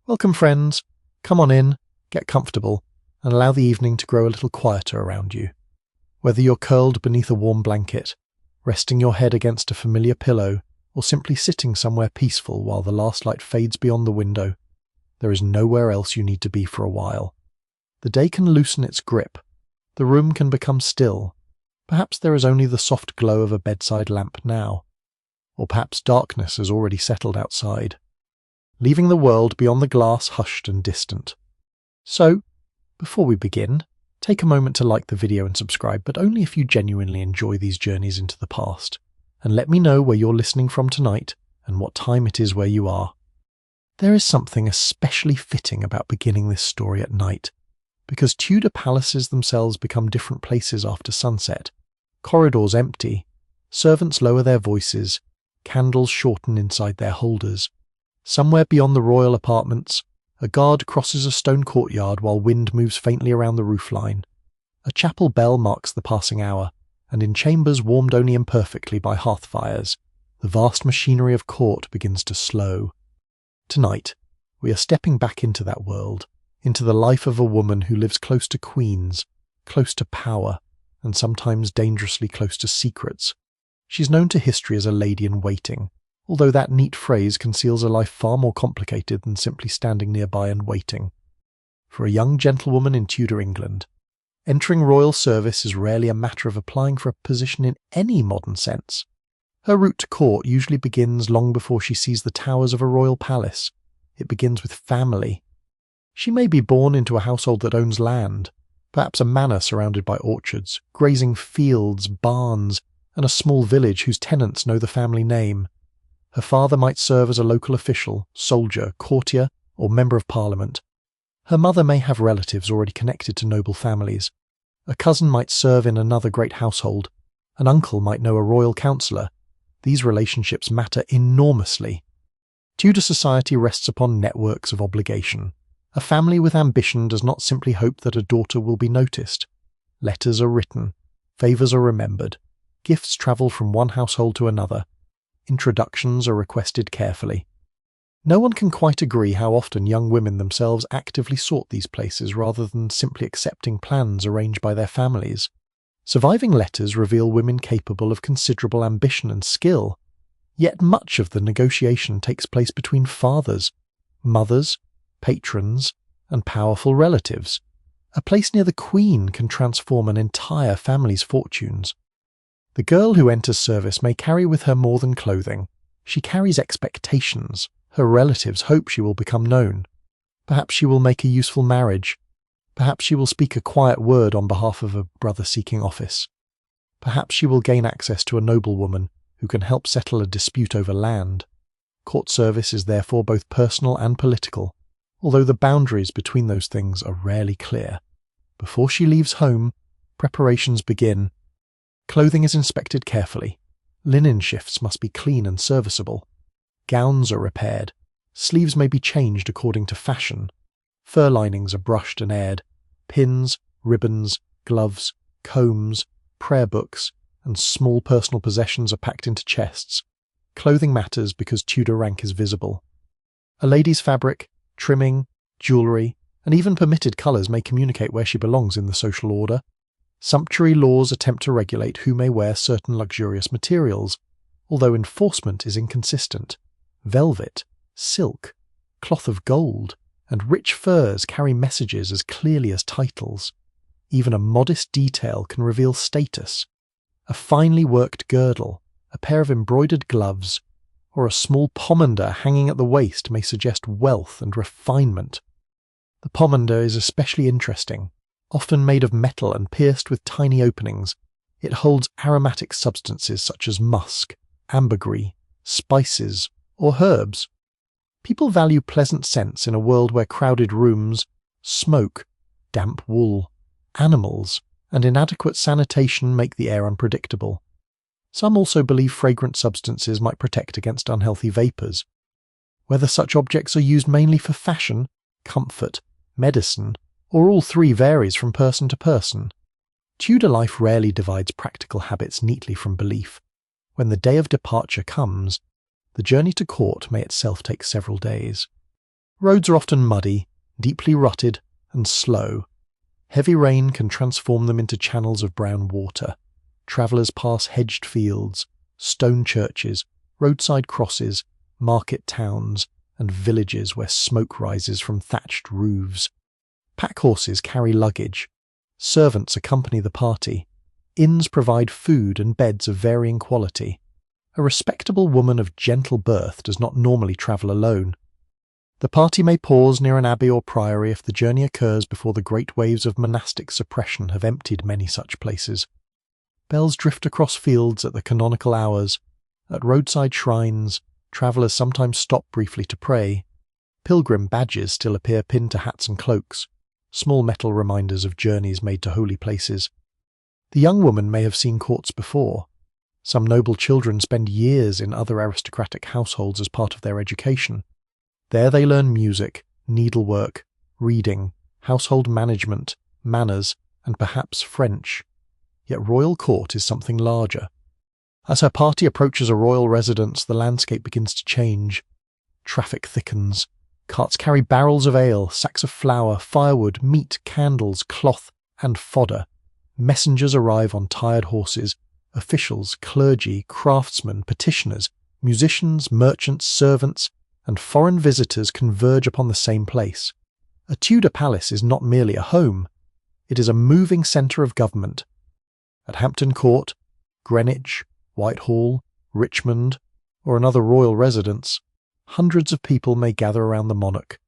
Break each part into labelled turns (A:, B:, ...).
A: Welcome, friends. Come on in, get comfortable, and allow the evening to grow a little quieter around you. Whether you're curled beneath a warm blanket, resting your head against a familiar pillow, or simply sitting somewhere peaceful while the last light fades beyond the window, there is nowhere else you need to be for a while. The day can loosen its grip. The room can become still. Perhaps there is only the soft glow of a bedside lamp now. Or perhaps darkness has already settled outside, leaving the world beyond the glass hushed and distant. So, before we begin, take a moment to like the video and subscribe, but only if you genuinely enjoy these journeys into the past, and let me know where you're listening from tonight and what time it is where you are. There is something especially fitting about beginning this story at night, because Tudor palaces themselves become different places after sunset. Corridors empty, servants lower their voices, candles shorten inside their holders. Somewhere beyond the royal apartments, a guard crosses a stone courtyard while wind moves faintly around the roofline. A chapel bell marks the passing hour, and in chambers warmed only imperfectly by hearth fires, the vast machinery of court begins to slow. Tonight, we are stepping back into that world, into the life of a woman who lives close to queens, close to power, and sometimes dangerously close to secrets. She's known to history as a lady in waiting, although that neat phrase conceals a life far more complicated than simply standing nearby and waiting. For a young gentlewoman in Tudor England, entering royal service is rarely a matter of applying for a position in any modern sense. Her route to court usually begins long before she sees the towers of a royal palace. It begins with family. She may be born into a household that owns land, perhaps a manor surrounded by orchards, grazing fields, barns, and a small village whose tenants know the family name. Her father might serve as a local official, soldier, courtier, or member of parliament. Her mother may have relatives already connected to noble families. A cousin might serve in another great household. An uncle might know a royal councillor. These relationships matter enormously. Tudor society rests upon networks of obligation. A family with ambition does not simply hope that a daughter will be noticed. Letters are written. Favours are remembered. Gifts travel from one household to another. Introductions are requested carefully. No one can quite agree how often young women themselves actively sought these places rather than simply accepting plans arranged by their families. Surviving letters reveal women capable of considerable ambition and skill, yet much of the negotiation takes place between fathers, mothers, patrons, and powerful relatives. A place near the Queen can transform an entire family's fortunes. The girl who enters service may carry with her more than clothing. She carries expectations. Her relatives hope she will become known. Perhaps she will make a useful marriage. Perhaps she will speak a quiet word on behalf of a brother seeking office. Perhaps she will gain access to a noblewoman who can help settle a dispute over land. Court service is therefore both personal and political, although the boundaries between those things are rarely clear. Before she leaves home, preparations begin. Clothing is inspected carefully. Linen shifts must be clean and serviceable. Gowns are repaired. Sleeves may be changed according to fashion. Fur linings are brushed and aired. Pins, ribbons, gloves, combs, prayer books, and small personal possessions are packed into chests. Clothing matters because Tudor rank is visible. A lady's fabric, trimming, jewellery, and even permitted colours may communicate where she belongs in the social order. Sumptuary laws attempt to regulate who may wear certain luxurious materials, although enforcement is inconsistent. Velvet, silk, cloth of gold, and rich furs carry messages as clearly as titles. Even a modest detail can reveal status. A finely worked girdle, a pair of embroidered gloves, or a small pomander hanging at the waist may suggest wealth and refinement. The pomander is especially interesting. Often made of metal and pierced with tiny openings, it holds aromatic substances such as musk, ambergris, spices, or herbs. People value pleasant scents in a world where crowded rooms, smoke, damp wool, animals, and inadequate sanitation make the air unpredictable. Some also believe fragrant substances might protect against unhealthy vapours. Whether such objects are used mainly for fashion, comfort, medicine, or all three varies from person to person. Tudor life rarely divides practical habits neatly from belief. When the day of departure comes, the journey to court may itself take several days. Roads are often muddy, deeply rutted, and slow. Heavy rain can transform them into channels of brown water. Travellers pass hedged fields, stone churches, roadside crosses, market towns, and villages where smoke rises from thatched roofs. Pack horses carry luggage. Servants accompany the party. Inns provide food and beds of varying quality. A respectable woman of gentle birth does not normally travel alone. The party may pause near an abbey or priory if the journey occurs before the great waves of monastic suppression have emptied many such places. Bells drift across fields at the canonical hours. At roadside shrines, travellers sometimes stop briefly to pray. Pilgrim badges still appear pinned to hats and cloaks, small metal reminders of journeys made to holy places. The young woman may have seen courts before. Some noble children spend years in other aristocratic households as part of their education. There they learn music, needlework, reading, household management, manners, and perhaps French. Yet royal court is something larger. As her party approaches a royal residence, the landscape begins to change. Traffic thickens. Carts carry barrels of ale, sacks of flour, firewood, meat, candles, cloth, and fodder. Messengers arrive on tired horses. Officials, clergy, craftsmen, petitioners, musicians, merchants, servants, and foreign visitors converge upon the same place. A Tudor palace is not merely a home. It is a moving centre of government. At Hampton Court, Greenwich, Whitehall, Richmond, or another royal residence, hundreds of people may gather around the monarch.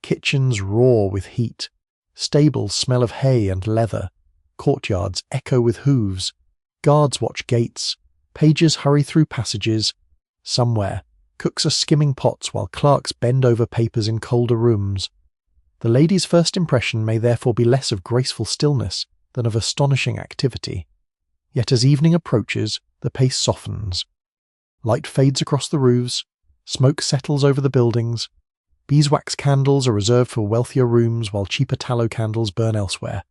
A: Kitchens roar with heat. Stables smell of hay and leather. Courtyards echo with hooves. Guards watch gates. Pages hurry through passages. Somewhere, cooks are skimming pots while clerks bend over papers in colder rooms. The lady's first impression may therefore be less of graceful stillness than of astonishing activity. Yet as evening approaches, the pace softens. Light fades across the roofs. Smoke settles over the buildings. Beeswax candles are reserved for wealthier rooms while cheaper tallow candles burn elsewhere.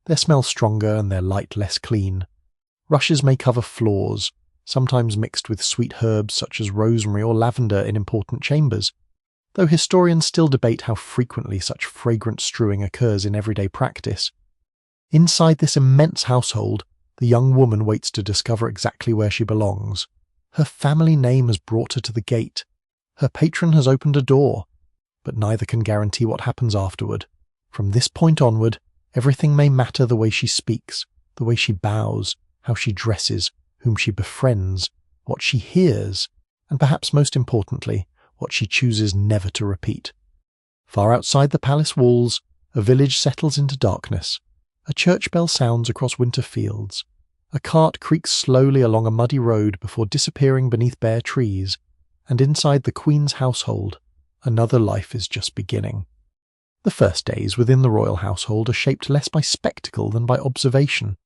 A: Their smell stronger and their light less clean. Rushes may cover floors, sometimes mixed with sweet herbs such as rosemary or lavender in important chambers, though historians still debate how frequently such fragrant strewing occurs in everyday practice. Inside this immense household, the young woman waits to discover exactly where she belongs. Her family name has brought her to the gate. Her patron has opened a door, but neither can guarantee what happens afterward. From this point onward, everything may matter: the way she speaks, the way she bows, how she dresses, whom she befriends, what she hears, and perhaps most importantly, what she chooses never to repeat. Far outside the palace walls, a village settles into darkness. A church bell sounds across winter fields. A cart creaks slowly along a muddy road before disappearing beneath bare trees, and inside the Queen's household, another life is just beginning. The first days within the royal household are shaped less by spectacle than by observation.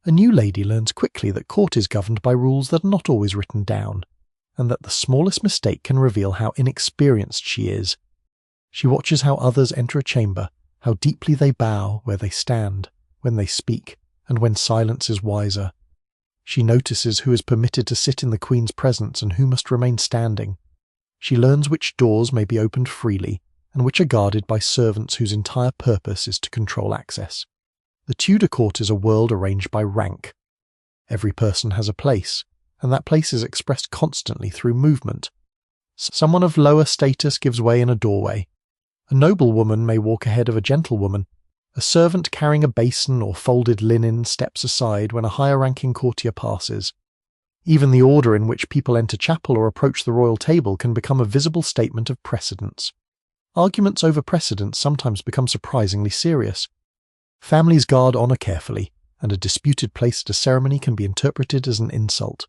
A: A new lady learns quickly that court is governed by rules that are not always written down, and that the smallest mistake can reveal how inexperienced she is. She watches how others enter a chamber, how deeply they bow where they stand, when they speak, and when silence is wiser. She notices who is permitted to sit in the Queen's presence and who must remain standing. She learns which doors may be opened freely, and which are guarded by servants whose entire purpose is to control access. The Tudor court is a world arranged by rank. Every person has a place, and that place is expressed constantly through movement. Someone of lower status gives way in a doorway. A noblewoman may walk ahead of a gentlewoman. A servant carrying a basin or folded linen steps aside when a higher-ranking courtier passes. Even the order in which people enter chapel or approach the royal table can become a visible statement of precedence. Arguments over precedence sometimes become surprisingly serious. Families guard honour carefully, and a disputed place at a ceremony can be interpreted as an insult.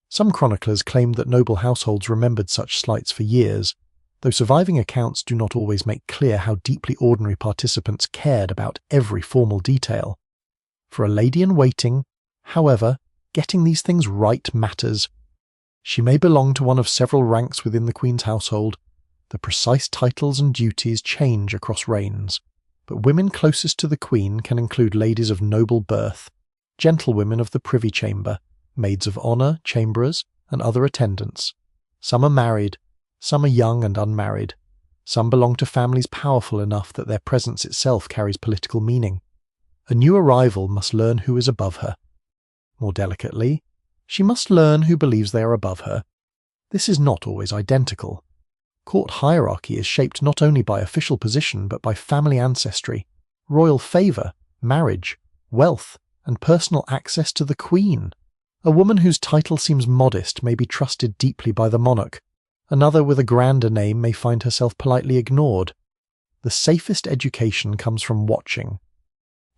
A: Some chroniclers claimed that noble households remembered such slights for years, though surviving accounts do not always make clear how deeply ordinary participants cared about every formal detail. For a lady-in-waiting, however, getting these things right matters. She may belong to one of several ranks within the Queen's household. The precise titles and duties change across reigns, but women closest to the Queen can include ladies of noble birth, gentlewomen of the privy chamber, maids of honour, chamberers, and other attendants. Some are married, some are young and unmarried. Some belong to families powerful enough that their presence itself carries political meaning. A new arrival must learn who is above her. More delicately, she must learn who believes they are above her. This is not always identical. Court hierarchy is shaped not only by official position but by family ancestry, royal favour, marriage, wealth, and personal access to the Queen. A woman whose title seems modest may be trusted deeply by the monarch. Another with a grander name may find herself politely ignored. The safest education comes from watching.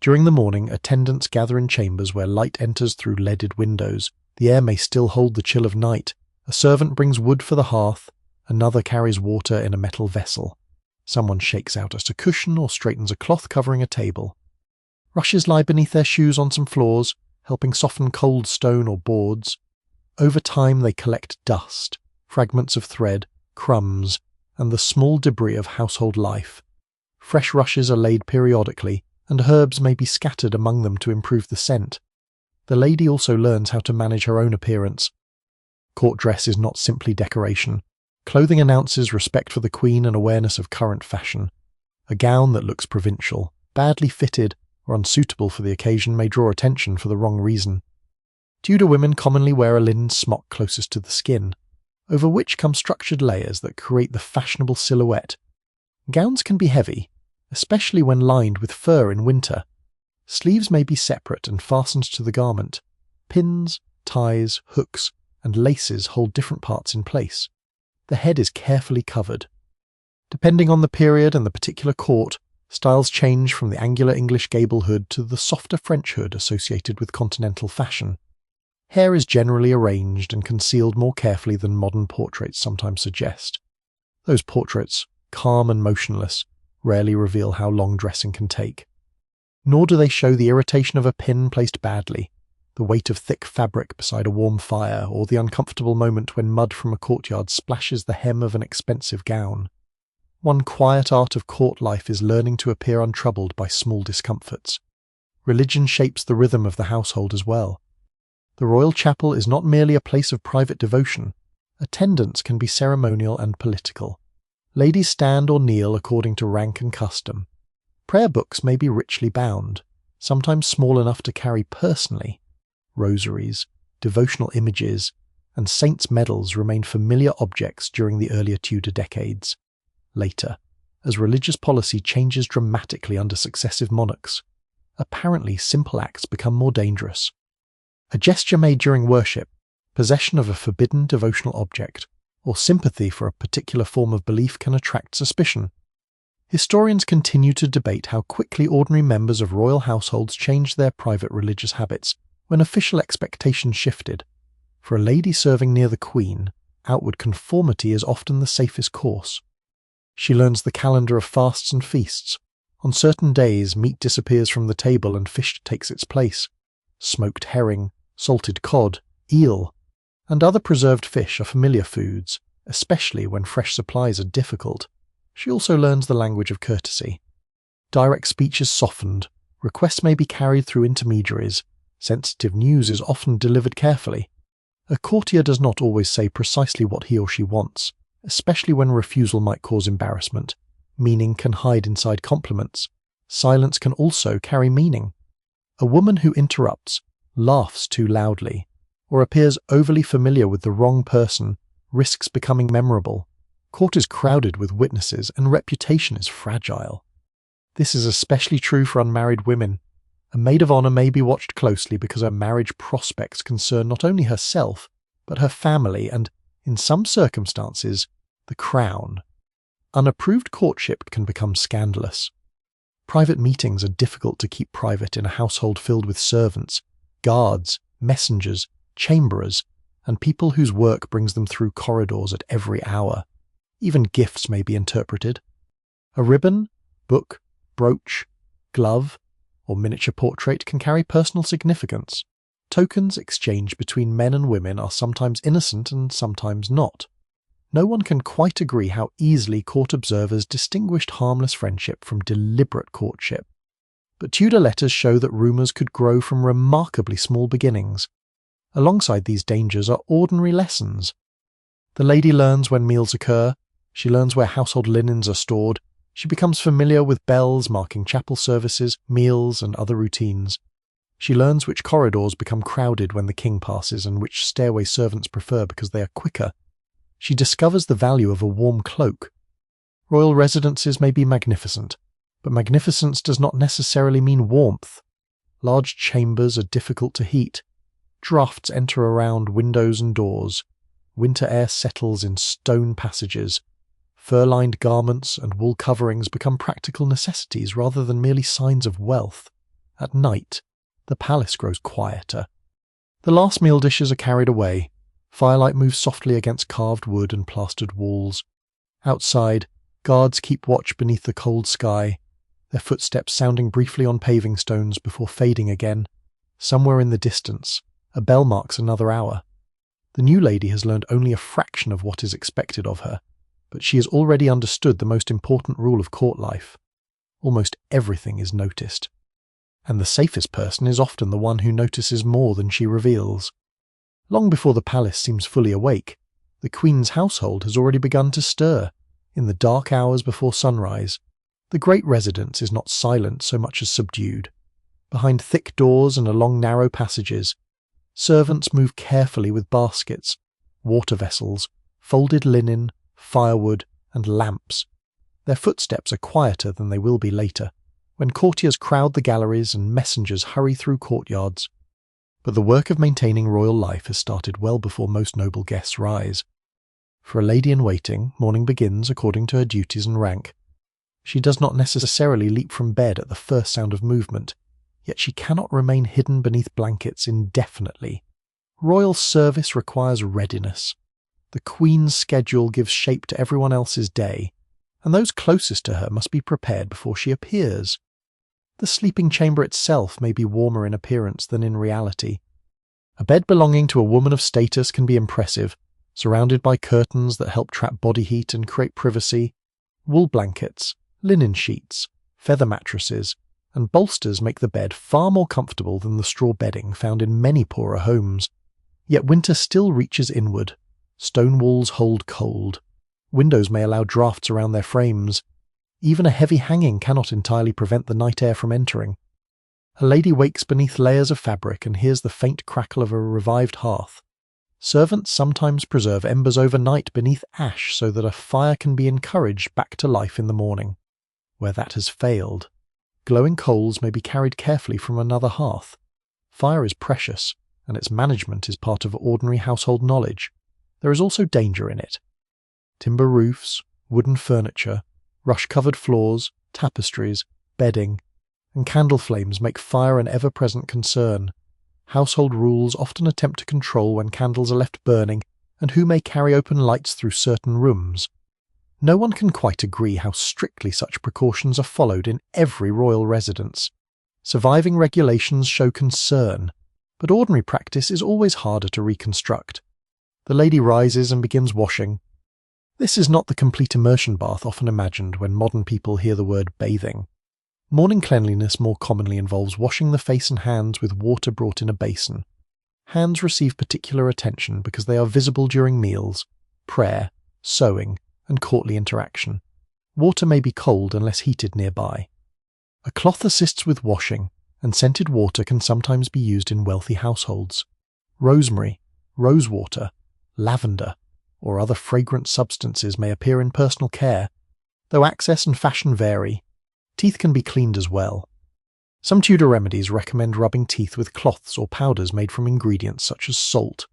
A: During the morning, attendants gather in chambers where light enters through leaded windows. The air may still hold the chill of night. A servant brings wood for the hearth. Another carries water in a metal vessel. Someone shakes out a cushion or straightens a cloth covering a table. Rushes lie beneath their shoes on some floors, helping soften cold stone or boards. Over time they collect dust, fragments of thread, crumbs, and the small debris of household life. Fresh rushes are laid periodically, and herbs may be scattered among them to improve the scent. The lady also learns how to manage her own appearance. Court dress is not simply decoration. Clothing announces respect for the Queen and awareness of current fashion. A gown that looks provincial, badly fitted, or unsuitable for the occasion may draw attention for the wrong reason. Tudor women commonly wear a linen smock closest to the skin, over which come structured layers that create the fashionable silhouette. Gowns can be heavy, especially when lined with fur in winter. Sleeves may be separate and fastened to the garment. Pins, ties, hooks, and laces hold different parts in place. The head is carefully covered. Depending on the period and the particular court, styles change from the angular English gable hood to the softer French hood associated with continental fashion. Hair is generally arranged and concealed more carefully than modern portraits sometimes suggest. Those portraits, calm and motionless, rarely reveal how long dressing can take. Nor do they show the irritation of a pin placed badly, the weight of thick fabric beside a warm fire, or the uncomfortable moment when mud from a courtyard splashes the hem of an expensive gown. One quiet art of court life is learning to appear untroubled by small discomforts. Religion shapes the rhythm of the household as well. The royal chapel is not merely a place of private devotion. Attendance can be ceremonial and political. Ladies stand or kneel according to rank and custom. Prayer books may be richly bound, sometimes small enough to carry personally. Rosaries, devotional images, and saints' medals remain familiar objects during the earlier Tudor decades. Later, as religious policy changes dramatically under successive monarchs, apparently simple acts become more dangerous. A gesture made during worship, possession of a forbidden devotional object, or sympathy for a particular form of belief can attract suspicion. Historians continue to debate how quickly ordinary members of royal households changed their private religious habits when official expectations shifted. For a lady serving near the Queen, outward conformity is often the safest course. She learns the calendar of fasts and feasts. On certain days, meat disappears from the table and fish takes its place. Smoked herring, salted cod, eel, and other preserved fish are familiar foods, especially when fresh supplies are difficult. She also learns the language of courtesy. Direct speech is softened, requests may be carried through intermediaries, sensitive news is often delivered carefully. A courtier does not always say precisely what he or she wants, especially when refusal might cause embarrassment. Meaning can hide inside compliments. Silence can also carry meaning. A woman who interrupts, laughs too loudly, or appears overly familiar with the wrong person risks becoming memorable. Court is crowded with witnesses and reputation is fragile. This is especially true for unmarried women. A maid of honour may be watched closely because her marriage prospects concern not only herself, but her family and, in some circumstances, the crown. Unapproved courtship can become scandalous. Private meetings are difficult to keep private in a household filled with servants, guards, messengers, chamberers, and people whose work brings them through corridors at every hour. Even gifts may be interpreted. A ribbon, book, brooch, glove, or miniature portrait can carry personal significance. Tokens exchanged between men and women are sometimes innocent and sometimes not. No one can quite agree how easily court observers distinguished harmless friendship from deliberate courtship. But Tudor letters show that rumours could grow from remarkably small beginnings. Alongside these dangers are ordinary lessons. The lady learns when meals occur, She learns where household linens are stored. She becomes familiar with bells marking chapel services, meals, and other routines. She learns which corridors become crowded when the king passes and which stairway servants prefer because they are quicker. She discovers the value of a warm cloak. Royal residences may be magnificent, but magnificence does not necessarily mean warmth. Large chambers are difficult to heat. Drafts enter around windows and doors. Winter air settles in stone passages. Fur-lined garments and wool coverings become practical necessities rather than merely signs of wealth. At night, the palace grows quieter. The last meal dishes are carried away. Firelight moves softly against carved wood and plastered walls. Outside, guards keep watch beneath the cold sky, their footsteps sounding briefly on paving stones before fading again. Somewhere in the distance, a bell marks another hour. The new lady has learned only a fraction of what is expected of her, but she has already understood the most important rule of court life. Almost everything is noticed. And the safest person is often the one who notices more than she reveals. Long before the palace seems fully awake, the Queen's household has already begun to stir. In the dark hours before sunrise, the great residence is not silent so much as subdued. Behind thick doors and along narrow passages, servants move carefully with baskets, water vessels, folded linen, firewood, and lamps. Their footsteps are quieter than they will be later, when courtiers crowd the galleries and messengers hurry through courtyards. But the work of maintaining royal life has started well before most noble guests rise. For a lady-in-waiting, morning begins according to her duties and rank. She does not necessarily leap from bed at the first sound of movement, yet she cannot remain hidden beneath blankets indefinitely. Royal service requires readiness. The Queen's schedule gives shape to everyone else's day, and those closest to her must be prepared before she appears. The sleeping chamber itself may be warmer in appearance than in reality. A bed belonging to a woman of status can be impressive, surrounded by curtains that help trap body heat and create privacy. Wool blankets, linen sheets, feather mattresses, and bolsters make the bed far more comfortable than the straw bedding found in many poorer homes. Yet winter still reaches inward. Stone walls hold cold. Windows may allow drafts around their frames. Even a heavy hanging cannot entirely prevent the night air from entering. A lady wakes beneath layers of fabric and hears the faint crackle of a revived hearth. Servants sometimes preserve embers overnight beneath ash so that a fire can be encouraged back to life in the morning. Where that has failed, glowing coals may be carried carefully from another hearth. Fire is precious, and its management is part of ordinary household knowledge. There is also danger in it. Timber roofs, wooden furniture, rush-covered floors, tapestries, bedding, and candle flames make fire an ever-present concern. Household rules often attempt to control when candles are left burning and who may carry open lights through certain rooms. No one can quite agree how strictly such precautions are followed in every royal residence. Surviving regulations show concern, but ordinary practice is always harder to reconstruct. The lady rises and begins washing. This is not the complete immersion bath often imagined when modern people hear the word bathing. Morning cleanliness more commonly involves washing the face and hands with water brought in a basin. Hands receive particular attention because they are visible during meals, prayer, sewing, and courtly interaction. Water may be cold unless heated nearby. A cloth assists with washing, and scented water can sometimes be used in wealthy households. Rosemary, rosewater, lavender, or other fragrant substances may appear in personal care. Though access and fashion vary, teeth can be cleaned as well. Some Tudor remedies recommend rubbing teeth with cloths or powders made from ingredients such as salt,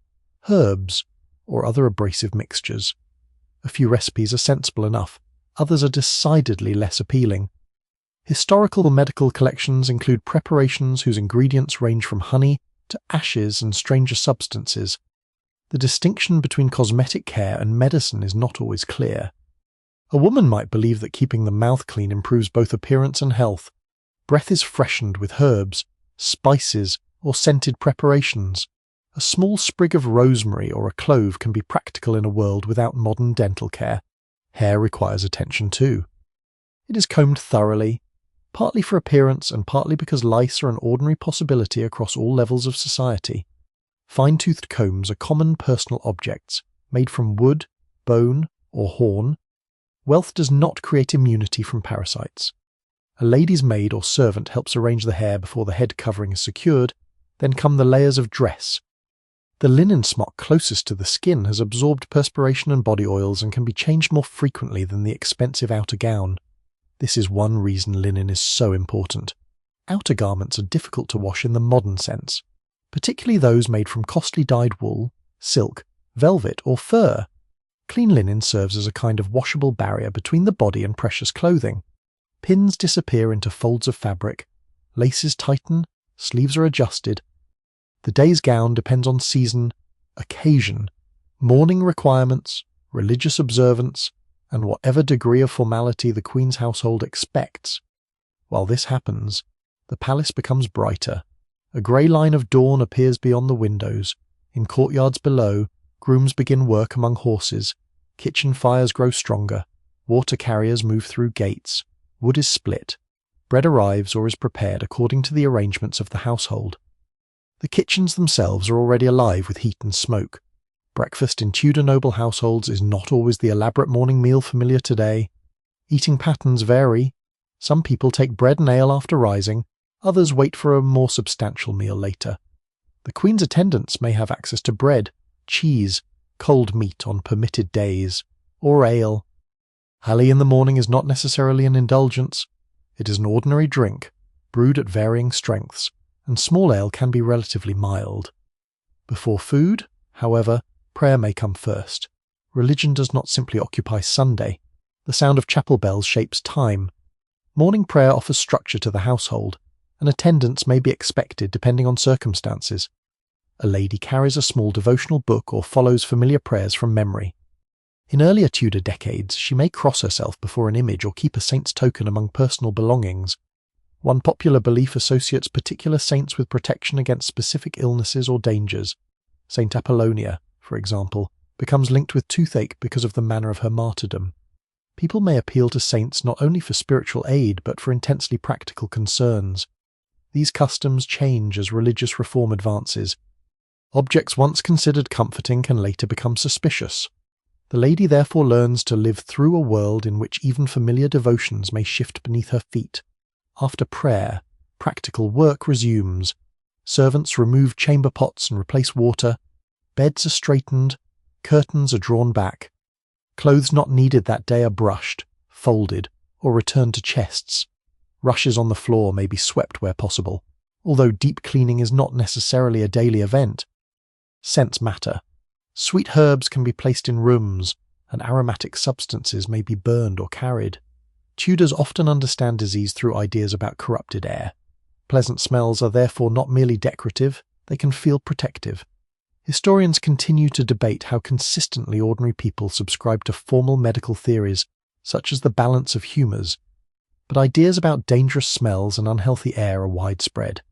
A: herbs, or other abrasive mixtures. A few recipes are sensible enough, others are decidedly less appealing. Historical medical collections include preparations whose ingredients range from honey to ashes and stranger substances. The distinction between cosmetic care and medicine is not always clear. A woman might believe that keeping the mouth clean improves both appearance and health. Breath is freshened with herbs, spices, or scented preparations. A small sprig of rosemary or a clove can be practical in a world without modern dental care. Hair requires attention too. It is combed thoroughly, partly for appearance and partly because lice are an ordinary possibility across all levels of society. Fine-toothed combs are common personal objects, made from wood, bone, or horn, Wealth does not create immunity from parasites. A lady's maid or servant helps arrange the hair before the head covering is secured, then come the layers of dress. The linen smock closest to the skin has absorbed perspiration and body oils and can be changed more frequently than the expensive outer gown. This is one reason linen is so important. Outer garments are difficult to wash in the modern sense, particularly those made from costly dyed wool, silk, velvet, or fur. Clean linen serves as a kind of washable barrier between the body and precious clothing. Pins disappear into folds of fabric, laces tighten, sleeves are adjusted. The day's gown depends on season, occasion, mourning requirements, religious observance, and whatever degree of formality the Queen's household expects. While this happens, the palace becomes brighter. A grey line of dawn appears beyond the windows. In courtyards below, grooms begin work among horses. Kitchen fires grow stronger. Water carriers move through gates. Wood is split. Bread arrives or is prepared according to the arrangements of the household. The kitchens themselves are already alive with heat and smoke. Breakfast in Tudor noble households is not always the elaborate morning meal familiar today. Eating patterns vary. Some people take bread and ale after rising, others wait for a more substantial meal later. The Queen's attendants may have access to bread, cheese, cold meat on permitted days, or ale. Hally in the morning is not necessarily an indulgence. It is an ordinary drink, brewed at varying strengths, and small ale can be relatively mild. Before food, however, prayer may come first. Religion does not simply occupy Sunday. The sound of chapel bells shapes time. Morning prayer offers structure to the household, and attendance may be expected depending on circumstances. A lady carries a small devotional book or follows familiar prayers from memory. In earlier Tudor decades, she may cross herself before an image or keep a saint's token among personal belongings. One popular belief associates particular saints with protection against specific illnesses or dangers. Saint Apollonia, for example, becomes linked with toothache because of the manner of her martyrdom. People may appeal to saints not only for spiritual aid but for intensely practical concerns. These customs change as religious reform advances. Objects once considered comforting can later become suspicious. The lady therefore learns to live through a world in which even familiar devotions may shift beneath her feet. After prayer, practical work resumes. Servants remove chamber pots and replace water. Beds are straightened. Curtains are drawn back. Clothes not needed that day are brushed, folded, or returned to chests. Rushes on the floor may be swept where possible, although deep cleaning is not necessarily a daily event. Scents matter. Sweet herbs can be placed in rooms, and aromatic substances may be burned or carried. Tudors often understand disease through ideas about corrupted air. Pleasant smells are therefore not merely decorative, they can feel protective. Historians continue to debate how consistently ordinary people subscribe to formal medical theories, such as the balance of humours, but ideas about dangerous smells and unhealthy air are widespread.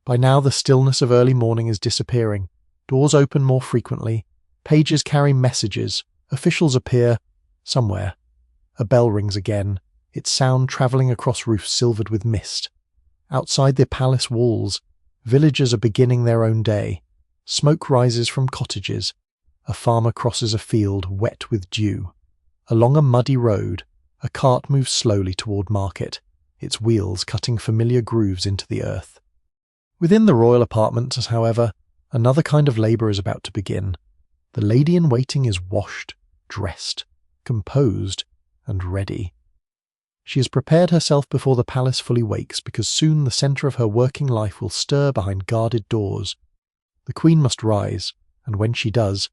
A: By now the stillness of early morning is disappearing. Doors open more frequently, pages carry messages, officials appear somewhere. A bell rings again, its sound travelling across roofs silvered with mist. Outside the palace walls, villagers are beginning their own day. Smoke rises from cottages. A farmer crosses a field wet with dew. Along a muddy road, a cart moves slowly toward market, its wheels cutting familiar grooves into the earth. Within the royal apartments, however, another kind of labour is about to begin. The lady-in-waiting is washed, dressed, composed, and ready. She has prepared herself before the palace fully wakes because soon the centre of her working life will stir behind guarded doors. The Queen must rise, and when she does,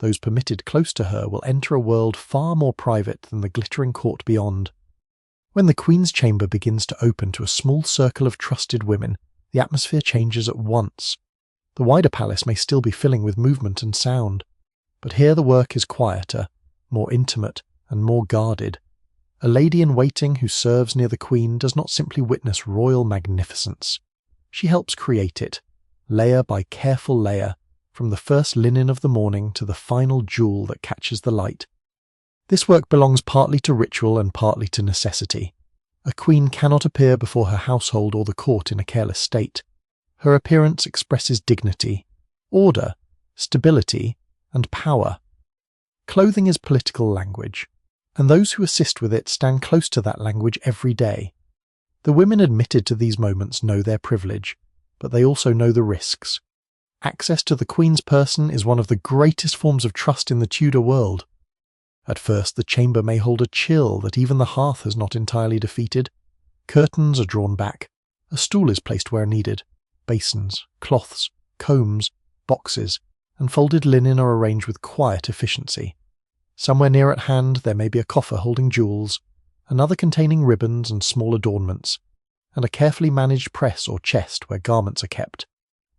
A: those permitted close to her will enter a world far more private than the glittering court beyond. When the Queen's chamber begins to open to a small circle of trusted women, the atmosphere changes at once. The wider palace may still be filling with movement and sound, but here the work is quieter, more intimate, and more guarded. A lady-in-waiting who serves near the Queen does not simply witness royal magnificence. She helps create it, layer by careful layer, from the first linen of the morning to the final jewel that catches the light. This work belongs partly to ritual and partly to necessity. A queen cannot appear before her household or the court in a careless state. Her appearance expresses dignity, order, stability, and power. Clothing is political language. and those who assist with it stand close to that language every day. The women admitted to these moments know their privilege, but they also know the risks. Access to the Queen's person is one of the greatest forms of trust in the Tudor world. At first, the chamber may hold a chill that even the hearth has not entirely defeated. Curtains are drawn back, a stool is placed where needed, basins, cloths, combs, boxes, and folded linen are arranged with quiet efficiency. Somewhere near at hand there may be a coffer holding jewels, another containing ribbons and small adornments, and a carefully managed press or chest where garments are kept.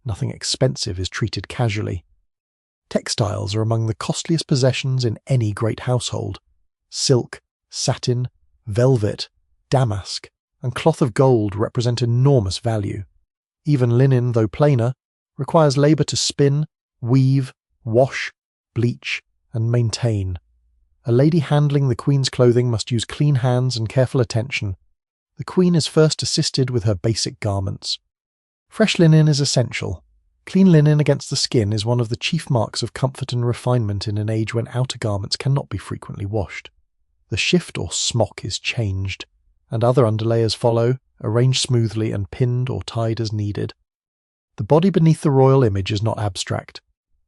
A: Nothing expensive is treated casually. Textiles are among the costliest possessions in any great household. Silk, satin, velvet, damask, and cloth of gold represent enormous value. Even linen, though plainer, requires labour to spin, weave, wash, bleach, and maintain. A lady handling the Queen's clothing must use clean hands and careful attention. The Queen is first assisted with her basic garments. Fresh linen is essential. Clean linen against the skin is one of the chief marks of comfort and refinement in an age when outer garments cannot be frequently washed. The shift or smock is changed, and other underlayers follow, arranged smoothly and pinned or tied as needed. The body beneath the royal image is not abstract.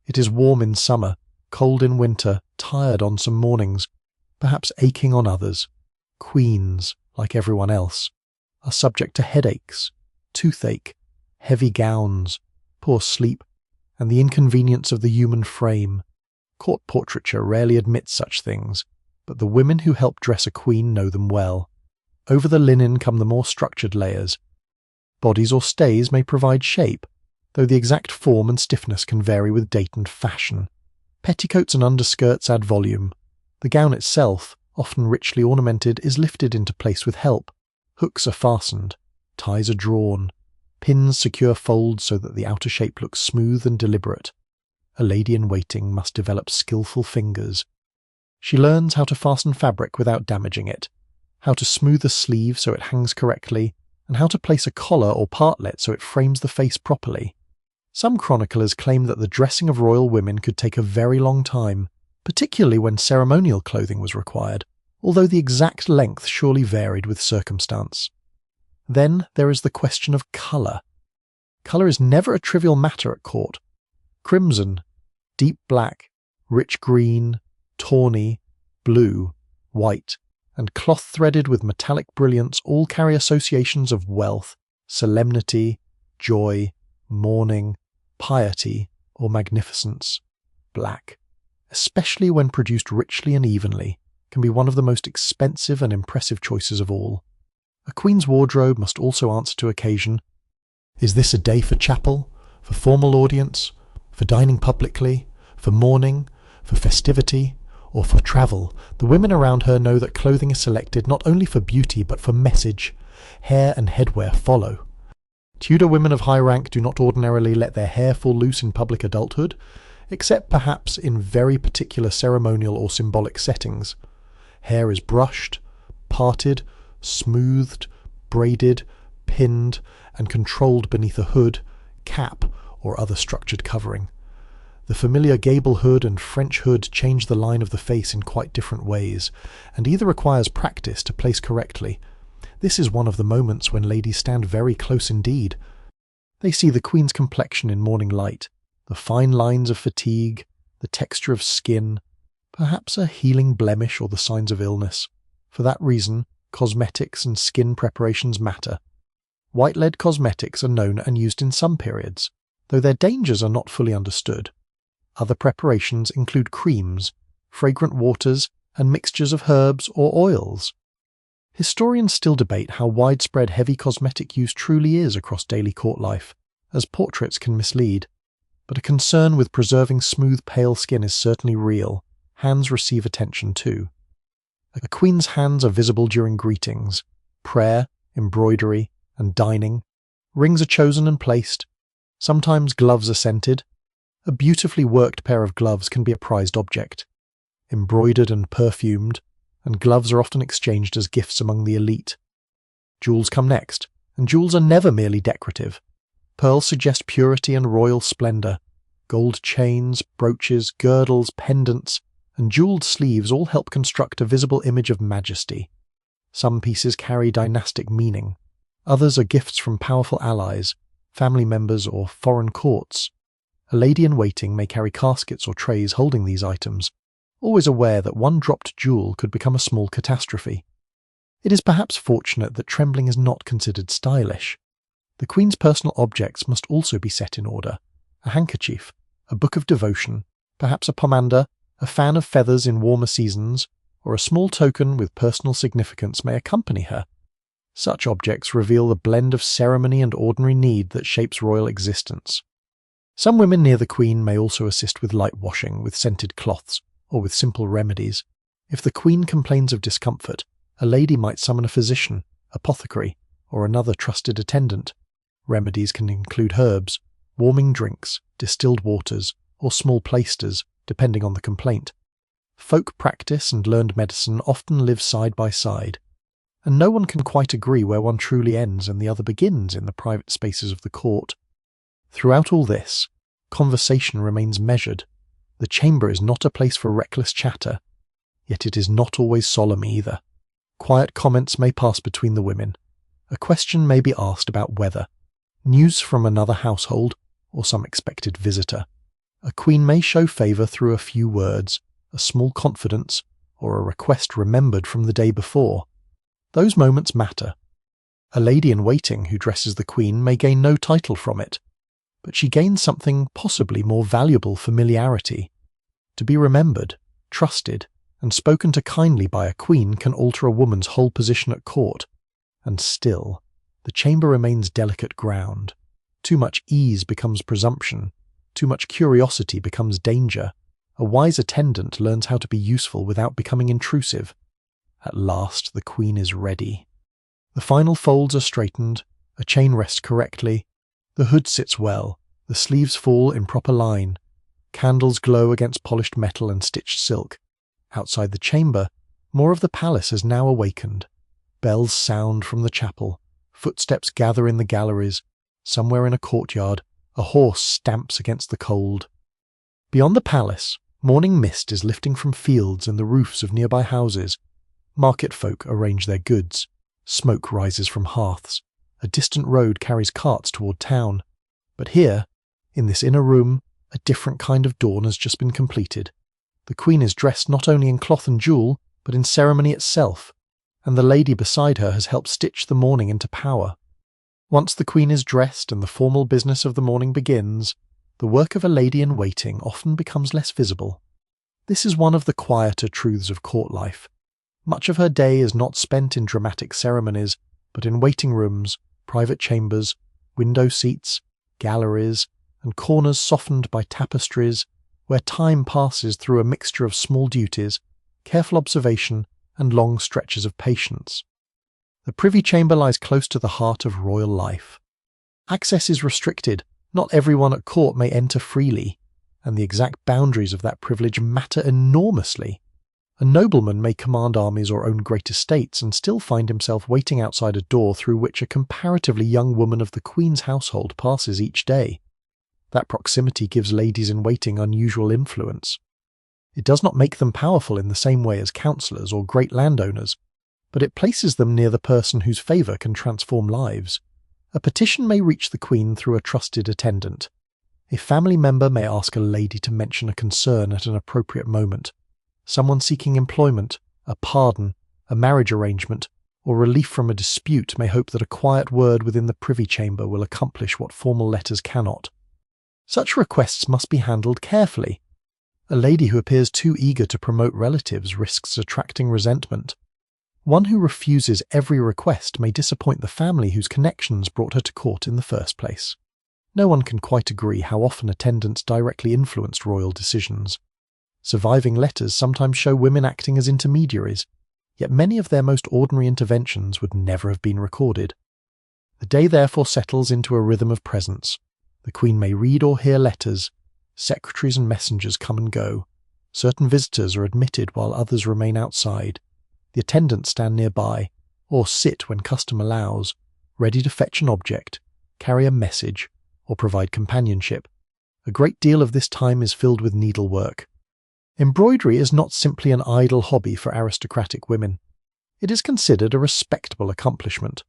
A: It is warm in summer, cold in winter, tired on some mornings, perhaps aching on others. Queens, like everyone else, are subject to headaches, toothache, heavy gowns, poor sleep, and the inconvenience of the human frame. Court portraiture rarely admits such things, but the women who help dress a queen know them well. Over the linen come the more structured layers. Bodies or stays may provide shape, though the exact form and stiffness can vary with date and fashion. Petticoats and underskirts add volume. The gown itself, often richly ornamented, is lifted into place with help. Hooks are fastened, ties are drawn, pins secure folds so that the outer shape looks smooth and deliberate. A lady-in-waiting must develop skillful fingers. She learns how to fasten fabric without damaging it, how to smooth a sleeve so it hangs correctly, and how to place a collar or partlet so it frames the face properly. Some chroniclers claim that the dressing of royal women could take a very long time, particularly when ceremonial clothing was required, although the exact length surely varied with circumstance. Then there is the question of colour. Colour is never a trivial matter at court. Crimson, deep black, rich green, tawny, blue, white, and cloth threaded with metallic brilliance all carry associations of wealth, solemnity, joy, mourning, piety, or magnificence. Black, especially when produced richly and evenly, can be one of the most expensive and impressive choices of all. A queen's wardrobe must also answer to occasion. Is this a day for chapel, for formal audience, for dining publicly, for mourning, for festivity, or for travel? The women around her know that clothing is selected not only for beauty but for message. Hair and headwear follow. Tudor women of high rank do not ordinarily let their hair fall loose in public adulthood, except perhaps in very particular ceremonial or symbolic settings. Hair is brushed, parted, smoothed, braided, pinned, and controlled beneath a hood, cap, or other structured covering. The familiar gable hood and French hood change the line of the face in quite different ways, and either requires practice to place correctly. This is one of the moments when ladies stand very close indeed. They see the Queen's complexion in morning light, the fine lines of fatigue, the texture of skin, perhaps a healing blemish or the signs of illness. For that reason, cosmetics and skin preparations matter. White lead cosmetics are known and used in some periods, though their dangers are not fully understood. Other preparations include creams, fragrant waters, and mixtures of herbs or oils. Historians still debate how widespread heavy cosmetic use truly is across daily court life, as portraits can mislead. But a concern with preserving smooth, pale skin is certainly real. Hands receive attention too. A queen's hands are visible during greetings, prayer, embroidery, and dining. Rings are chosen and placed. Sometimes gloves are scented. A beautifully worked pair of gloves can be a prized object. Embroidered and perfumed, and gloves are often exchanged as gifts among the elite. Jewels come next, and jewels are never merely decorative. Pearls suggest purity and royal splendour. Gold chains, brooches, girdles, pendants, and jewelled sleeves all help construct a visible image of majesty. Some pieces carry dynastic meaning. Others are gifts from powerful allies, family members, or foreign courts. A lady-in-waiting may carry caskets or trays holding these items, always aware that one dropped jewel could become a small catastrophe. It is perhaps fortunate that trembling is not considered stylish. The Queen's personal objects must also be set in order. A handkerchief, a book of devotion, perhaps a pomander, a fan of feathers in warmer seasons, or a small token with personal significance may accompany her. Such objects reveal the blend of ceremony and ordinary need that shapes royal existence. Some women near the Queen may also assist with light washing, with scented cloths, or with simple remedies. If the Queen complains of discomfort, a lady might summon a physician, apothecary, or another trusted attendant. Remedies can include herbs, warming drinks, distilled waters, or small plaisters, depending on the complaint. Folk practice and learned medicine often live side by side, and no one can quite agree where one truly ends and the other begins in the private spaces of the court. Throughout all this, conversation remains measured. The chamber is not a place for reckless chatter, yet it is not always solemn either. Quiet comments may pass between the women. A question may be asked about weather, news from another household, or some expected visitor. A queen may show favour through a few words, a small confidence, or a request remembered from the day before. Those moments matter. A lady-in-waiting who dresses the Queen may gain no title from it, but she gains something possibly more valuable: familiarity. To be remembered, trusted, and spoken to kindly by a queen can alter a woman's whole position at court. And still, the chamber remains delicate ground. Too much ease becomes presumption. Too much curiosity becomes danger. A wise attendant learns how to be useful without becoming intrusive. At last, the Queen is ready. The final folds are straightened, a chain rests correctly, the hood sits well, the sleeves fall in proper line, candles glow against polished metal and stitched silk. Outside the chamber, more of the palace has now awakened. Bells sound from the chapel, footsteps gather in the galleries. Somewhere in a courtyard, a horse stamps against the cold. Beyond the palace, morning mist is lifting from fields and the roofs of nearby houses. Market folk arrange their goods. Smoke rises from hearths. A distant road carries carts toward town. But here, in this inner room, a different kind of dawn has just been completed. The Queen is dressed not only in cloth and jewel, but in ceremony itself, and the lady beside her has helped stitch the morning into power. Once the Queen is dressed and the formal business of the morning begins, the work of a lady-in-waiting often becomes less visible. This is one of the quieter truths of court life. Much of her day is not spent in dramatic ceremonies, but in waiting rooms, private chambers, window seats, galleries, and corners softened by tapestries, where time passes through a mixture of small duties, careful observation, and long stretches of patience. The privy chamber lies close to the heart of royal life. Access is restricted. Not everyone at court may enter freely, and the exact boundaries of that privilege matter enormously. A nobleman may command armies or own great estates and still find himself waiting outside a door through which a comparatively young woman of the Queen's household passes each day. That proximity gives ladies-in-waiting unusual influence. It does not make them powerful in the same way as councillors or great landowners, but it places them near the person whose favour can transform lives. A petition may reach the Queen through a trusted attendant. A family member may ask a lady to mention a concern at an appropriate moment. Someone seeking employment, a pardon, a marriage arrangement, or relief from a dispute may hope that a quiet word within the privy chamber will accomplish what formal letters cannot. Such requests must be handled carefully. A lady who appears too eager to promote relatives risks attracting resentment. One who refuses every request may disappoint the family whose connections brought her to court in the first place. No one can quite agree how often attendants directly influenced royal decisions. Surviving letters sometimes show women acting as intermediaries, yet many of their most ordinary interventions would never have been recorded. The day therefore settles into a rhythm of presence. The Queen may read or hear letters. Secretaries and messengers come and go. Certain visitors are admitted while others remain outside. The attendants stand nearby, or sit when custom allows, ready to fetch an object, carry a message, or provide companionship. A great deal of this time is filled with needlework. Embroidery is not simply an idle hobby for aristocratic women. It is considered a respectable accomplishment,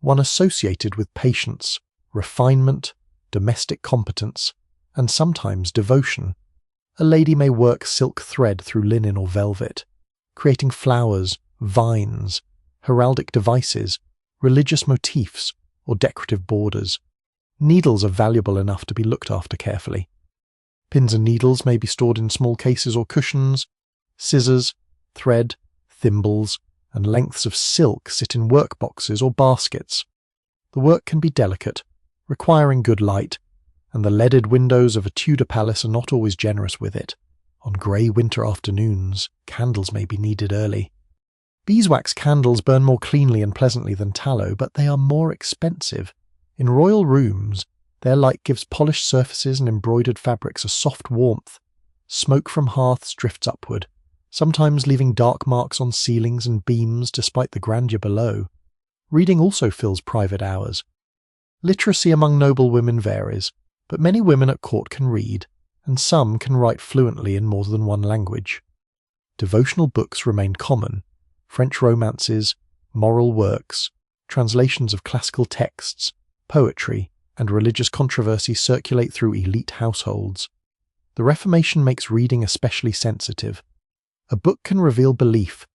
A: one associated with patience, refinement, domestic competence, and sometimes devotion. A lady may work silk thread through linen or velvet, creating flowers, vines, heraldic devices, religious motifs, or decorative borders. Needles are valuable enough to be looked after carefully. Pins and needles may be stored in small cases or cushions. Scissors, thread, thimbles, and lengths of silk sit in work boxes or baskets. The work can be delicate, requiring good light, and the leaded windows of a Tudor palace are not always generous with it. On grey winter afternoons, candles may be needed early. Beeswax candles burn more cleanly and pleasantly than tallow, but they are more expensive. In royal rooms, their light gives polished surfaces and embroidered fabrics a soft warmth. Smoke from hearths drifts upward, sometimes leaving dark marks on ceilings and beams despite the grandeur below. Reading also fills private hours. Literacy among noblewomen varies, but many women at court can read, and some can write fluently in more than one language. Devotional books remain common. French romances, moral works, translations of classical texts, poetry, and religious controversy circulate through elite households. The Reformation makes reading especially sensitive. A book can reveal belief.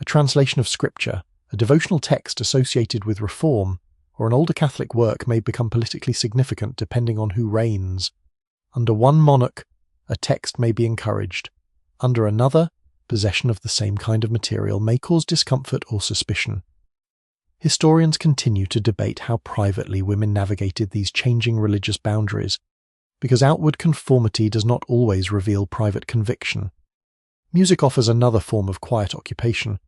A: A translation of scripture, a devotional text associated with reform, or an older Catholic work may become politically significant depending on who reigns. Under one monarch, a text may be encouraged. Under another, possession of the same kind of material may cause discomfort or suspicion. Historians continue to debate how privately women navigated these changing religious boundaries, because outward conformity does not always reveal private conviction. Music offers another form of quiet occupation.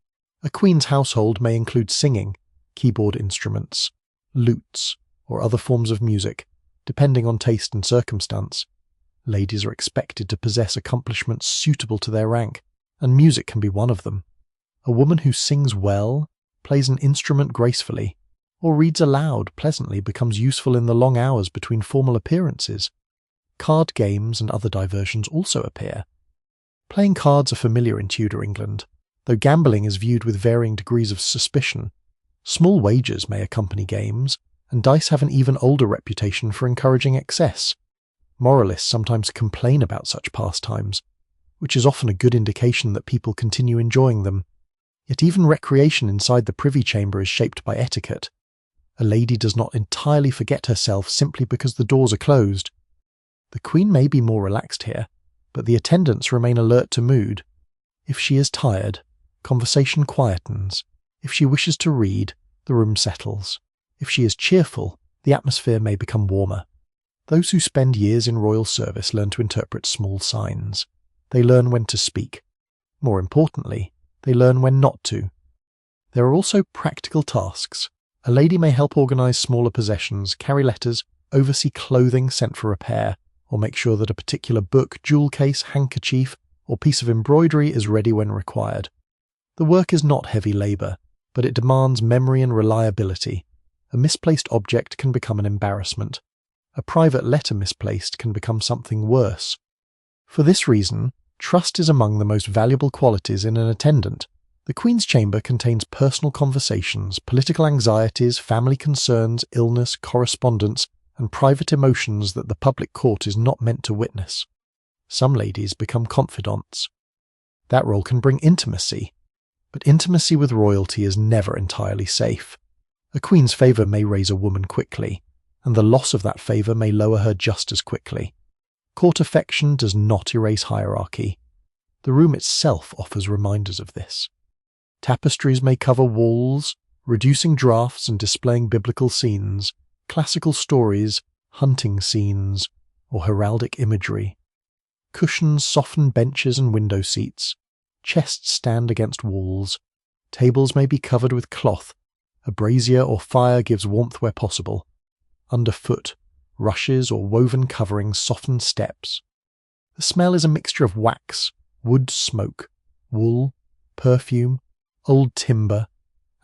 A: A queen's household may include singing, keyboard instruments, lutes, or other forms of music, depending on taste and circumstance. Ladies are expected to possess accomplishments suitable to their rank, and music can be one of them. A woman who sings well, plays an instrument gracefully, or reads aloud pleasantly becomes useful in the long hours between formal appearances. Card games and other diversions also appear. Playing cards are familiar in Tudor England, though gambling is viewed with varying degrees of suspicion. Small wagers may accompany games, and dice have an even older reputation for encouraging excess. Moralists sometimes complain about such pastimes, which is often a good indication that people continue enjoying them. Yet even recreation inside the privy chamber is shaped by etiquette. A lady does not entirely forget herself simply because the doors are closed. The Queen may be more relaxed here, but the attendants remain alert to mood. If she is tired, conversation quietens. If she wishes to read, the room settles. If she is cheerful, the atmosphere may become warmer. Those who spend years in royal service learn to interpret small signs. They learn when to speak. More importantly, they learn when not to. There are also practical tasks. A lady may help organize smaller possessions, carry letters, oversee clothing sent for repair, or make sure that a particular book, jewel case, handkerchief, or piece of embroidery is ready when required. The work is not heavy labor, but it demands memory and reliability. A misplaced object can become an embarrassment. A private letter misplaced can become something worse. For this reason, trust is among the most valuable qualities in an attendant. The Queen's chamber contains personal conversations, political anxieties, family concerns, illness, correspondence, and private emotions that the public court is not meant to witness. Some ladies become confidants. That role can bring intimacy, but intimacy with royalty is never entirely safe. A queen's favour may raise a woman quickly, and the loss of that favour may lower her just as quickly. Court affection does not erase hierarchy. The room itself offers reminders of this. Tapestries may cover walls, reducing drafts and displaying biblical scenes, classical stories, hunting scenes, or heraldic imagery. Cushions soften benches and window seats. Chests stand against walls. Tables may be covered with cloth. A brazier or fire gives warmth where possible. Underfoot, rushes or woven coverings soften steps. The smell is a mixture of wax, wood smoke, wool, perfume, old timber,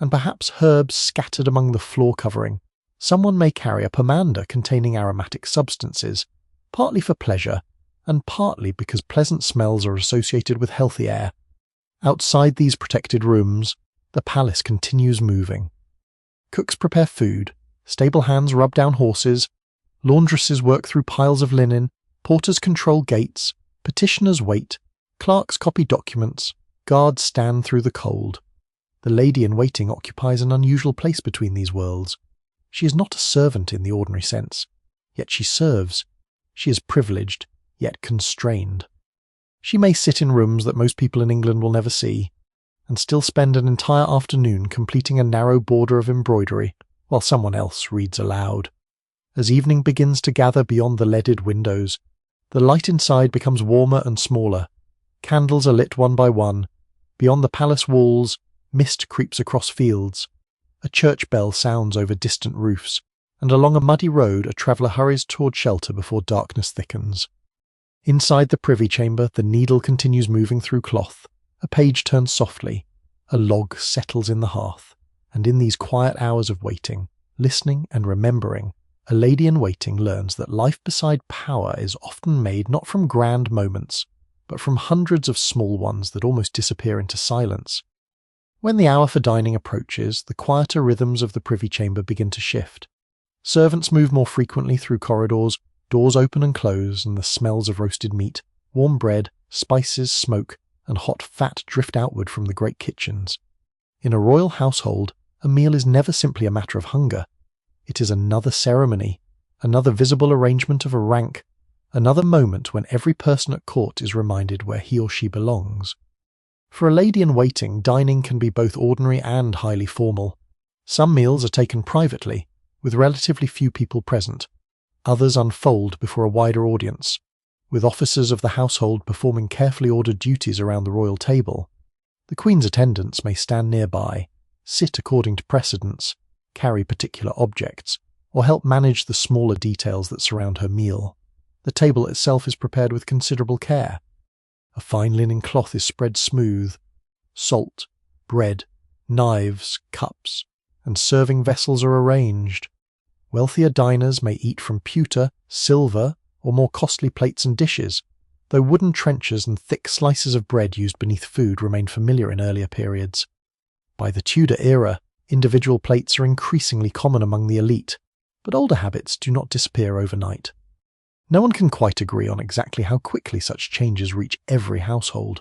A: and perhaps herbs scattered among the floor covering. Someone may carry a pomander containing aromatic substances, partly for pleasure, and partly because pleasant smells are associated with healthy air. Outside these protected rooms, the palace continues moving. Cooks prepare food, stable hands rub down horses, laundresses work through piles of linen, porters control gates, petitioners wait, clerks copy documents, guards stand through the cold. The lady-in-waiting occupies an unusual place between these worlds. She is not a servant in the ordinary sense, yet she serves. She is privileged, yet constrained. She may sit in rooms that most people in England will never see, and still spend an entire afternoon completing a narrow border of embroidery while someone else reads aloud. As evening begins to gather beyond the leaded windows, the light inside becomes warmer and smaller. Candles are lit one by one. Beyond the palace walls, mist creeps across fields. A church bell sounds over distant roofs, and along a muddy road a traveller hurries toward shelter before darkness thickens. Inside the privy chamber, the needle continues moving through cloth. A page turns softly. A log settles in the hearth. And in these quiet hours of waiting, listening and remembering, a lady-in-waiting learns that life beside power is often made not from grand moments, but from hundreds of small ones that almost disappear into silence. When the hour for dining approaches, the quieter rhythms of the privy chamber begin to shift. Servants move more frequently through corridors, doors open and close, and the smells of roasted meat, warm bread, spices, smoke, and hot fat drift outward from the great kitchens. In a royal household, a meal is never simply a matter of hunger. It is another ceremony, another visible arrangement of a rank, another moment when every person at court is reminded where he or she belongs. For a lady-in-waiting, dining can be both ordinary and highly formal. Some meals are taken privately, with relatively few people present. Others unfold before a wider audience, with officers of the household performing carefully ordered duties around the royal table. The Queen's attendants may stand nearby, sit according to precedence, carry particular objects, or help manage the smaller details that surround her meal. The table itself is prepared with considerable care. A fine linen cloth is spread smooth. Salt, bread, knives, cups, and serving vessels are arranged. Wealthier diners may eat from pewter, silver, or more costly plates and dishes, though wooden trenchers and thick slices of bread used beneath food remain familiar in earlier periods. By the Tudor era, individual plates are increasingly common among the elite, but older habits do not disappear overnight. No one can quite agree on exactly how quickly such changes reach every household.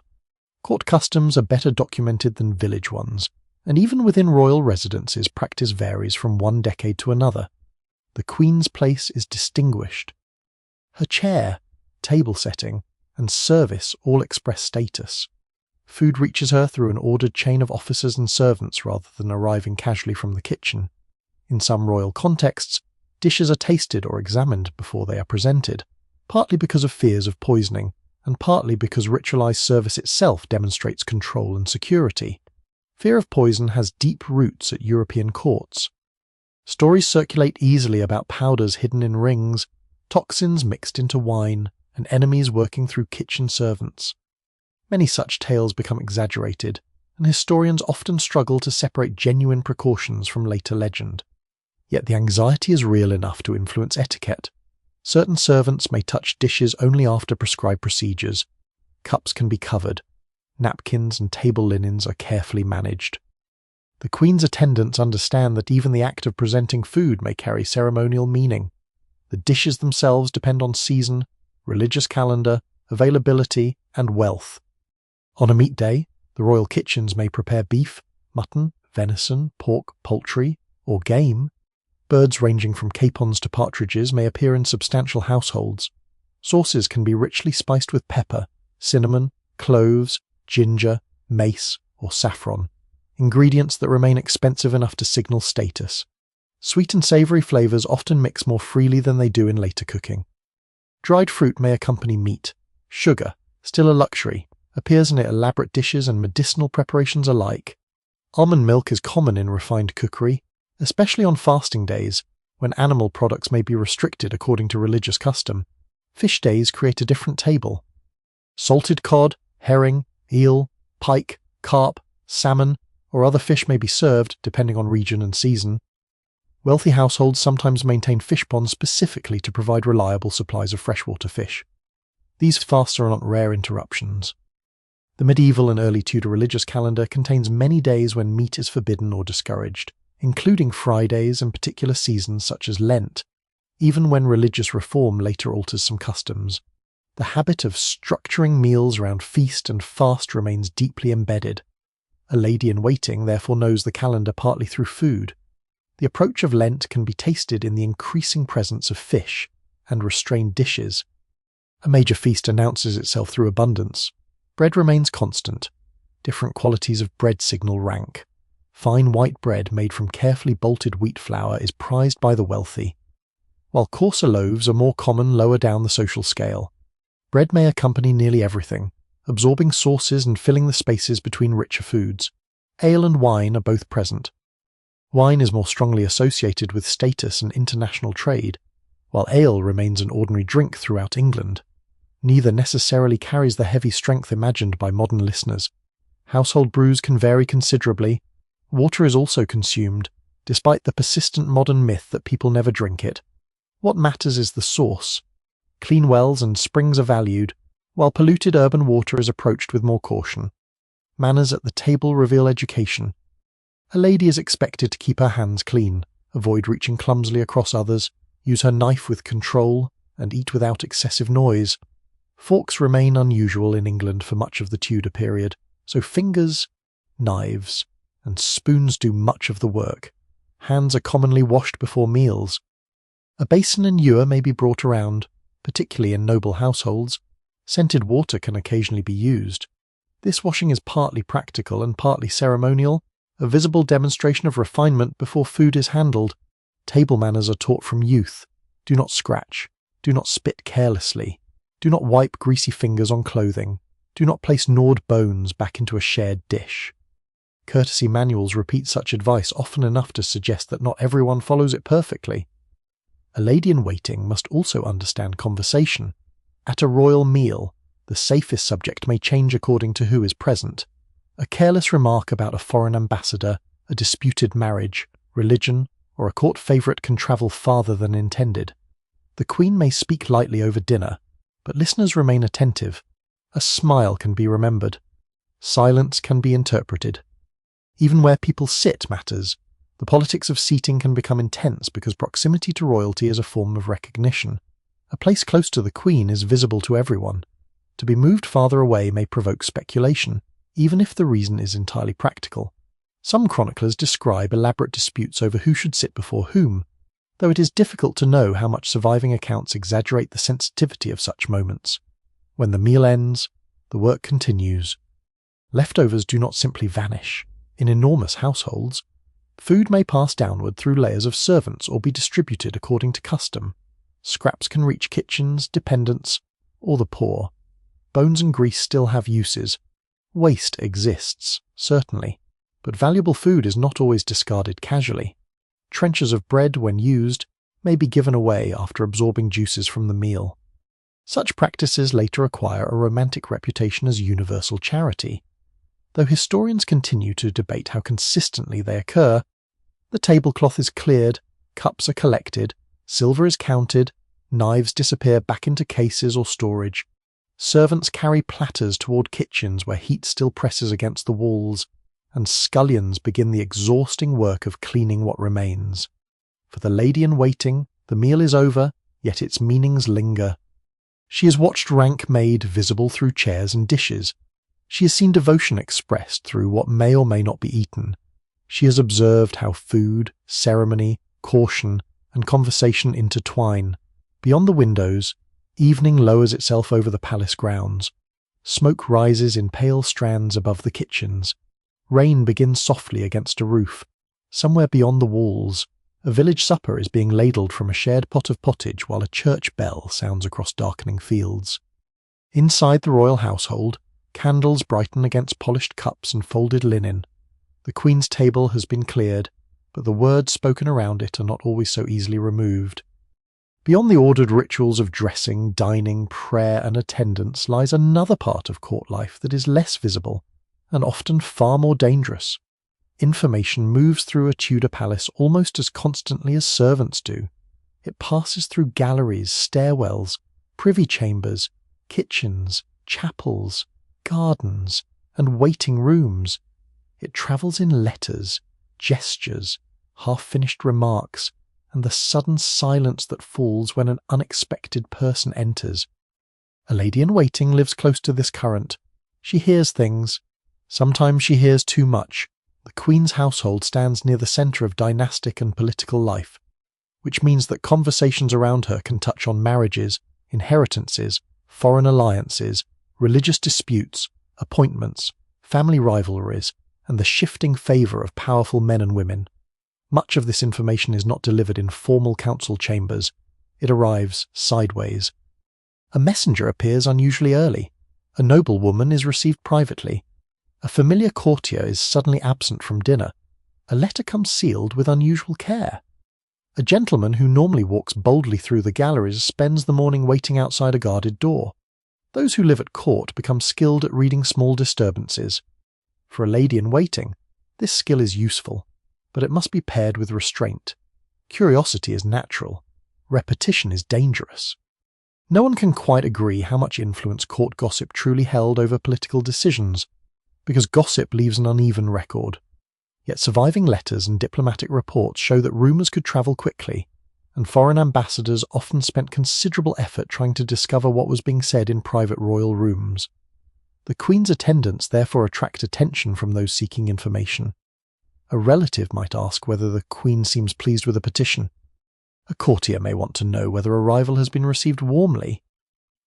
A: Court customs are better documented than village ones, and even within royal residences practice varies from one decade to another. The Queen's place is distinguished. Her chair, table setting, and service all express status. Food reaches her through an ordered chain of officers and servants rather than arriving casually from the kitchen. In some royal contexts, dishes are tasted or examined before they are presented, partly because of fears of poisoning, and partly because ritualized service itself demonstrates control and security. Fear of poison has deep roots at European courts. Stories circulate easily about powders hidden in rings, toxins mixed into wine, and enemies working through kitchen servants. Many such tales become exaggerated, and historians often struggle to separate genuine precautions from later legend. Yet the anxiety is real enough to influence etiquette. Certain servants may touch dishes only after prescribed procedures. Cups can be covered. Napkins and table linens are carefully managed. The Queen's attendants understand that even the act of presenting food may carry ceremonial meaning. The dishes themselves depend on season, religious calendar, availability, and wealth. On a meat day, the royal kitchens may prepare beef, mutton, venison, pork, poultry, or game. Birds ranging from capons to partridges may appear in substantial households. Sauces can be richly spiced with pepper, cinnamon, cloves, ginger, mace, or saffron, ingredients that remain expensive enough to signal status. Sweet and savoury flavours often mix more freely than they do in later cooking. Dried fruit may accompany meat. Sugar, still a luxury, appears in elaborate dishes and medicinal preparations alike. Almond milk is common in refined cookery, especially on fasting days, when animal products may be restricted according to religious custom. Fish days create a different table. Salted cod, herring, eel, pike, carp, salmon, or other fish may be served, depending on region and season. Wealthy households sometimes maintain fish ponds specifically to provide reliable supplies of freshwater fish. These fasts are not rare interruptions. The medieval and early Tudor religious calendar contains many days when meat is forbidden or discouraged, including Fridays and particular seasons such as Lent, even when religious reform later alters some customs. The habit of structuring meals around feast and fast remains deeply embedded. A lady-in-waiting therefore knows the calendar partly through food. The approach of Lent can be tasted in the increasing presence of fish and restrained dishes. A major feast announces itself through abundance. Bread remains constant. Different qualities of bread signal rank. Fine white bread made from carefully bolted wheat flour is prized by the wealthy, while coarser loaves are more common lower down the social scale. Bread may accompany nearly everything, absorbing sauces and filling the spaces between richer foods. Ale and wine are both present. Wine is more strongly associated with status and international trade, while ale remains an ordinary drink throughout England. Neither necessarily carries the heavy strength imagined by modern listeners. Household brews can vary considerably. Water is also consumed, despite the persistent modern myth that people never drink it. What matters is the source. Clean wells and springs are valued, while polluted urban water is approached with more caution. Manners at the table reveal education. A lady is expected to keep her hands clean, avoid reaching clumsily across others, use her knife with control, and eat without excessive noise. Forks remain unusual in England for much of the Tudor period, so fingers, knives, and spoons do much of the work. Hands are commonly washed before meals. A basin and ewer may be brought around, particularly in noble households. Scented water can occasionally be used. This washing is partly practical and partly ceremonial, a visible demonstration of refinement before food is handled. Table manners are taught from youth. Do not scratch. Do not spit carelessly. Do not wipe greasy fingers on clothing. Do not place gnawed bones back into a shared dish. Courtesy manuals repeat such advice often enough to suggest that not everyone follows it perfectly. A lady-in-waiting must also understand conversation. At a royal meal, the safest subject may change according to who is present. A careless remark about a foreign ambassador, a disputed marriage, religion, or a court favourite can travel farther than intended. The Queen may speak lightly over dinner, but listeners remain attentive. A smile can be remembered. Silence can be interpreted. Even where people sit matters. The politics of seating can become intense because proximity to royalty is a form of recognition. A place close to the Queen is visible to everyone. To be moved farther away may provoke speculation, even if the reason is entirely practical. Some chroniclers describe elaborate disputes over who should sit before whom, though it is difficult to know how much surviving accounts exaggerate the sensitivity of such moments. When the meal ends, the work continues. Leftovers do not simply vanish. In enormous households, food may pass downward through layers of servants or be distributed according to custom. Scraps can reach kitchens, dependents, or the poor. Bones and grease still have uses. Waste exists, certainly, but valuable food is not always discarded casually. Trenchers of bread, when used, may be given away after absorbing juices from the meal. Such practices later acquire a romantic reputation as universal charity. Though historians continue to debate how consistently they occur, the tablecloth is cleared, cups are collected, silver is counted, knives disappear back into cases or storage. Servants carry platters toward kitchens where heat still presses against the walls, and scullions begin the exhausting work of cleaning what remains. For the lady-in-waiting, the meal is over, yet its meanings linger. She has watched rank made visible through chairs and dishes. She has seen devotion expressed through what may or may not be eaten. She has observed how food, ceremony, caution, and conversation intertwine. Beyond the windows, evening lowers itself over the palace grounds. Smoke rises in pale strands above the kitchens. Rain begins softly against a roof. Somewhere beyond the walls, a village supper is being ladled from a shared pot of pottage while a church bell sounds across darkening fields. Inside the royal household, candles brighten against polished cups and folded linen. The Queen's table has been cleared, but the words spoken around it are not always so easily removed. Beyond the ordered rituals of dressing, dining, prayer, and attendance lies another part of court life that is less visible, and often far more dangerous. Information moves through a Tudor palace almost as constantly as servants do. It passes through galleries, stairwells, privy chambers, kitchens, chapels, gardens, and waiting rooms. It travels in letters, gestures, half-finished remarks, and the sudden silence that falls when an unexpected person enters. A lady-in-waiting lives close to this current. She hears things. Sometimes she hears too much. The Queen's household stands near the centre of dynastic and political life, which means that conversations around her can touch on marriages, inheritances, foreign alliances, religious disputes, appointments, family rivalries, and the shifting favour of powerful men and women. Much of this information is not delivered in formal council chambers. It arrives sideways. A messenger appears unusually early. A noblewoman is received privately. A familiar courtier is suddenly absent from dinner. A letter comes sealed with unusual care. A gentleman who normally walks boldly through the galleries spends the morning waiting outside a guarded door. Those who live at court become skilled at reading small disturbances. For a lady-in-waiting, this skill is useful, but it must be paired with restraint. Curiosity is natural. Repetition is dangerous. No one can quite agree how much influence court gossip truly held over political decisions, because gossip leaves an uneven record. Yet surviving letters and diplomatic reports show that rumours could travel quickly, and foreign ambassadors often spent considerable effort trying to discover what was being said in private royal rooms. The Queen's attendants therefore attract attention from those seeking information. A relative might ask whether the Queen seems pleased with a petition. A courtier may want to know whether a rival has been received warmly.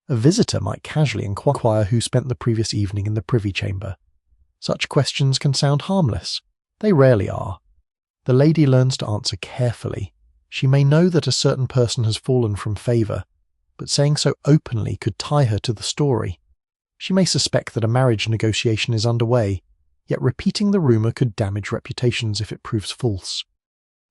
A: A visitor might casually inquire who spent the previous evening in the privy chamber. Such questions can sound harmless. They rarely are. The lady learns to answer carefully. She may know that a certain person has fallen from favour, but saying so openly could tie her to the story. She may suspect that a marriage negotiation is underway, yet repeating the rumour could damage reputations if it proves false.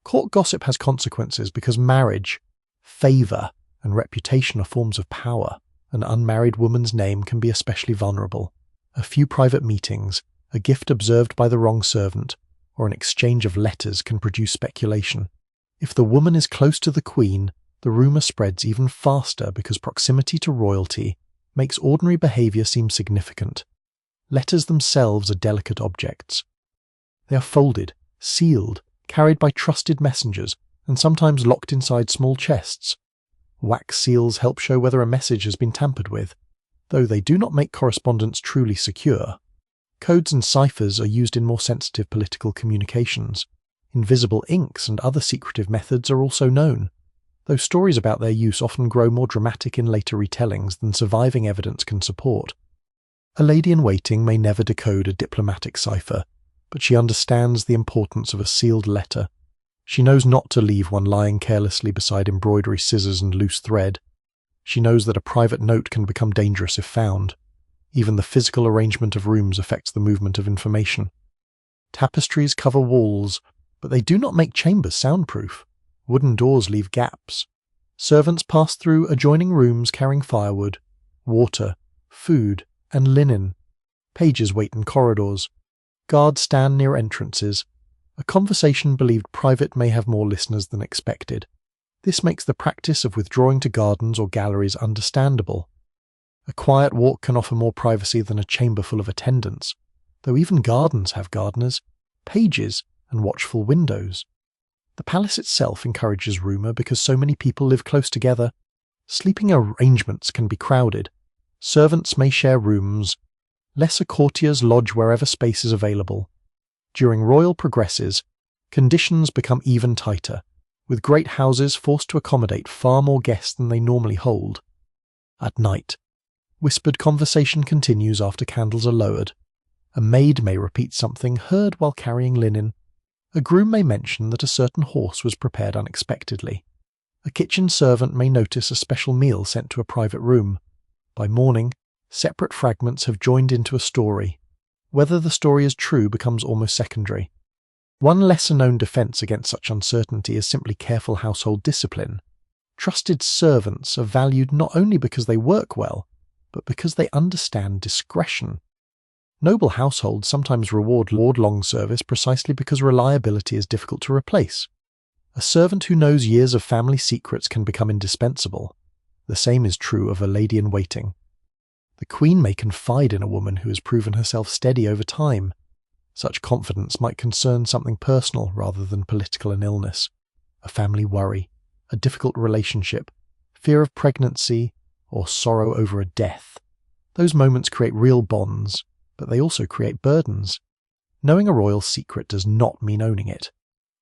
A: Court gossip has consequences because marriage, favour, and reputation are forms of power. An unmarried woman's name can be especially vulnerable. A few private meetings, a gift observed by the wrong servant, or an exchange of letters can produce speculation. If the woman is close to the Queen, the rumour spreads even faster because proximity to royalty makes ordinary behaviour seem significant. Letters themselves are delicate objects. They are folded, sealed, carried by trusted messengers, and sometimes locked inside small chests. Wax seals help show whether a message has been tampered with, though they do not make correspondence truly secure. Codes and ciphers are used in more sensitive political communications. Invisible inks and other secretive methods are also known, though stories about their use often grow more dramatic in later retellings than surviving evidence can support. A lady-in-waiting may never decode a diplomatic cipher, but she understands the importance of a sealed letter. She knows not to leave one lying carelessly beside embroidery scissors and loose thread. She knows that a private note can become dangerous if found. Even the physical arrangement of rooms affects the movement of information. Tapestries cover walls, but they do not make chambers soundproof. Wooden doors leave gaps. Servants pass through adjoining rooms carrying firewood, water, food, and linen. Pages wait in corridors. Guards stand near entrances. A conversation believed private may have more listeners than expected. This makes the practice of withdrawing to gardens or galleries understandable. A quiet walk can offer more privacy than a chamber full of attendants, though even gardens have gardeners, pages, and watchful windows. The palace itself encourages rumour because so many people live close together. Sleeping arrangements can be crowded. Servants may share rooms. Lesser courtiers lodge wherever space is available. During royal progresses, conditions become even tighter, with great houses forced to accommodate far more guests than they normally hold. At night, whispered conversation continues after candles are lowered. A maid may repeat something heard while carrying linen. A groom may mention that a certain horse was prepared unexpectedly. A kitchen servant may notice a special meal sent to a private room. By morning, separate fragments have joined into a story. Whether the story is true becomes almost secondary. One lesser-known defense against such uncertainty is simply careful household discipline. Trusted servants are valued not only because they work well, but because they understand discretion. Noble households sometimes reward long service precisely because reliability is difficult to replace. A servant who knows years of family secrets can become indispensable. The same is true of a lady-in-waiting. The queen may confide in a woman who has proven herself steady over time. Such confidence might concern something personal rather than political and illness, a family worry, a difficult relationship, fear of pregnancy, or sorrow over a death. Those moments create real bonds, but they also create burdens. Knowing a royal secret does not mean owning it.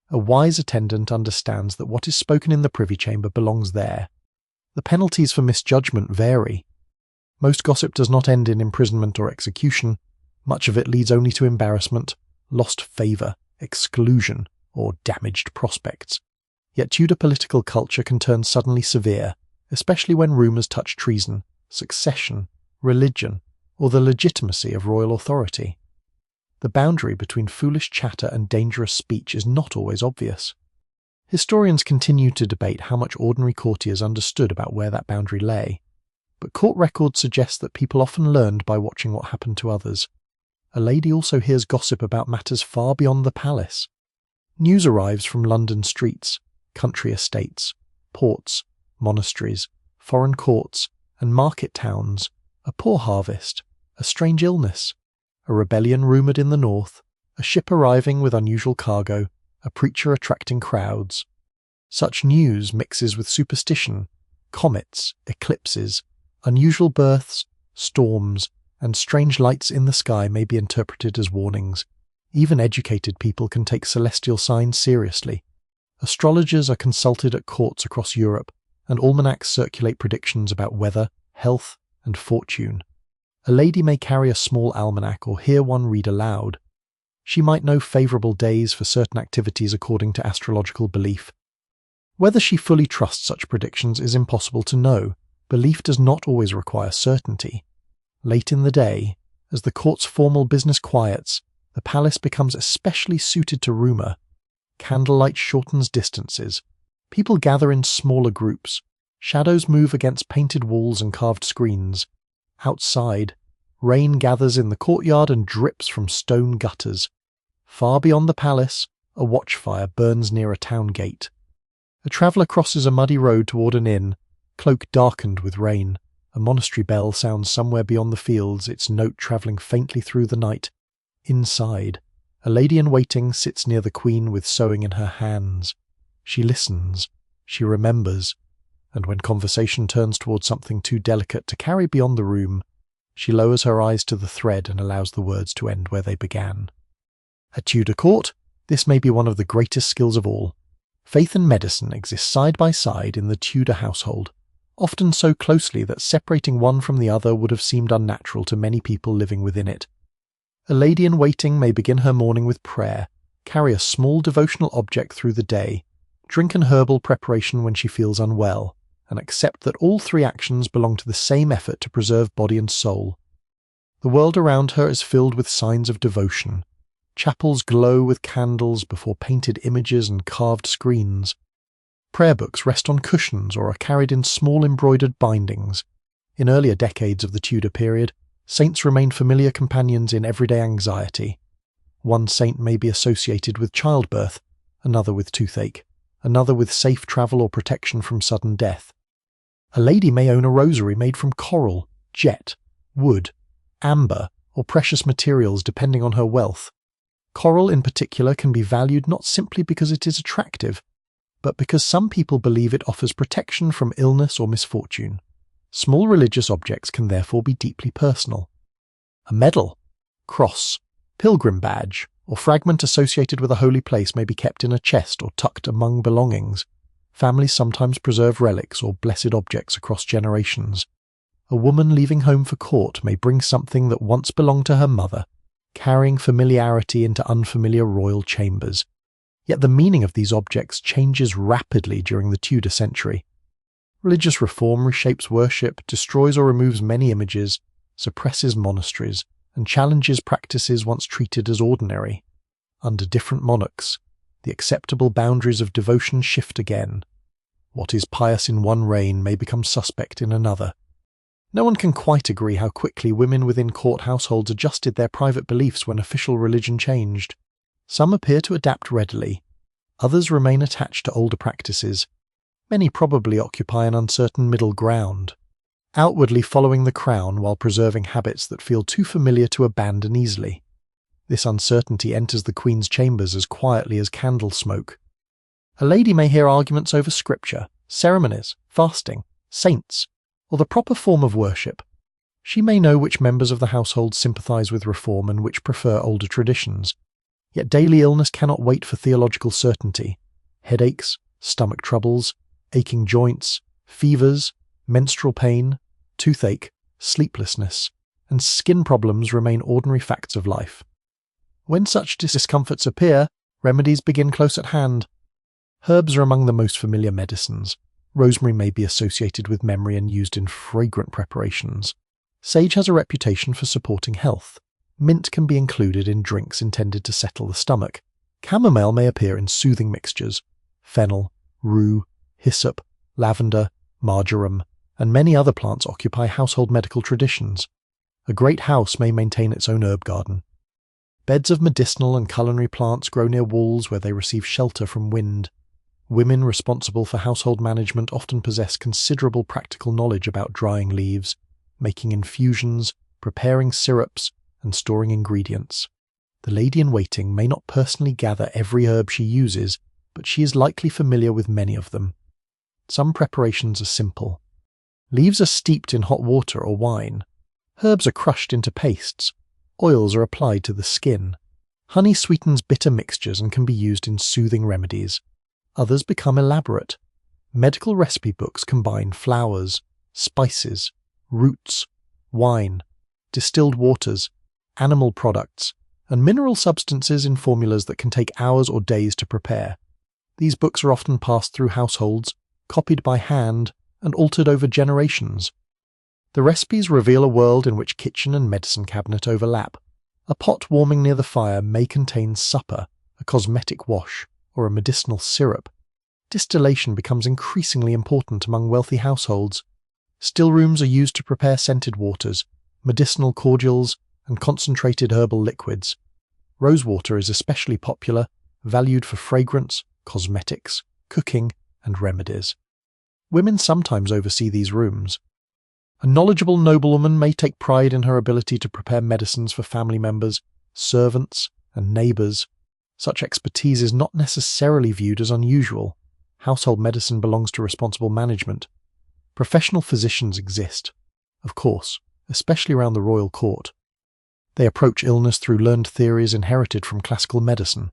A: A wise attendant understands that what is spoken in the privy chamber belongs there. The penalties for misjudgment vary. Most gossip does not end in imprisonment or execution. Much of it leads only to embarrassment, lost favour, exclusion, or damaged prospects. Yet Tudor political culture can turn suddenly severe, especially when rumours touch treason, succession, religion, or the legitimacy of royal authority. The boundary between foolish chatter and dangerous speech is not always obvious. Historians continue to debate how much ordinary courtiers understood about where that boundary lay, but court records suggest that people often learned by watching what happened to others. A lady also hears gossip about matters far beyond the palace. News arrives from London streets, country estates, ports, monasteries, foreign courts, and market towns. A poor harvest, a strange illness, a rebellion rumoured in the north, a ship arriving with unusual cargo, a preacher attracting crowds. Such news mixes with superstition, comets, eclipses, unusual births, storms, and strange lights in the sky may be interpreted as warnings. Even educated people can take celestial signs seriously. Astrologers are consulted at courts across Europe, and almanacs circulate predictions about weather, health, and fortune. A lady may carry a small almanac or hear one read aloud. She might know favourable days for certain activities according to astrological belief. Whether she fully trusts such predictions is impossible to know. Belief does not always require certainty. Late in the day, as the court's formal business quiets, the palace becomes especially suited to rumour. Candlelight shortens distances. People gather in smaller groups. Shadows move against painted walls and carved screens. Outside, rain gathers in the courtyard and drips from stone gutters. Far beyond the palace, a watchfire burns near a town gate. A traveller crosses a muddy road toward an inn, cloak darkened with rain. A monastery bell sounds somewhere beyond the fields, its note travelling faintly through the night. Inside, a lady in waiting sits near the queen with sewing in her hands. She listens, she remembers, and when conversation turns towards something too delicate to carry beyond the room, she lowers her eyes to the thread and allows the words to end where they began. At Tudor court, this may be one of the greatest skills of all. Faith and medicine exist side by side in the Tudor household, often so closely that separating one from the other would have seemed unnatural to many people living within it. A lady in waiting may begin her morning with prayer, carry a small devotional object through the day, drink an herbal preparation when she feels unwell, and accept that all three actions belong to the same effort to preserve body and soul. The world around her is filled with signs of devotion. Chapels glow with candles before painted images and carved screens. Prayer books rest on cushions or are carried in small embroidered bindings. In earlier decades of the Tudor period, saints remained familiar companions in everyday anxiety. One saint may be associated with childbirth, another with toothache, another with safe travel or protection from sudden death. A lady may own a rosary made from coral, jet, wood, amber, or precious materials depending on her wealth. Coral in particular can be valued not simply because it is attractive, but because some people believe it offers protection from illness or misfortune. Small religious objects can therefore be deeply personal. A medal, cross, pilgrim badge, or fragment associated with a holy place may be kept in a chest or tucked among belongings. Families sometimes preserve relics or blessed objects across generations. A woman leaving home for court may bring something that once belonged to her mother, carrying familiarity into unfamiliar royal chambers. Yet the meaning of these objects changes rapidly during the Tudor century. Religious reform reshapes worship, destroys or removes many images, suppresses monasteries, and challenges practices once treated as ordinary. Under different monarchs, the acceptable boundaries of devotion shift again. What is pious in one reign may become suspect in another. No one can quite agree how quickly women within court households adjusted their private beliefs when official religion changed. Some appear to adapt readily. Others remain attached to older practices. Many probably occupy an uncertain middle ground. outwardly following the crown while preserving habits that feel too familiar to abandon easily. This uncertainty enters the Queen's chambers as quietly as candle smoke. A lady may hear arguments over scripture, ceremonies, fasting, saints, or the proper form of worship. She may know which members of the household sympathise with reform and which prefer older traditions. Yet daily illness cannot wait for theological certainty. Headaches, stomach troubles, aching joints, fevers, menstrual pain, toothache, sleeplessness, and skin problems remain ordinary facts of life. When such discomforts appear, remedies begin close at hand. Herbs are among the most familiar medicines. Rosemary may be associated with memory and used in fragrant preparations. Sage has a reputation for supporting health. Mint can be included in drinks intended to settle the stomach. Chamomile may appear in soothing mixtures. Fennel, rue, hyssop, lavender, marjoram, and many other plants occupy household medical traditions. A great house may maintain its own herb garden. Beds of medicinal and culinary plants grow near walls where they receive shelter from wind. Women responsible for household management often possess considerable practical knowledge about drying leaves, making infusions, preparing syrups, and storing ingredients. The lady-in-waiting may not personally gather every herb she uses, but she is likely familiar with many of them. Some preparations are simple. Leaves are steeped in hot water or wine. Herbs are crushed into pastes. Oils are applied to the skin. Honey sweetens bitter mixtures and can be used in soothing remedies. Others become elaborate. Medical recipe books combine flowers, spices, roots, wine, distilled waters, animal products, and mineral substances in formulas that can take hours or days to prepare. These books are often passed through households, copied by hand, and altered over generations. The recipes reveal a world in which kitchen and medicine cabinet overlap. A pot warming near the fire may contain supper, a cosmetic wash, or a medicinal syrup. Distillation becomes increasingly important among wealthy households. Still rooms are used to prepare scented waters, medicinal cordials, and concentrated herbal liquids. Rosewater is especially popular, valued for fragrance, cosmetics, cooking, and remedies. Women sometimes oversee these rooms. A knowledgeable noblewoman may take pride in her ability to prepare medicines for family members, servants, and neighbours. Such expertise is not necessarily viewed as unusual. Household medicine belongs to responsible management. Professional physicians exist, of course, especially around the royal court. They approach illness through learned theories inherited from classical medicine,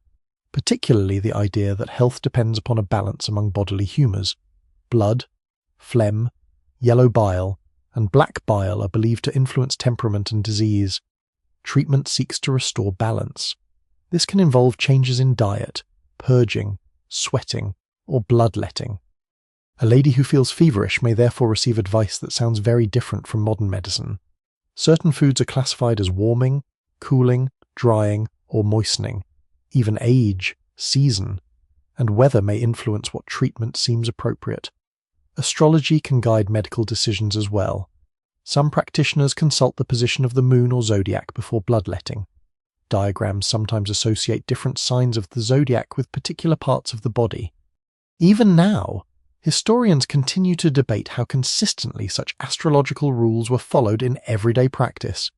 A: particularly the idea that health depends upon a balance among bodily humours. Blood, phlegm, yellow bile, and black bile are believed to influence temperament and disease. Treatment seeks to restore balance. This can involve changes in diet, purging, sweating, or bloodletting. A lady who feels feverish may therefore receive advice that sounds very different from modern medicine. Certain foods are classified as warming, cooling, drying, or moistening. Even age, season, and weather may influence what treatment seems appropriate. Astrology can guide medical decisions as well. Some practitioners consult the position of the moon or zodiac before bloodletting. Diagrams sometimes associate different signs of the zodiac with particular parts of the body. Even now, historians continue to debate how consistently such astrological rules were followed in everyday practice.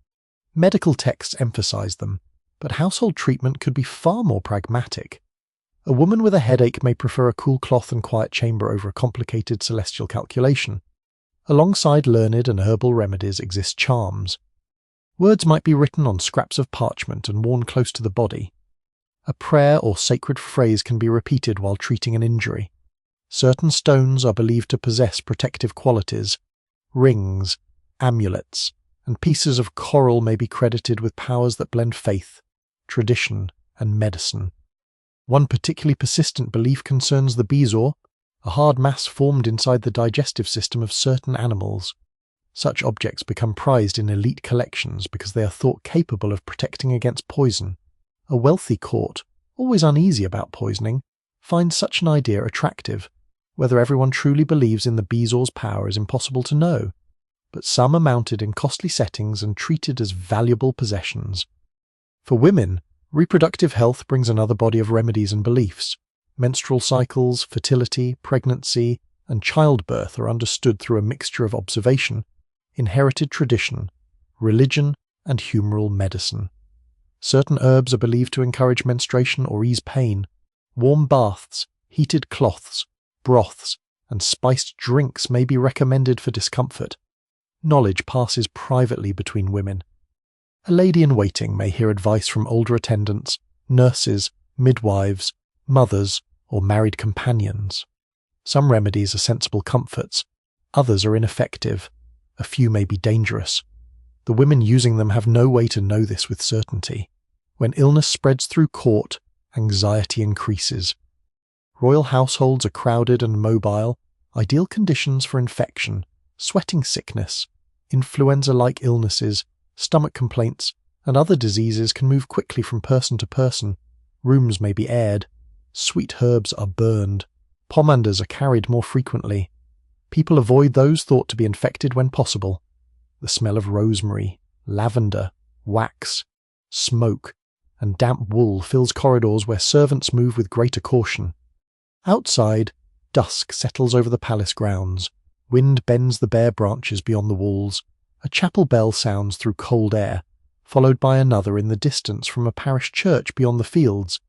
A: Medical texts emphasize them, but household treatment could be far more pragmatic. A woman with a headache may prefer a cool cloth and quiet chamber over a complicated celestial calculation. Alongside learned and herbal remedies exist charms. Words might be written on scraps of parchment and worn close to the body. A prayer or sacred phrase can be repeated while treating an injury. Certain stones are believed to possess protective qualities. Rings, amulets, and pieces of coral may be credited with powers that blend faith, tradition, and medicine. One particularly persistent belief concerns the bezoar, a hard mass formed inside the digestive system of certain animals. Such objects become prized in elite collections because they are thought capable of protecting against poison. A wealthy court, always uneasy about poisoning, finds such an idea attractive. Whether everyone truly believes in the bezoar's power is impossible to know, but some are mounted in costly settings and treated as valuable possessions. For women, reproductive health brings another body of remedies and beliefs. Menstrual cycles, fertility, pregnancy, and childbirth are understood through a mixture of observation, inherited tradition, religion, and humoral medicine. Certain herbs are believed to encourage menstruation or ease pain. Warm baths, heated cloths, broths, and spiced drinks may be recommended for discomfort. Knowledge passes privately between women. A lady-in-waiting may hear advice from older attendants, nurses, midwives, mothers, or married companions. Some remedies are sensible comforts, others are ineffective, a few may be dangerous. The women using them have no way to know this with certainty. When illness spreads through court, anxiety increases. Royal households are crowded and mobile, ideal conditions for infection, sweating sickness, influenza-like illnesses, stomach complaints, and other diseases can move quickly from person to person. Rooms may be aired. Sweet herbs are burned. Pomanders are carried more frequently. People avoid those thought to be infected when possible. The smell of rosemary, lavender, wax, smoke, and damp wool fills corridors where servants move with greater caution. Outside, dusk settles over the palace grounds. Wind bends the bare branches beyond the walls. A chapel bell sounds through cold air, followed by another in the distance from a parish church beyond the fields.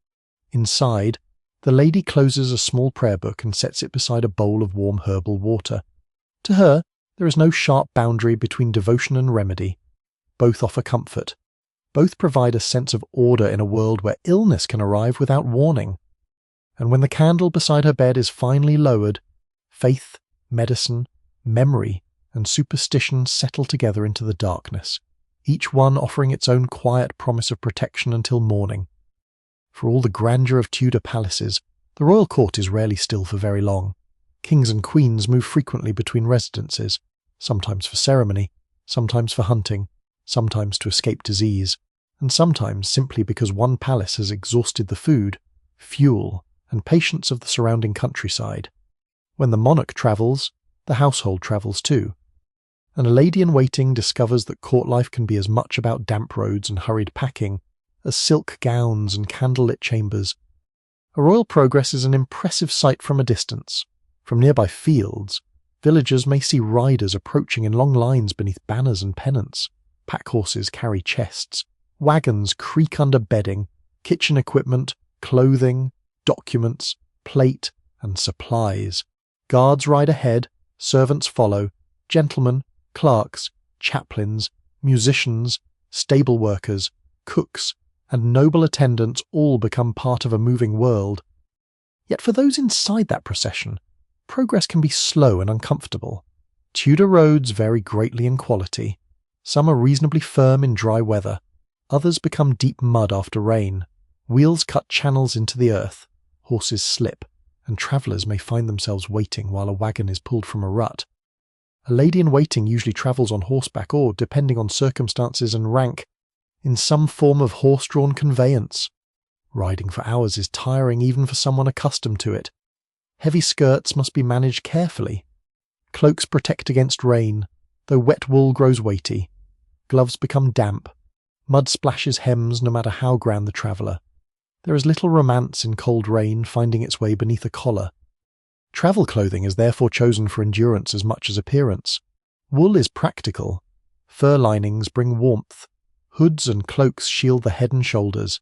A: Inside, the lady closes a small prayer book and sets it beside a bowl of warm herbal water. To her, there is no sharp boundary between devotion and remedy. Both offer comfort. Both provide a sense of order in a world where illness can arrive without warning. And when the candle beside her bed is finally lowered, faith, medicine, memory, and superstition settle together into the darkness, each one offering its own quiet promise of protection until morning. For all the grandeur of Tudor palaces, the royal court is rarely still for very long. Kings and queens move frequently between residences, sometimes for ceremony, sometimes for hunting, sometimes to escape disease, and sometimes simply because one palace has exhausted the food, fuel, and patience of the surrounding countryside. When the monarch travels, the household travels too, and a lady-in-waiting discovers that court life can be as much about damp roads and hurried packing as silk gowns and candlelit chambers. A royal progress is an impressive sight from a distance. From nearby fields, villagers may see riders approaching in long lines beneath banners and pennants. Pack horses carry chests. Wagons creak under bedding, kitchen equipment, clothing, documents, plate, and supplies. Guards ride ahead, servants follow, gentlemen, clerks, chaplains, musicians, stable workers, cooks, and noble attendants all become part of a moving world. Yet for those inside that procession, progress can be slow and uncomfortable. Tudor roads vary greatly in quality. Some are reasonably firm in dry weather. Others become deep mud after rain. Wheels cut channels into the earth. Horses slip, and travellers may find themselves waiting while a wagon is pulled from a rut. A lady-in-waiting usually travels on horseback or, depending on circumstances and rank, in some form of horse-drawn conveyance. Riding for hours is tiring even for someone accustomed to it. Heavy skirts must be managed carefully. Cloaks protect against rain, though wet wool grows weighty. Gloves become damp. Mud splashes hems no matter how grand the traveller. There is little romance in cold rain finding its way beneath a collar. Travel clothing is therefore chosen for endurance as much as appearance. Wool is practical. Fur linings bring warmth. Hoods and cloaks shield the head and shoulders.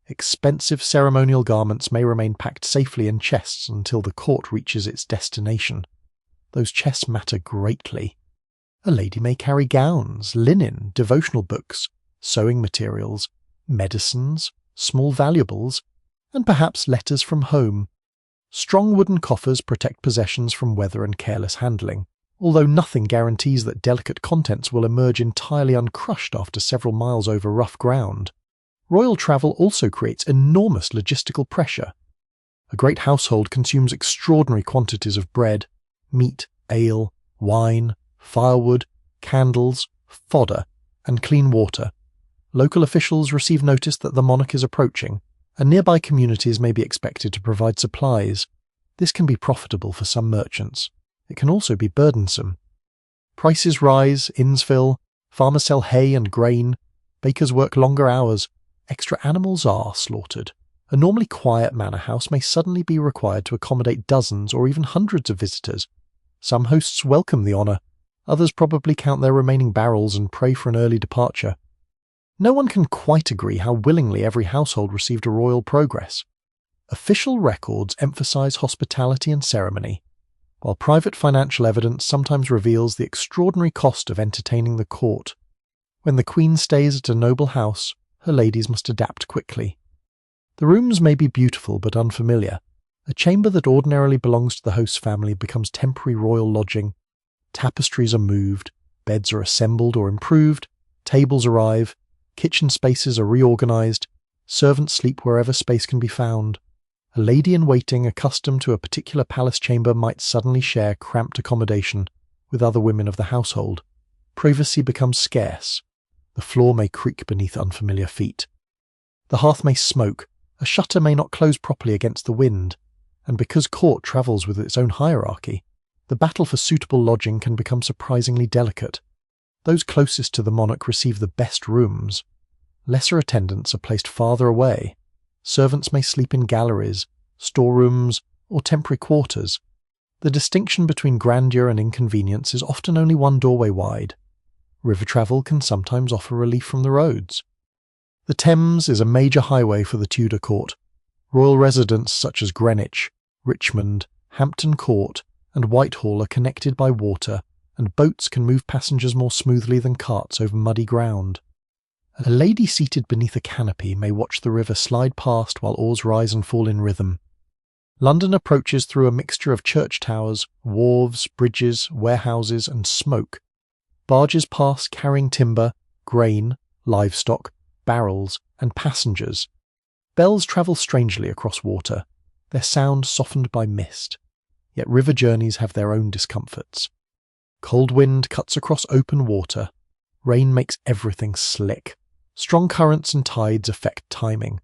A: Expensive ceremonial garments may remain packed safely in chests until the court reaches its destination. Those chests matter greatly. A lady may carry gowns, linen, devotional books, sewing materials, medicines, small valuables, and perhaps letters from home. Strong wooden coffers protect possessions from weather and careless handling, although nothing guarantees that delicate contents will emerge entirely uncrushed after several miles over rough ground. Royal travel also creates enormous logistical pressure. A great household consumes extraordinary quantities of bread, meat, ale, wine, firewood, candles, fodder, and clean water. Local officials receive notice that the monarch is approaching, and nearby communities may be expected to provide supplies. This can be profitable for some merchants. It can also be burdensome. Prices rise, inns fill, farmers sell hay and grain, bakers work longer hours, extra animals are slaughtered. A normally quiet manor house may suddenly be required to accommodate dozens or even hundreds of visitors. Some hosts welcome the honour, Others probably count their remaining barrels and pray for an early departure. No one can quite agree how willingly every household received a royal progress. Official records emphasize hospitality and ceremony, while private financial evidence sometimes reveals the extraordinary cost of entertaining the court. When the Queen stays at a noble house, her ladies must adapt quickly. The rooms may be beautiful but unfamiliar. A chamber that ordinarily belongs to the host's family becomes temporary royal lodging. Tapestries are moved, beds are assembled or improved, tables arrive, kitchen spaces are reorganized, servants sleep wherever space can be found. A lady-in-waiting accustomed to a particular palace chamber might suddenly share cramped accommodation with other women of the household. Privacy becomes scarce. The floor may creak beneath unfamiliar feet. The hearth may smoke, a shutter may not close properly against the wind, and because court travels with its own hierarchy, the battle for suitable lodging can become surprisingly delicate. Those closest to the monarch receive the best rooms. Lesser attendants are placed farther away. Servants may sleep in galleries, storerooms, or temporary quarters. The distinction between grandeur and inconvenience is often only one doorway wide. River travel can sometimes offer relief from the roads. The Thames is a major highway for the Tudor court. Royal residents such as Greenwich, Richmond, Hampton Court, and Whitehall are connected by water, and boats can move passengers more smoothly than carts over muddy ground. A lady seated beneath a canopy may watch the river slide past while oars rise and fall in rhythm. London approaches through a mixture of church towers, wharves, bridges, warehouses, and smoke. Barges pass carrying timber, grain, livestock, barrels, and passengers. Bells travel strangely across water, their sound softened by mist. Yet river journeys have their own discomforts. Cold wind cuts across open water. Rain makes everything slick. Strong currents and tides affect timing.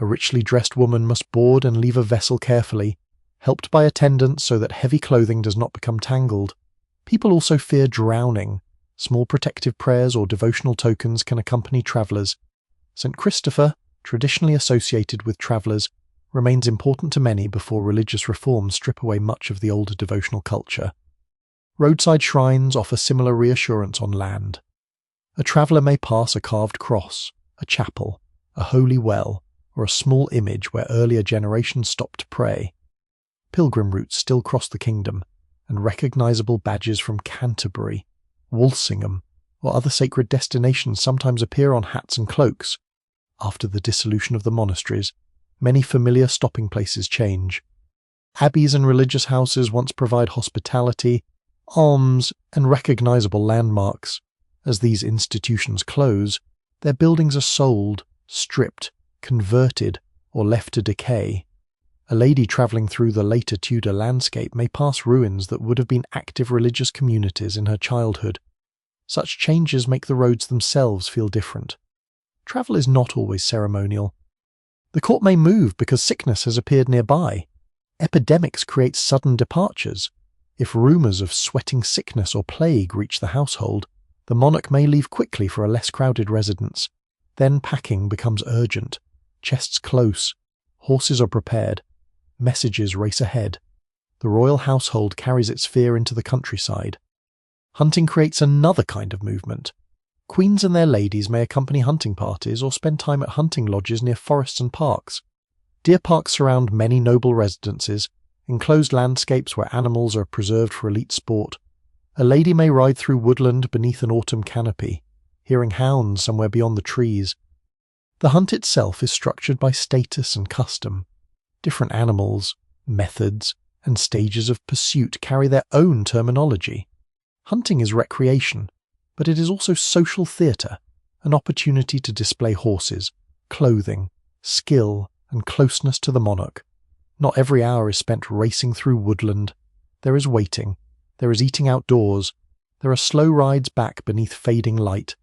A: A richly dressed woman must board and leave a vessel carefully, helped by attendants so that heavy clothing does not become tangled. People also fear drowning. Small protective prayers or devotional tokens can accompany travellers. St. Christopher, traditionally associated with travellers, remains important to many before religious reforms strip away much of the older devotional culture. Roadside shrines offer similar reassurance on land. A traveller may pass a carved cross, a chapel, a holy well, or a small image where earlier generations stopped to pray. Pilgrim routes still cross the kingdom, and recognisable badges from Canterbury, Walsingham, or other sacred destinations sometimes appear on hats and cloaks. After the dissolution of the monasteries, many familiar stopping places change. Abbeys and religious houses once provide hospitality, alms, and recognisable landmarks. As these institutions close, their buildings are sold, stripped, converted, or left to decay. A lady travelling through the later Tudor landscape may pass ruins that would have been active religious communities in her childhood. Such changes make the roads themselves feel different. Travel is not always ceremonial. The court may move because sickness has appeared nearby. Epidemics create sudden departures. If rumours of sweating sickness or plague reach the household, the monarch may leave quickly for a less crowded residence. Then packing becomes urgent. Chests close. Horses are prepared. Messages race ahead. The royal household carries its fear into the countryside. Hunting creates another kind of movement. Queens and their ladies may accompany hunting parties or spend time at hunting lodges near forests and parks. Deer parks surround many noble residences, enclosed landscapes where animals are preserved for elite sport. A lady may ride through woodland beneath an autumn canopy, hearing hounds somewhere beyond the trees. The hunt itself is structured by status and custom. Different animals, methods, and stages of pursuit carry their own terminology. Hunting is recreation, but it is also social theatre, an opportunity to display horses, clothing, skill, and closeness to the monarch. Not every hour is spent racing through woodland. There is waiting. There is eating outdoors. There are slow rides back beneath fading light.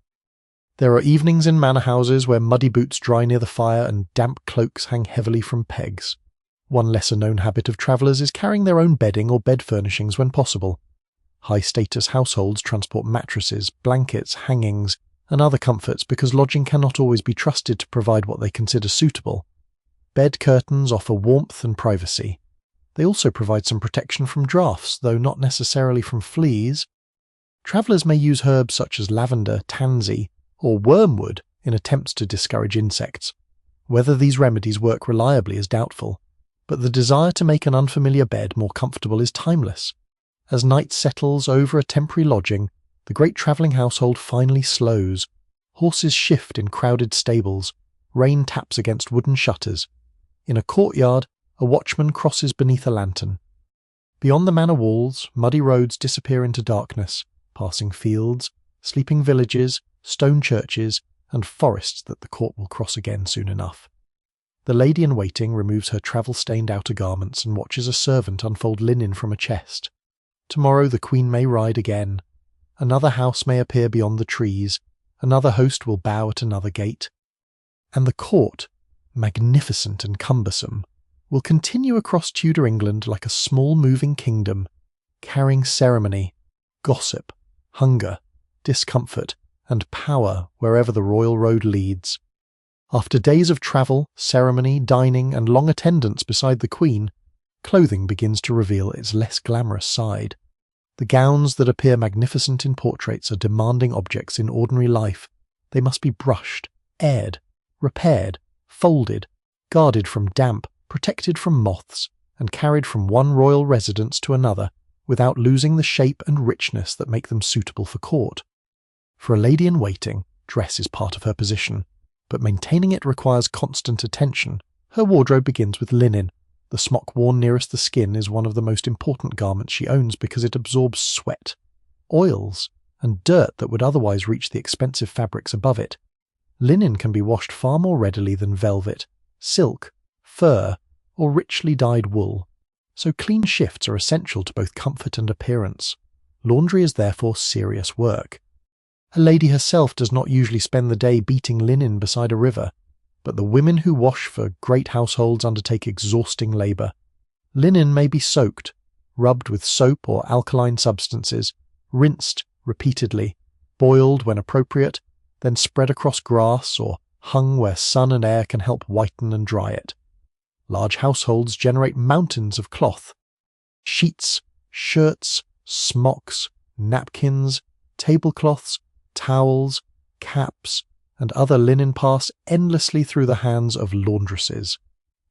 A: There are evenings in manor houses where muddy boots dry near the fire and damp cloaks hang heavily from pegs. One lesser-known habit of travellers is carrying their own bedding or bed furnishings when possible. High-status households transport mattresses, blankets, hangings, and other comforts because lodging cannot always be trusted to provide what they consider suitable. Bed curtains offer warmth and privacy. They also provide some protection from drafts, though not necessarily from fleas. Travellers may use herbs such as lavender, tansy, or wormwood in attempts to discourage insects. Whether these remedies work reliably is doubtful, but the desire to make an unfamiliar bed more comfortable is timeless. As night settles over a temporary lodging, the great travelling household finally slows. Horses shift in crowded stables, rain taps against wooden shutters. In a courtyard, a watchman crosses beneath a lantern. Beyond the manor walls, muddy roads disappear into darkness, passing fields, sleeping villages, stone churches, and forests that the court will cross again soon enough. The lady-in-waiting removes her travel-stained outer garments and watches a servant unfold linen from a chest. Tomorrow the queen may ride again. Another house may appear beyond the trees, another host will bow at another gate. And the court, magnificent and cumbersome, will continue across Tudor England like a small moving kingdom, carrying ceremony, gossip, hunger, discomfort, and power wherever the royal road leads. After days of travel, ceremony, dining, and long attendance beside the Queen, clothing begins to reveal its less glamorous side. The gowns that appear magnificent in portraits are demanding objects in ordinary life. They must be brushed, aired, repaired, folded, guarded from damp, protected from moths, and carried from one royal residence to another without losing the shape and richness that make them suitable for court. For a lady-in-waiting, dress is part of her position, but maintaining it requires constant attention. Her wardrobe begins with linen. The smock worn nearest the skin is one of the most important garments she owns because it absorbs sweat, oils, and dirt that would otherwise reach the expensive fabrics above it. Linen can be washed far more readily than velvet, silk, fur, or richly dyed wool, so clean shifts are essential to both comfort and appearance. Laundry is therefore serious work. A lady herself does not usually spend the day beating linen beside a river, but the women who wash for great households undertake exhausting labour. Linen may be soaked, rubbed with soap or alkaline substances, rinsed repeatedly, boiled when appropriate, then spread across grass or hung where sun and air can help whiten and dry it. Large households generate mountains of cloth. Sheets, shirts, smocks, napkins, tablecloths, towels, caps, and other linen pass endlessly through the hands of laundresses.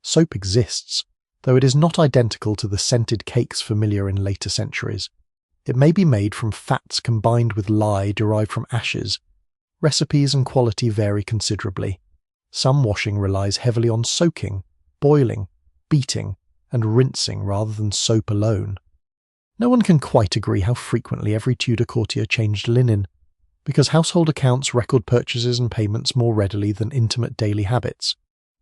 A: Soap exists, though it is not identical to the scented cakes familiar in later centuries. It may be made from fats combined with lye derived from ashes. Recipes and quality vary considerably. Some washing relies heavily on soaking, boiling, beating, and rinsing rather than soap alone. No one can quite agree how frequently every Tudor courtier changed linen, because household accounts record purchases and payments more readily than intimate daily habits.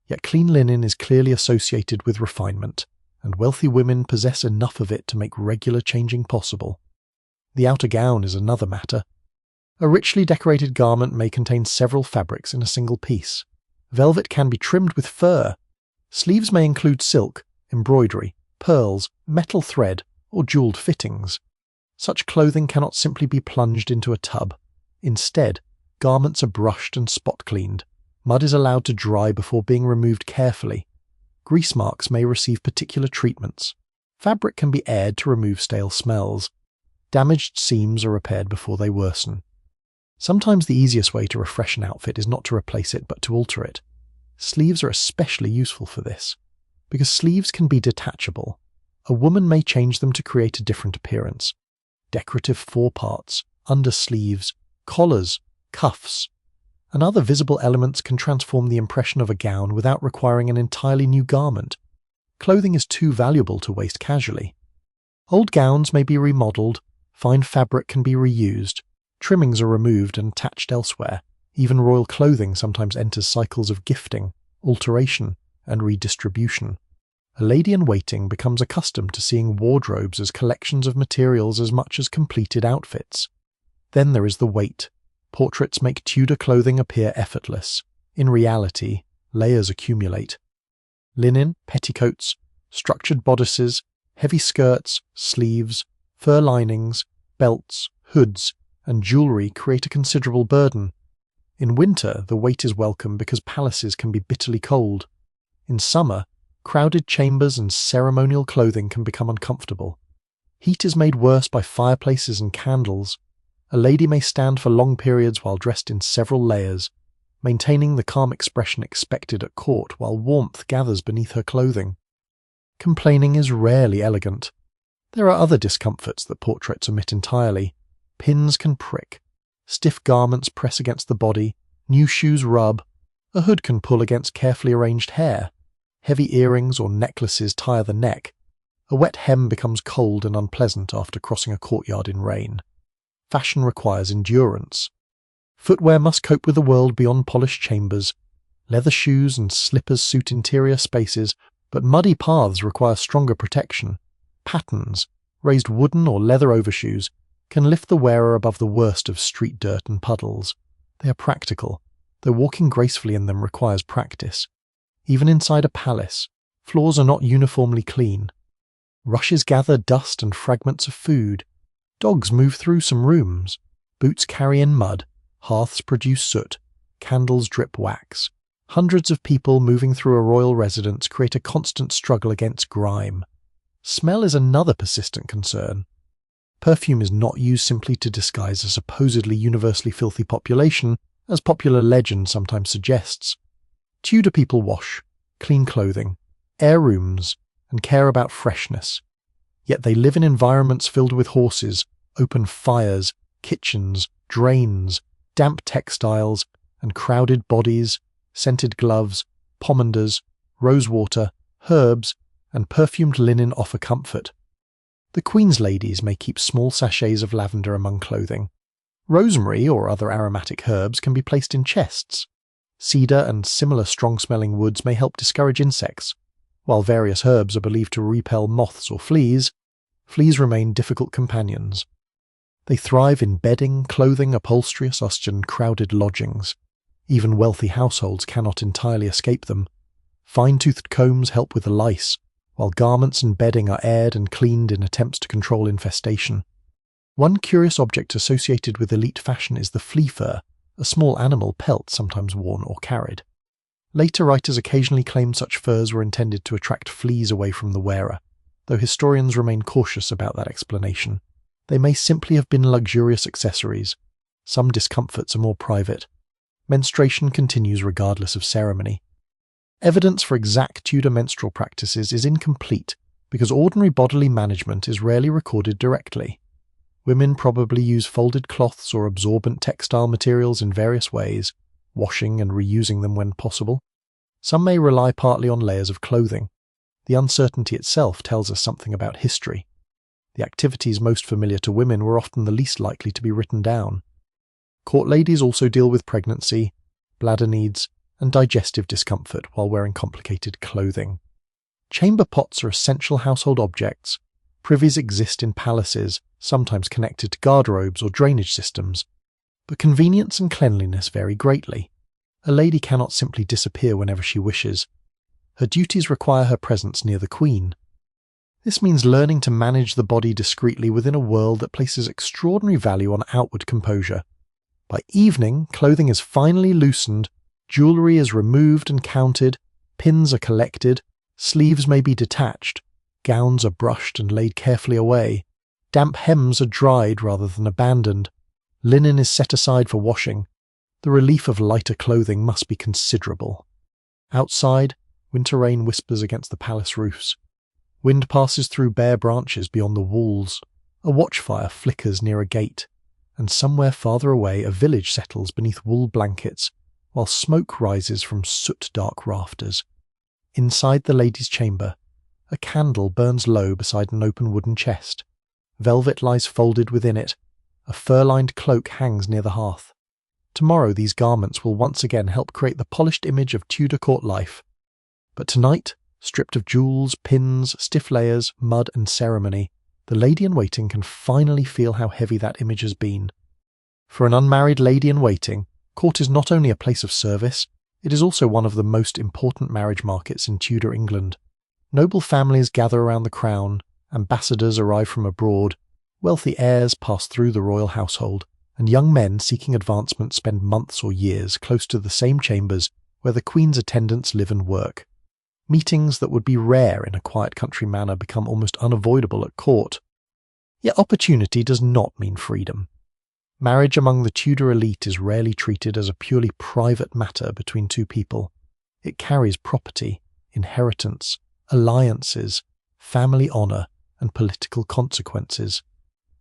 A: Yet clean linen is clearly associated with refinement, and wealthy women possess enough of it to make regular changing possible. The outer gown is another matter. A richly decorated garment may contain several fabrics in a single piece. Velvet can be trimmed with fur. Sleeves may include silk, embroidery, pearls, metal thread, or jewelled fittings. Such clothing cannot simply be plunged into a tub. Instead, garments are brushed and spot-cleaned. Mud is allowed to dry before being removed carefully. Grease marks may receive particular treatments. Fabric can be aired to remove stale smells. Damaged seams are repaired before they worsen. Sometimes the easiest way to refresh an outfit is not to replace it but to alter it. Sleeves are especially useful for this, because sleeves can be detachable. A woman may change them to create a different appearance. Decorative foreparts, undersleeves, collars, cuffs, and other visible elements can transform the impression of a gown without requiring an entirely new garment. Clothing is too valuable to waste casually. Old gowns may be remodelled, fine fabric can be reused, trimmings are removed and attached elsewhere. Even royal clothing sometimes enters cycles of gifting, alteration, and redistribution. A lady-in-waiting becomes accustomed to seeing wardrobes as collections of materials as much as completed outfits. Then there is the weight. Portraits make Tudor clothing appear effortless. In reality, layers accumulate. Linen, petticoats, structured bodices, heavy skirts, sleeves, fur linings, belts, hoods, and jewellery create a considerable burden. In winter, the weight is welcome because palaces can be bitterly cold. In summer, crowded chambers and ceremonial clothing can become uncomfortable. Heat is made worse by fireplaces and candles. A lady may stand for long periods while dressed in several layers, maintaining the calm expression expected at court while warmth gathers beneath her clothing. Complaining is rarely elegant. There are other discomforts that portraits omit entirely. Pins can prick, stiff garments press against the body, new shoes rub, a hood can pull against carefully arranged hair, heavy earrings or necklaces tire the neck, a wet hem becomes cold and unpleasant after crossing a courtyard in rain. Fashion requires endurance. Footwear must cope with a world beyond polished chambers. Leather shoes and slippers suit interior spaces, but muddy paths require stronger protection. Pattens, raised wooden or leather overshoes, can lift the wearer above the worst of street dirt and puddles. They are practical, though walking gracefully in them requires practice. Even inside a palace, floors are not uniformly clean. Rushes gather dust and fragments of food. Dogs move through some rooms. Boots carry in mud. Hearths produce soot. Candles drip wax. Hundreds of people moving through a royal residence create a constant struggle against grime. Smell is another persistent concern. Perfume is not used simply to disguise a supposedly universally filthy population, as popular legend sometimes suggests. Tudor people wash, clean clothing, air rooms, and care about freshness. Yet they live in environments filled with horses, open fires, kitchens, drains, damp textiles, and crowded bodies, scented gloves, pomanders, rosewater, herbs, and perfumed linen offer comfort. The Queen's ladies may keep small sachets of lavender among clothing. Rosemary or other aromatic herbs can be placed in chests. Cedar and similar strong-smelling woods may help discourage insects. While various herbs are believed to repel moths or fleas, fleas remain difficult companions. They thrive in bedding, clothing, upholstery, and crowded lodgings. Even wealthy households cannot entirely escape them. Fine-toothed combs help with the lice, while garments and bedding are aired and cleaned in attempts to control infestation. One curious object associated with elite fashion is the flea fur, a small animal pelt sometimes worn or carried. Later writers occasionally claimed such furs were intended to attract fleas away from the wearer, though historians remain cautious about that explanation. They may simply have been luxurious accessories. Some discomforts are more private. Menstruation continues regardless of ceremony. Evidence for exact Tudor menstrual practices is incomplete because ordinary bodily management is rarely recorded directly. Women probably use folded cloths or absorbent textile materials in various ways, washing and reusing them when possible. Some may rely partly on layers of clothing. The uncertainty itself tells us something about history. The activities most familiar to women were often the least likely to be written down. Court ladies also deal with pregnancy, bladder needs, and digestive discomfort while wearing complicated clothing. Chamber pots are essential household objects. Privies exist in palaces, sometimes connected to garderobes or drainage systems. But convenience and cleanliness vary greatly. A lady cannot simply disappear whenever she wishes. Her duties require her presence near the Queen. This means learning to manage the body discreetly within a world that places extraordinary value on outward composure. By evening, clothing is finally loosened, jewellery is removed and counted, pins are collected, sleeves may be detached, gowns are brushed and laid carefully away, damp hems are dried rather than abandoned, linen is set aside for washing. The relief of lighter clothing must be considerable. Outside, winter rain whispers against the palace roofs. Wind passes through bare branches beyond the walls. A watchfire flickers near a gate, and somewhere farther away a village settles beneath wool blankets, while smoke rises from soot-dark rafters. Inside the lady's chamber, a candle burns low beside an open wooden chest. Velvet lies folded within it. A fur-lined cloak hangs near the hearth. Tomorrow these garments will once again help create the polished image of Tudor court life. But tonight, stripped of jewels, pins, stiff layers, mud and ceremony, the lady-in-waiting can finally feel how heavy that image has been. For an unmarried lady-in-waiting, court is not only a place of service, it is also one of the most important marriage markets in Tudor England. Noble families gather around the crown, ambassadors arrive from abroad, wealthy heirs pass through the royal household, and young men seeking advancement spend months or years close to the same chambers where the Queen's attendants live and work. Meetings that would be rare in a quiet country manor become almost unavoidable at court. Yet opportunity does not mean freedom. Marriage among the Tudor elite is rarely treated as a purely private matter between two people. It carries property, inheritance, alliances, family honour, and political consequences.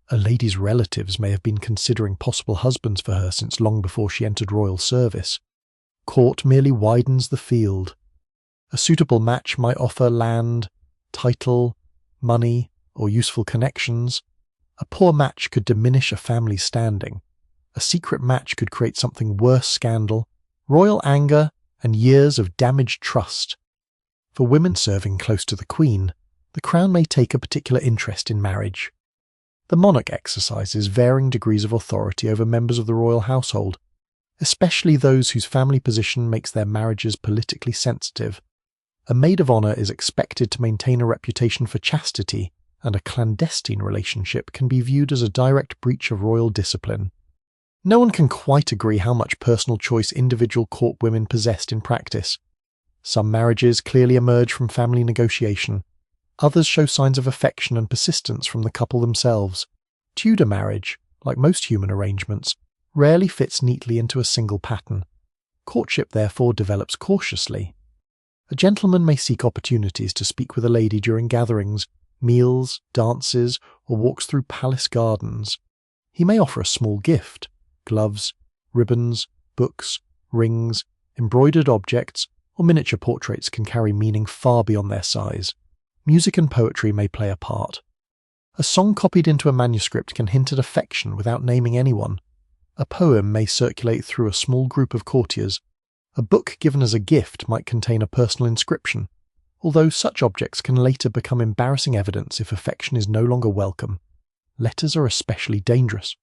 A: A lady's relatives may have been considering possible husbands for her since long before she entered royal service. Court merely widens the field. A suitable match might offer land, title, money, or useful connections. A poor match could diminish a family's standing. A secret match could create something worse: scandal, royal anger, and years of damaged trust. For women serving close to the Queen, the Crown may take a particular interest in marriage. The monarch exercises varying degrees of authority over members of the royal household, especially those whose family position makes their marriages politically sensitive. A maid of honour is expected to maintain a reputation for chastity, and a clandestine relationship can be viewed as a direct breach of royal discipline. No one can quite agree how much personal choice individual court women possessed in practice. Some marriages clearly emerge from family negotiation. Others show signs of affection and persistence from the couple themselves. Tudor marriage, like most human arrangements, rarely fits neatly into a single pattern. Courtship therefore develops cautiously. A gentleman may seek opportunities to speak with a lady during gatherings, meals, dances, or walks through palace gardens. He may offer a small gift: gloves, ribbons, books, rings, embroidered objects, or miniature portraits can carry meaning far beyond their size. Music and poetry may play a part. A song copied into a manuscript can hint at affection without naming anyone. A poem may circulate through a small group of courtiers. A book given as a gift might contain a personal inscription, although such objects can later become embarrassing evidence if affection is no longer welcome. Letters are especially dangerous.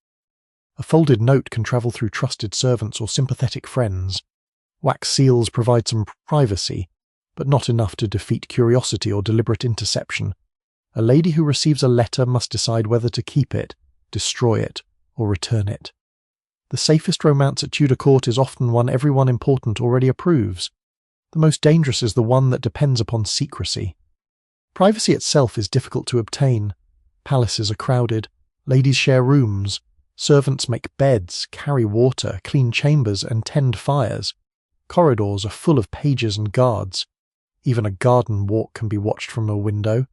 A: A folded note can travel through trusted servants or sympathetic friends. Wax seals provide some privacy, but not enough to defeat curiosity or deliberate interception. A lady who receives a letter must decide whether to keep it, destroy it, or return it. The safest romance at Tudor court is often one everyone important already approves. The most dangerous is the one that depends upon secrecy. Privacy itself is difficult to obtain. Palaces are crowded, ladies share rooms, servants make beds, carry water, clean chambers, and tend fires. Corridors are full of pages and guards. Even a garden walk can be watched from a window.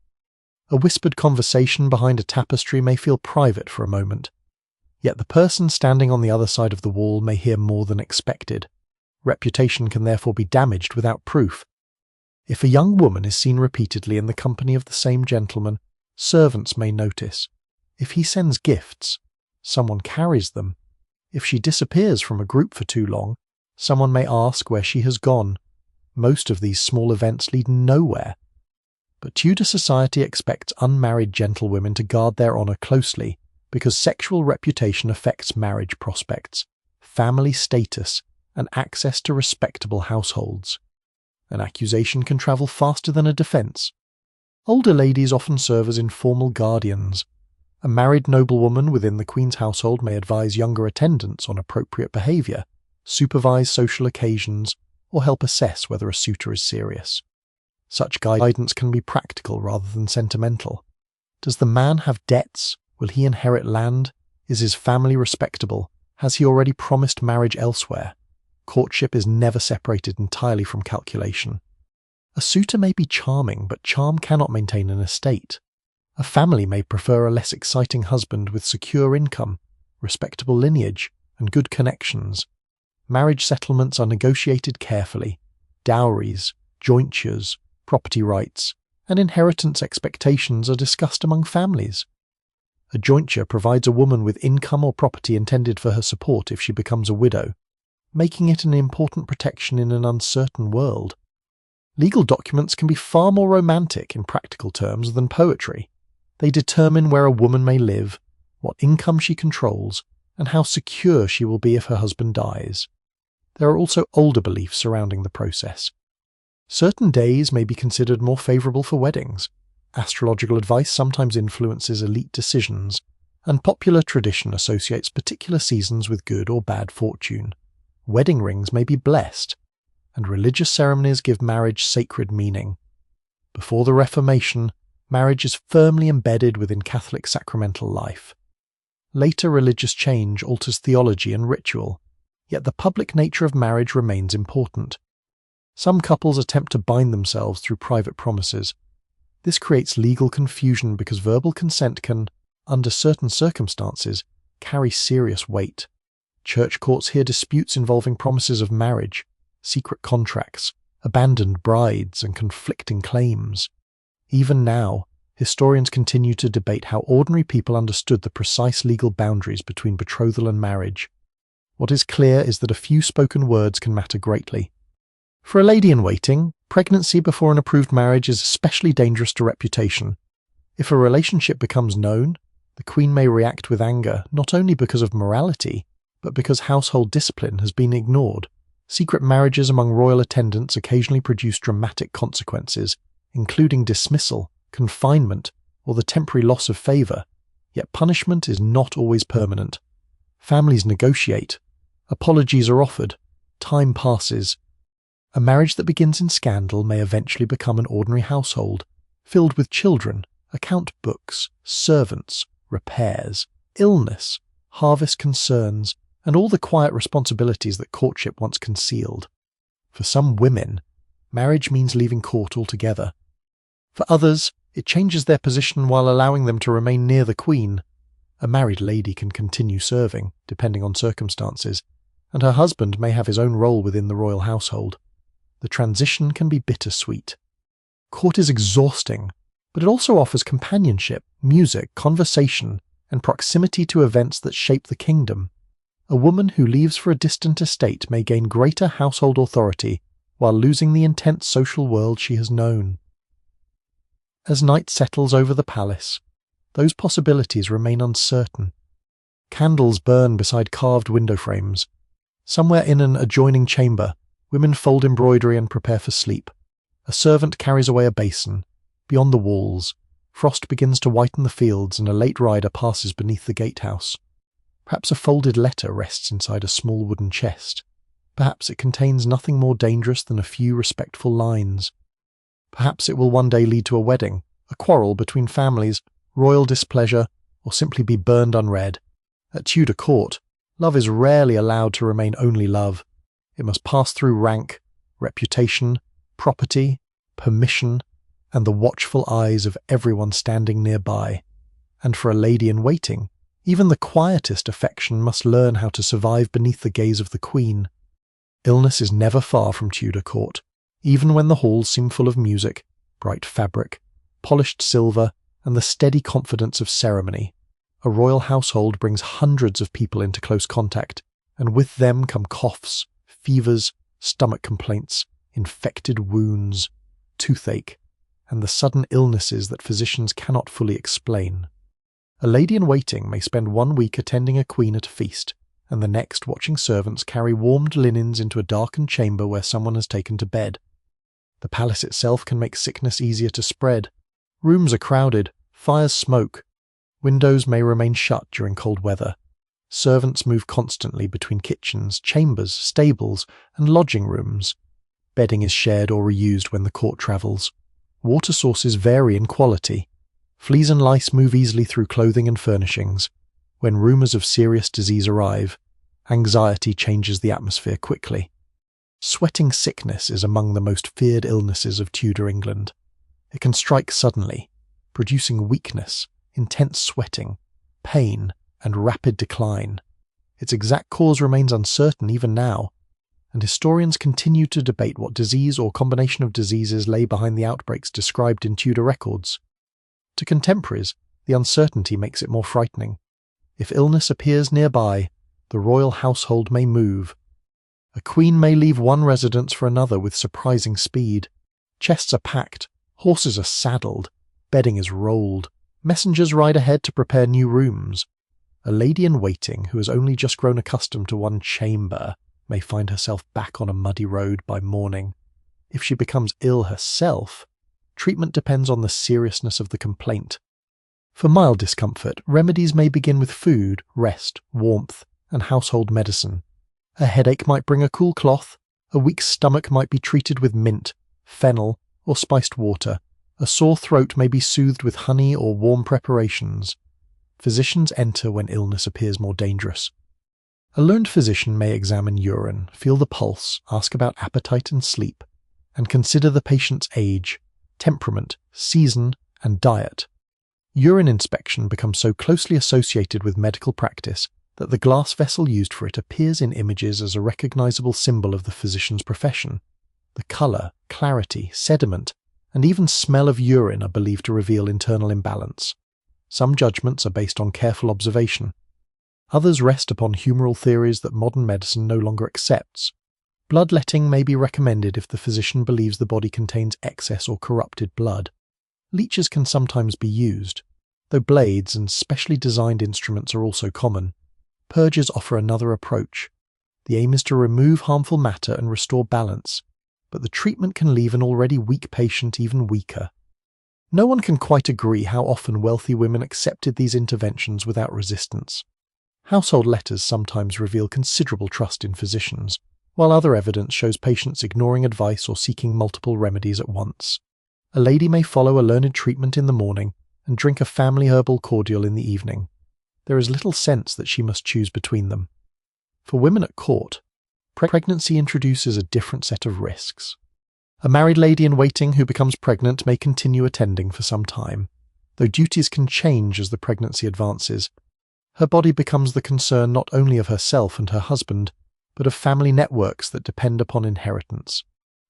A: A whispered conversation behind a tapestry may feel private for a moment. Yet the person standing on the other side of the wall may hear more than expected. Reputation can therefore be damaged without proof. If a young woman is seen repeatedly in the company of the same gentleman, servants may notice. If he sends gifts, someone carries them. If she disappears from a group for too long, someone may ask where she has gone. Most of these small events lead nowhere. But Tudor society expects unmarried gentlewomen to guard their honour closely, because sexual reputation affects marriage prospects, family status, and access to respectable households. An accusation can travel faster than a defence. Older ladies often serve as informal guardians. A married noblewoman within the Queen's household may advise younger attendants on appropriate behaviour, supervise social occasions, or help assess whether a suitor is serious. Such guidance can be practical rather than sentimental. Does the man have debts? Will he inherit land? Is his family respectable? Has he already promised marriage elsewhere? Courtship is never separated entirely from calculation. A suitor may be charming, but charm cannot maintain an estate. A family may prefer a less exciting husband with secure income, respectable lineage, and good connections. Marriage settlements are negotiated carefully. Dowries, jointures, property rights, and inheritance expectations are discussed among families. A jointure provides a woman with income or property intended for her support if she becomes a widow, making it an important protection in an uncertain world. Legal documents can be far more romantic in practical terms than poetry. They determine where a woman may live, what income she controls, and how secure she will be if her husband dies. There are also older beliefs surrounding the process. Certain days may be considered more favourable for weddings. Astrological advice sometimes influences elite decisions, and popular tradition associates particular seasons with good or bad fortune. Wedding rings may be blessed, and religious ceremonies give marriage sacred meaning. Before the Reformation, marriage is firmly embedded within Catholic sacramental life. Later religious change alters theology and ritual, yet the public nature of marriage remains important. Some couples attempt to bind themselves through private promises. This creates legal confusion because verbal consent can, under certain circumstances, carry serious weight. Church courts hear disputes involving promises of marriage, secret contracts, abandoned brides, and conflicting claims. Even now, historians continue to debate how ordinary people understood the precise legal boundaries between betrothal and marriage. What is clear is that a few spoken words can matter greatly. For a lady-in-waiting, pregnancy before an approved marriage is especially dangerous to reputation. If a relationship becomes known, the Queen may react with anger not only because of morality, but because household discipline has been ignored. Secret marriages among royal attendants occasionally produce dramatic consequences, including dismissal, confinement, or the temporary loss of favour, yet punishment is not always permanent. Families negotiate, apologies are offered, time passes. A marriage that begins in scandal may eventually become an ordinary household, filled with children, account books, servants, repairs, illness, harvest concerns, and all the quiet responsibilities that courtship once concealed. For some women, marriage means leaving court altogether. For others, it changes their position while allowing them to remain near the Queen. A married lady can continue serving, depending on circumstances, and her husband may have his own role within the royal household. The transition can be bittersweet. Court is exhausting, but it also offers companionship, music, conversation, and proximity to events that shape the kingdom. A woman who leaves for a distant estate may gain greater household authority while losing the intense social world she has known. As night settles over the palace, those possibilities remain uncertain. Candles burn beside carved window frames. Somewhere in an adjoining chamber, women fold embroidery and prepare for sleep. A servant carries away a basin. Beyond the walls, frost begins to whiten the fields and a late rider passes beneath the gatehouse. Perhaps a folded letter rests inside a small wooden chest. Perhaps it contains nothing more dangerous than a few respectful lines. Perhaps it will one day lead to a wedding, a quarrel between families, royal displeasure, or simply be burned unread. At Tudor court, love is rarely allowed to remain only love. It must pass through rank, reputation, property, permission, and the watchful eyes of everyone standing nearby. And for a lady-in-waiting, even the quietest affection must learn how to survive beneath the gaze of the Queen. Illness is never far from Tudor court, even when the halls seem full of music, bright fabric, polished silver, and the steady confidence of ceremony. A royal household brings hundreds of people into close contact, and with them come coughs, fevers, stomach complaints, infected wounds, toothache, and the sudden illnesses that physicians cannot fully explain. A lady-in-waiting may spend 1 week attending a queen at a feast, and the next watching servants carry warmed linens into a darkened chamber where someone has taken to bed. The palace itself can make sickness easier to spread. Rooms are crowded, fires smoke. Windows may remain shut during cold weather. Servants move constantly between kitchens, chambers, stables, and lodging rooms. Bedding is shared or reused when the court travels. Water sources vary in quality. Fleas and lice move easily through clothing and furnishings. When rumours of serious disease arrive, anxiety changes the atmosphere quickly. Sweating sickness is among the most feared illnesses of Tudor England. It can strike suddenly, producing weakness, intense sweating, pain, and rapid decline. Its exact cause remains uncertain even now, and historians continue to debate what disease or combination of diseases lay behind the outbreaks described in Tudor records. To contemporaries, the uncertainty makes it more frightening. If illness appears nearby, the royal household may move. A queen may leave one residence for another with surprising speed. Chests are packed, horses are saddled, bedding is rolled, messengers ride ahead to prepare new rooms. A lady-in-waiting who has only just grown accustomed to one chamber may find herself back on a muddy road by morning. If she becomes ill herself, treatment depends on the seriousness of the complaint. For mild discomfort, remedies may begin with food, rest, warmth, and household medicine. A headache might bring a cool cloth, a weak stomach might be treated with mint, fennel, or spiced water, a sore throat may be soothed with honey or warm preparations. Physicians enter when illness appears more dangerous. A learned physician may examine urine, feel the pulse, ask about appetite and sleep, and consider the patient's age, temperament, season, and diet. Urine inspection becomes so closely associated with medical practice that the glass vessel used for it appears in images as a recognizable symbol of the physician's profession. The color, clarity, sediment, and even smell of urine are believed to reveal internal imbalance. Some judgments are based on careful observation. Others rest upon humoral theories that modern medicine no longer accepts. Bloodletting may be recommended if the physician believes the body contains excess or corrupted blood. Leeches can sometimes be used, though blades and specially designed instruments are also common. Purges offer another approach. The aim is to remove harmful matter and restore balance, but the treatment can leave an already weak patient even weaker. No one can quite agree how often wealthy women accepted these interventions without resistance. Household letters sometimes reveal considerable trust in physicians, while other evidence shows patients ignoring advice or seeking multiple remedies at once. A lady may follow a learned treatment in the morning and drink a family herbal cordial in the evening. There is little sense that she must choose between them. For women at court, pregnancy introduces a different set of risks. A married lady in waiting who becomes pregnant may continue attending for some time, though duties can change as the pregnancy advances. Her body becomes the concern not only of herself and her husband, but of family networks that depend upon inheritance.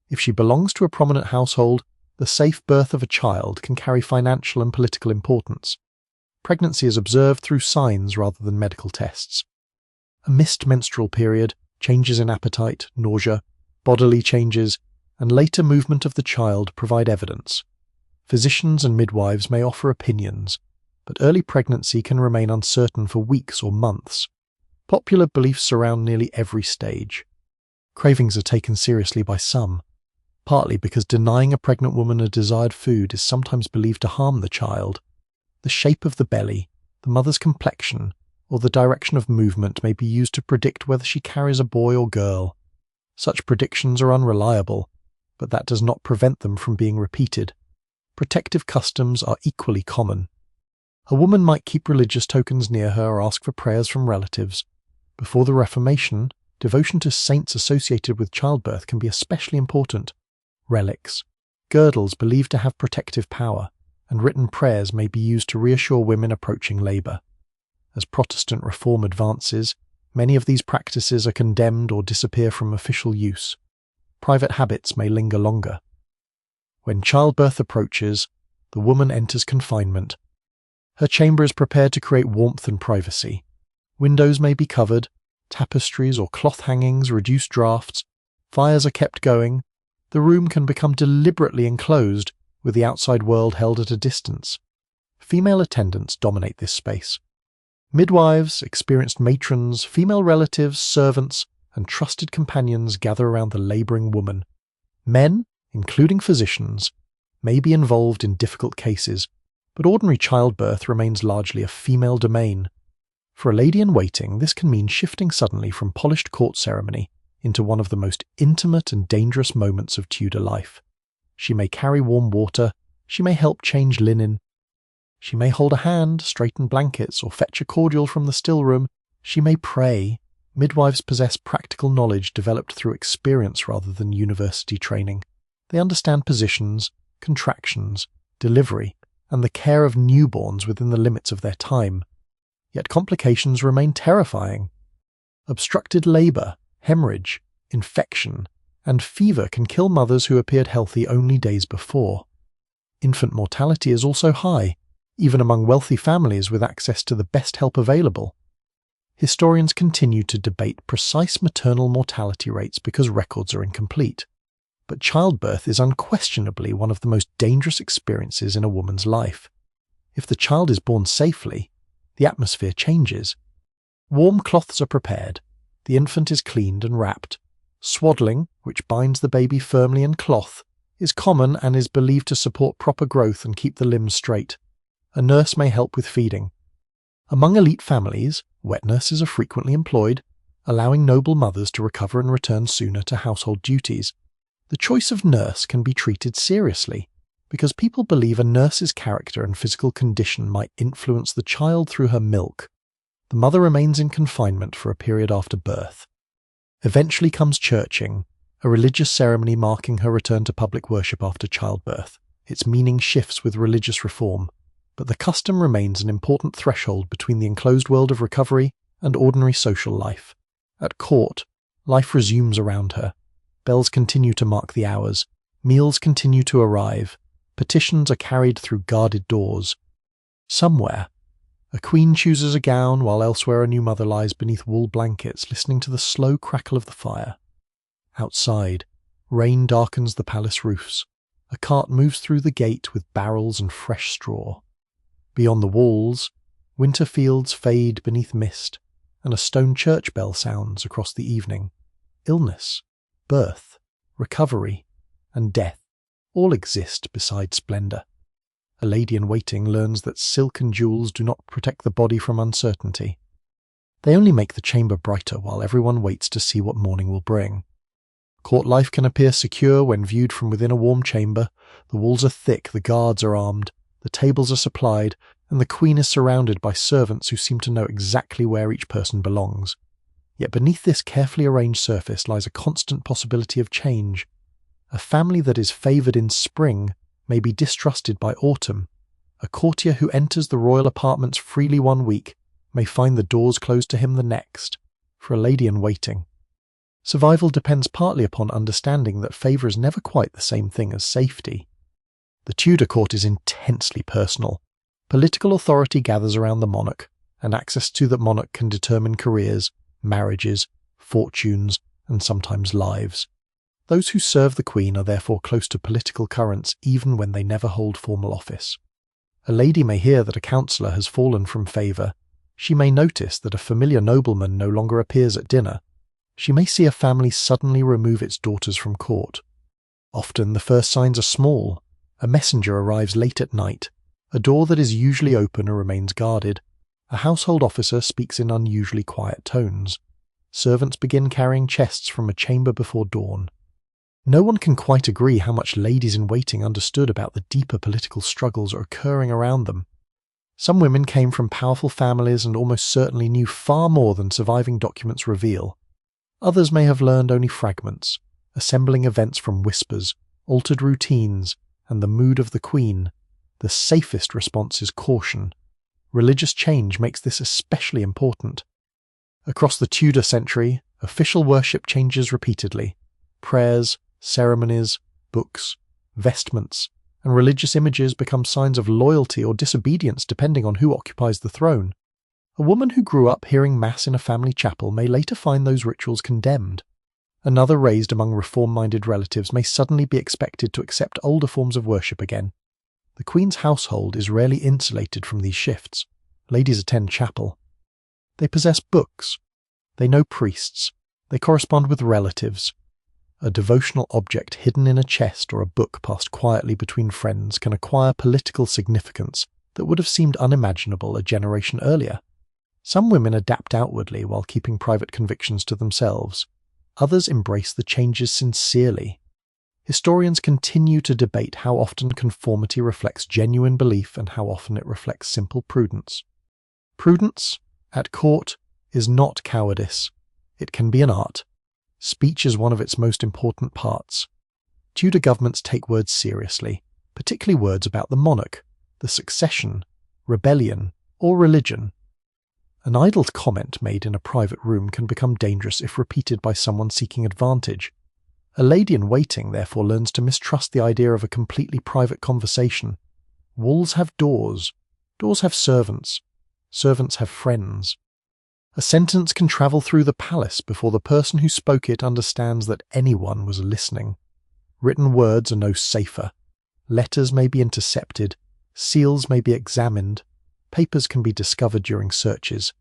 A: If she belongs to a prominent household, the safe birth of a child can carry financial and political importance. Pregnancy is observed through signs rather than medical tests. A missed menstrual period, changes in appetite, nausea, bodily changes, and later movement of the child provide evidence. Physicians and midwives may offer opinions, but early pregnancy can remain uncertain for weeks or months. Popular beliefs surround nearly every stage. Cravings are taken seriously by some, partly because denying a pregnant woman a desired food is sometimes believed to harm the child. The shape of the belly, the mother's complexion, or the direction of movement may be used to predict whether she carries a boy or girl. Such predictions are unreliable, but that does not prevent them from being repeated. Protective customs are equally common. A woman might keep religious tokens near her or ask for prayers from relatives. Before the Reformation, devotion to saints associated with childbirth can be especially important. Relics, girdles believed to have protective power, and written prayers may be used to reassure women approaching labour. As Protestant reform advances, many of these practices are condemned or disappear from official use. Private habits may linger longer. When childbirth approaches, the woman enters confinement. Her chamber is prepared to create warmth and privacy. Windows may be covered, tapestries or cloth hangings reduce drafts, fires are kept going. The room can become deliberately enclosed, with the outside world held at a distance. Female attendants dominate this space. Midwives, experienced matrons, female relatives, servants, and trusted companions gather around the labouring woman. Men, including physicians, may be involved in difficult cases, but ordinary childbirth remains largely a female domain. For a lady in waiting, this can mean shifting suddenly from polished court ceremony into one of the most intimate and dangerous moments of Tudor life. She may carry warm water, she may help change linen, she may hold a hand, straighten blankets, or fetch a cordial from the still room. She may pray. Midwives possess practical knowledge developed through experience rather than university training. They understand positions, contractions, delivery, and the care of newborns within the limits of their time. Yet complications remain terrifying. Obstructed labour, hemorrhage, infection, and fever can kill mothers who appeared healthy only days before. Infant mortality is also high, even among wealthy families with access to the best help available. Historians continue to debate precise maternal mortality rates because records are incomplete. But childbirth is unquestionably one of the most dangerous experiences in a woman's life. If the child is born safely, the atmosphere changes. Warm cloths are prepared, the infant is cleaned and wrapped. Swaddling, which binds the baby firmly in cloth, is common and is believed to support proper growth and keep the limbs straight. A nurse may help with feeding. Among elite families, wet nurses are frequently employed, allowing noble mothers to recover and return sooner to household duties. The choice of nurse can be treated seriously. because people believe a nurse's character and physical condition might influence the child through her milk. The mother remains in confinement for a period after birth. Eventually comes churching, a religious ceremony marking her return to public worship after childbirth. Its meaning shifts with religious reform, but the custom remains an important threshold between the enclosed world of recovery and ordinary social life. At court, life resumes around her. Bells continue to mark the hours, meals continue to arrive, petitions are carried through guarded doors. Somewhere, a queen chooses a gown while elsewhere a new mother lies beneath wool blankets listening to the slow crackle of the fire. Outside, rain darkens the palace roofs. A cart moves through the gate with barrels and fresh straw. Beyond the walls, winter fields fade beneath mist, and a stone church bell sounds across the evening. Illness, birth, recovery, and death all exist beside splendour. A lady-in-waiting learns that silk and jewels do not protect the body from uncertainty. They only make the chamber brighter while everyone waits to see what morning will bring. Court life can appear secure when viewed from within a warm chamber. The walls are thick, the guards are armed, the tables are supplied, and the queen is surrounded by servants who seem to know exactly where each person belongs. Yet beneath this carefully arranged surface lies a constant possibility of change. A family that is favoured in spring may be distrusted by autumn. A courtier who enters the royal apartments freely one week may find the doors closed to him the next. For a lady-in-waiting, survival depends partly upon understanding that favour is never quite the same thing as safety. The Tudor court is intensely personal. Political authority gathers around the monarch, and access to that monarch can determine careers, marriages, fortunes, and sometimes lives. Those who serve the Queen are therefore close to political currents even when they never hold formal office. A lady may hear that a counsellor has fallen from favour. She may notice that a familiar nobleman no longer appears at dinner. She may see a family suddenly remove its daughters from court. Often the first signs are small. A messenger arrives late at night. A door that is usually open remains guarded. A household officer speaks in unusually quiet tones. Servants begin carrying chests from a chamber before dawn. No one can quite agree how much ladies-in-waiting understood about the deeper political struggles occurring around them. Some women came from powerful families and almost certainly knew far more than surviving documents reveal. Others may have learned only fragments, assembling events from whispers, altered routines, and the mood of the Queen. The safest response is caution. Religious change makes this especially important. Across the Tudor century, official worship changes repeatedly. Prayers, ceremonies, books, vestments, and religious images become signs of loyalty or disobedience depending on who occupies the throne. A woman who grew up hearing Mass in a family chapel may later find those rituals condemned. Another raised among reform-minded relatives may suddenly be expected to accept older forms of worship again. The Queen's household is rarely insulated from these shifts. Ladies attend chapel. They possess books. They know priests. They correspond with relatives. A devotional object hidden in a chest or a book passed quietly between friends can acquire political significance that would have seemed unimaginable a generation earlier. Some women adapt outwardly while keeping private convictions to themselves. Others embrace the changes sincerely. Historians continue to debate how often conformity reflects genuine belief and how often it reflects simple prudence. Prudence, at court, is not cowardice. It can be an art. Speech is one of its most important parts. Tudor governments take words seriously, particularly words about the monarch, the succession, rebellion, or religion. An idle comment made in a private room can become dangerous if repeated by someone seeking advantage. A lady-in-waiting therefore learns to mistrust the idea of a completely private conversation. Walls have doors. Doors have servants. Servants have friends. A sentence can travel through the palace before the person who spoke it understands that anyone was listening. Written words are no safer. Letters may be intercepted. Seals may be examined. Papers can be discovered during searches.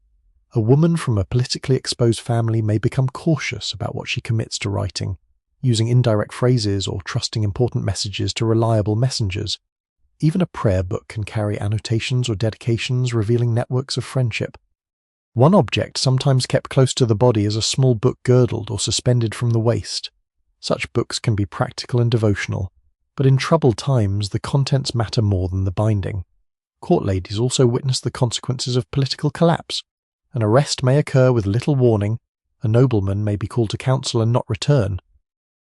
A: A woman from a politically exposed family may become cautious about what she commits to writing, using indirect phrases or trusting important messages to reliable messengers. Even a prayer book can carry annotations or dedications revealing networks of friendship. One object sometimes kept close to the body is a small book girdled or suspended from the waist. Such books can be practical and devotional. But in troubled times, the contents matter more than the binding. Court ladies also witness the consequences of political collapse. An arrest may occur with little warning, a nobleman may be called to council and not return.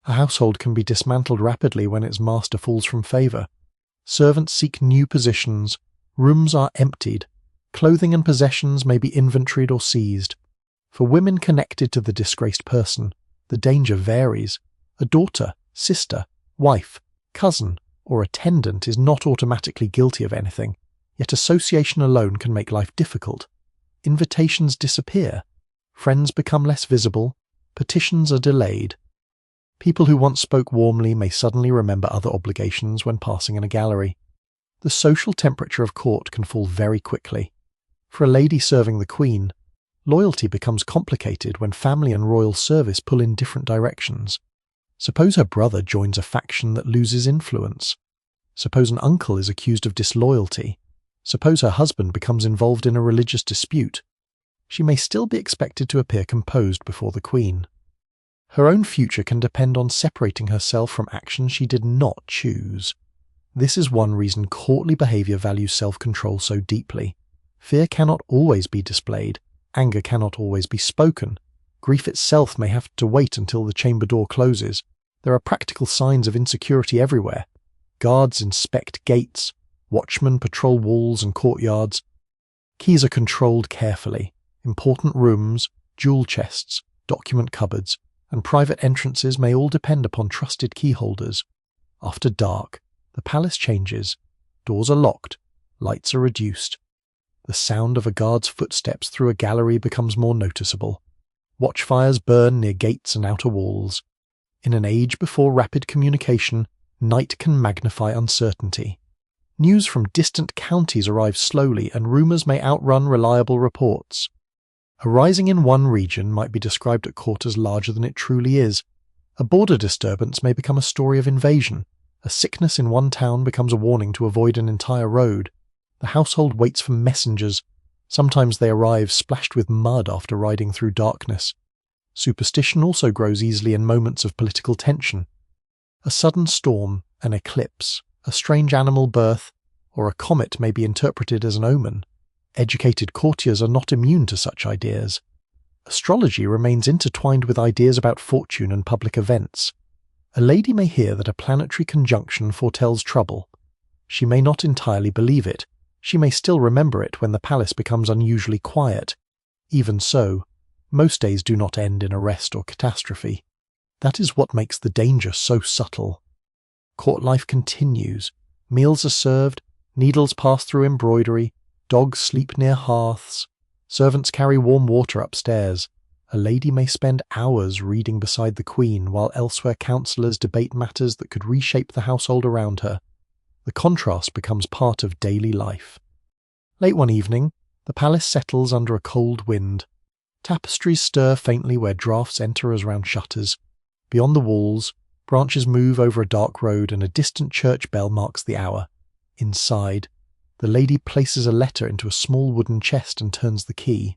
A: A household can be dismantled rapidly when its master falls from favour. Servants seek new positions, rooms are emptied, clothing and possessions may be inventoried or seized. For women connected to the disgraced person, the danger varies. A daughter, sister, wife, cousin, or attendant is not automatically guilty of anything, yet association alone can make life difficult. Invitations disappear, friends become less visible, petitions are delayed. People who once spoke warmly may suddenly remember other obligations when passing in a gallery. The social temperature of court can fall very quickly. For a lady serving the Queen, loyalty becomes complicated when family and royal service pull in different directions. Suppose her brother joins a faction that loses influence. Suppose an uncle is accused of disloyalty. Suppose her husband becomes involved in a religious dispute. She may still be expected to appear composed before the Queen. Her own future can depend on separating herself from actions she did not choose. This is one reason courtly behaviour values self-control so deeply. Fear cannot always be displayed, anger cannot always be spoken, grief itself may have to wait until the chamber door closes. There are practical signs of insecurity everywhere. Guards inspect gates, watchmen patrol walls and courtyards. Keys are controlled carefully. Important rooms, jewel chests, document cupboards, and private entrances may all depend upon trusted key holders. After dark, the palace changes. Doors are locked, lights are reduced. The sound of a guard's footsteps through a gallery becomes more noticeable. Watchfires burn near gates and outer walls. In an age before rapid communication, night can magnify uncertainty. News from distant counties arrives slowly, and rumours may outrun reliable reports. A rising in one region might be described at court as larger than it truly is. A border disturbance may become a story of invasion. A sickness in one town becomes a warning to avoid an entire road. The household waits for messengers. Sometimes they arrive splashed with mud after riding through darkness. Superstition also grows easily in moments of political tension. A sudden storm, an eclipse, a strange animal birth, or a comet may be interpreted as an omen. Educated courtiers are not immune to such ideas. Astrology remains intertwined with ideas about fortune and public events. A lady may hear that a planetary conjunction foretells trouble. She may not entirely believe it. She may still remember it when the palace becomes unusually quiet. Even so, most days do not end in arrest or catastrophe. That is what makes the danger so subtle. Court life continues. Meals are served, needles pass through embroidery, dogs sleep near hearths, servants carry warm water upstairs. A lady may spend hours reading beside the Queen, while elsewhere councillors debate matters that could reshape the household around her. The contrast becomes part of daily life. Late one evening, the palace settles under a cold wind. Tapestries stir faintly where draughts enter as round shutters. Beyond the walls, branches move over a dark road and a distant church bell marks the hour. Inside, the lady places a letter into a small wooden chest and turns the key.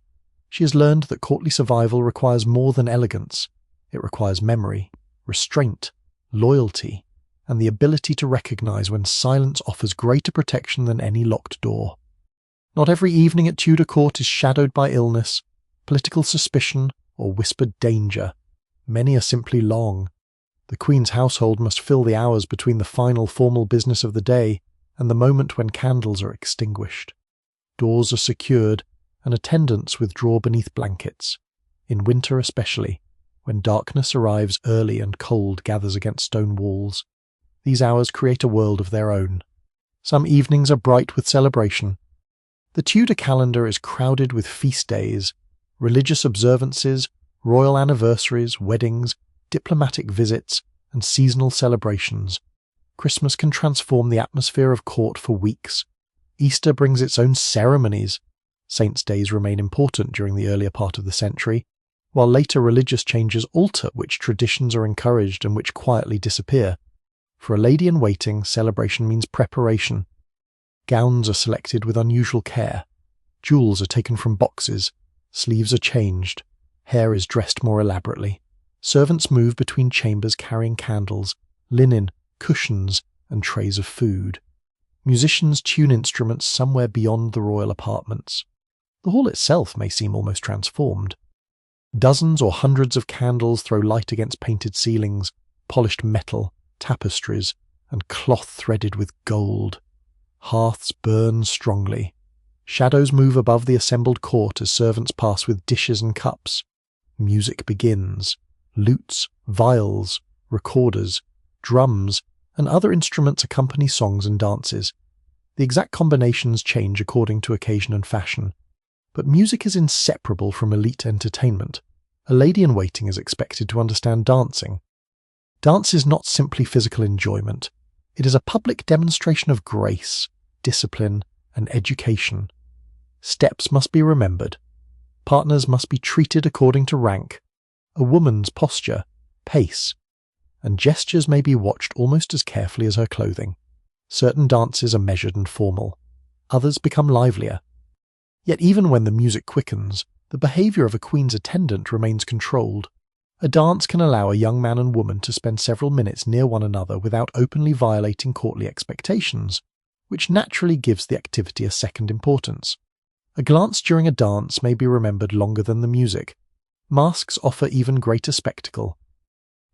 A: She has learned that courtly survival requires more than elegance. It requires memory, restraint, loyalty, and the ability to recognize when silence offers greater protection than any locked door. Not every evening at Tudor court is shadowed by illness, political suspicion, or whispered danger. Many are simply long. The Queen's household must fill the hours between the final formal business of the day and the moment when candles are extinguished. Doors are secured, and attendants withdraw beneath blankets. In winter especially, when darkness arrives early and cold gathers against stone walls, these hours create a world of their own. Some evenings are bright with celebration. The Tudor calendar is crowded with feast days, religious observances, royal anniversaries, weddings, diplomatic visits, and seasonal celebrations. Christmas can transform the atmosphere of court for weeks. Easter brings its own ceremonies. Saints' days remain important during the earlier part of the century, while later religious changes alter which traditions are encouraged and which quietly disappear. For a lady-in-waiting, celebration means preparation. Gowns are selected with unusual care. Jewels are taken from boxes. Sleeves are changed. Hair is dressed more elaborately. Servants move between chambers carrying candles. Linen, cushions, and trays of food. Musicians tune instruments somewhere beyond the royal apartments. The hall itself may seem almost transformed. Dozens or hundreds of candles throw light against painted ceilings, polished metal, tapestries, and cloth threaded with gold. Hearths burn strongly. Shadows move above the assembled court as servants pass with dishes and cups. Music begins. Lutes, viols, recorders, drums, and other instruments accompany songs and dances. The exact combinations change according to occasion and fashion. But music is inseparable from elite entertainment. A lady-in-waiting is expected to understand dancing. Dance is not simply physical enjoyment. It is a public demonstration of grace, discipline, and education. Steps must be remembered. Partners must be treated according to rank. A woman's posture, pace, and gestures may be watched almost as carefully as her clothing. Certain dances are measured and formal. Others become livelier. Yet even when the music quickens, the behaviour of a queen's attendant remains controlled. A dance can allow a young man and woman to spend several minutes near one another without openly violating courtly expectations, which naturally gives the activity a second importance. A glance during a dance may be remembered longer than the music. Masks offer even greater spectacle.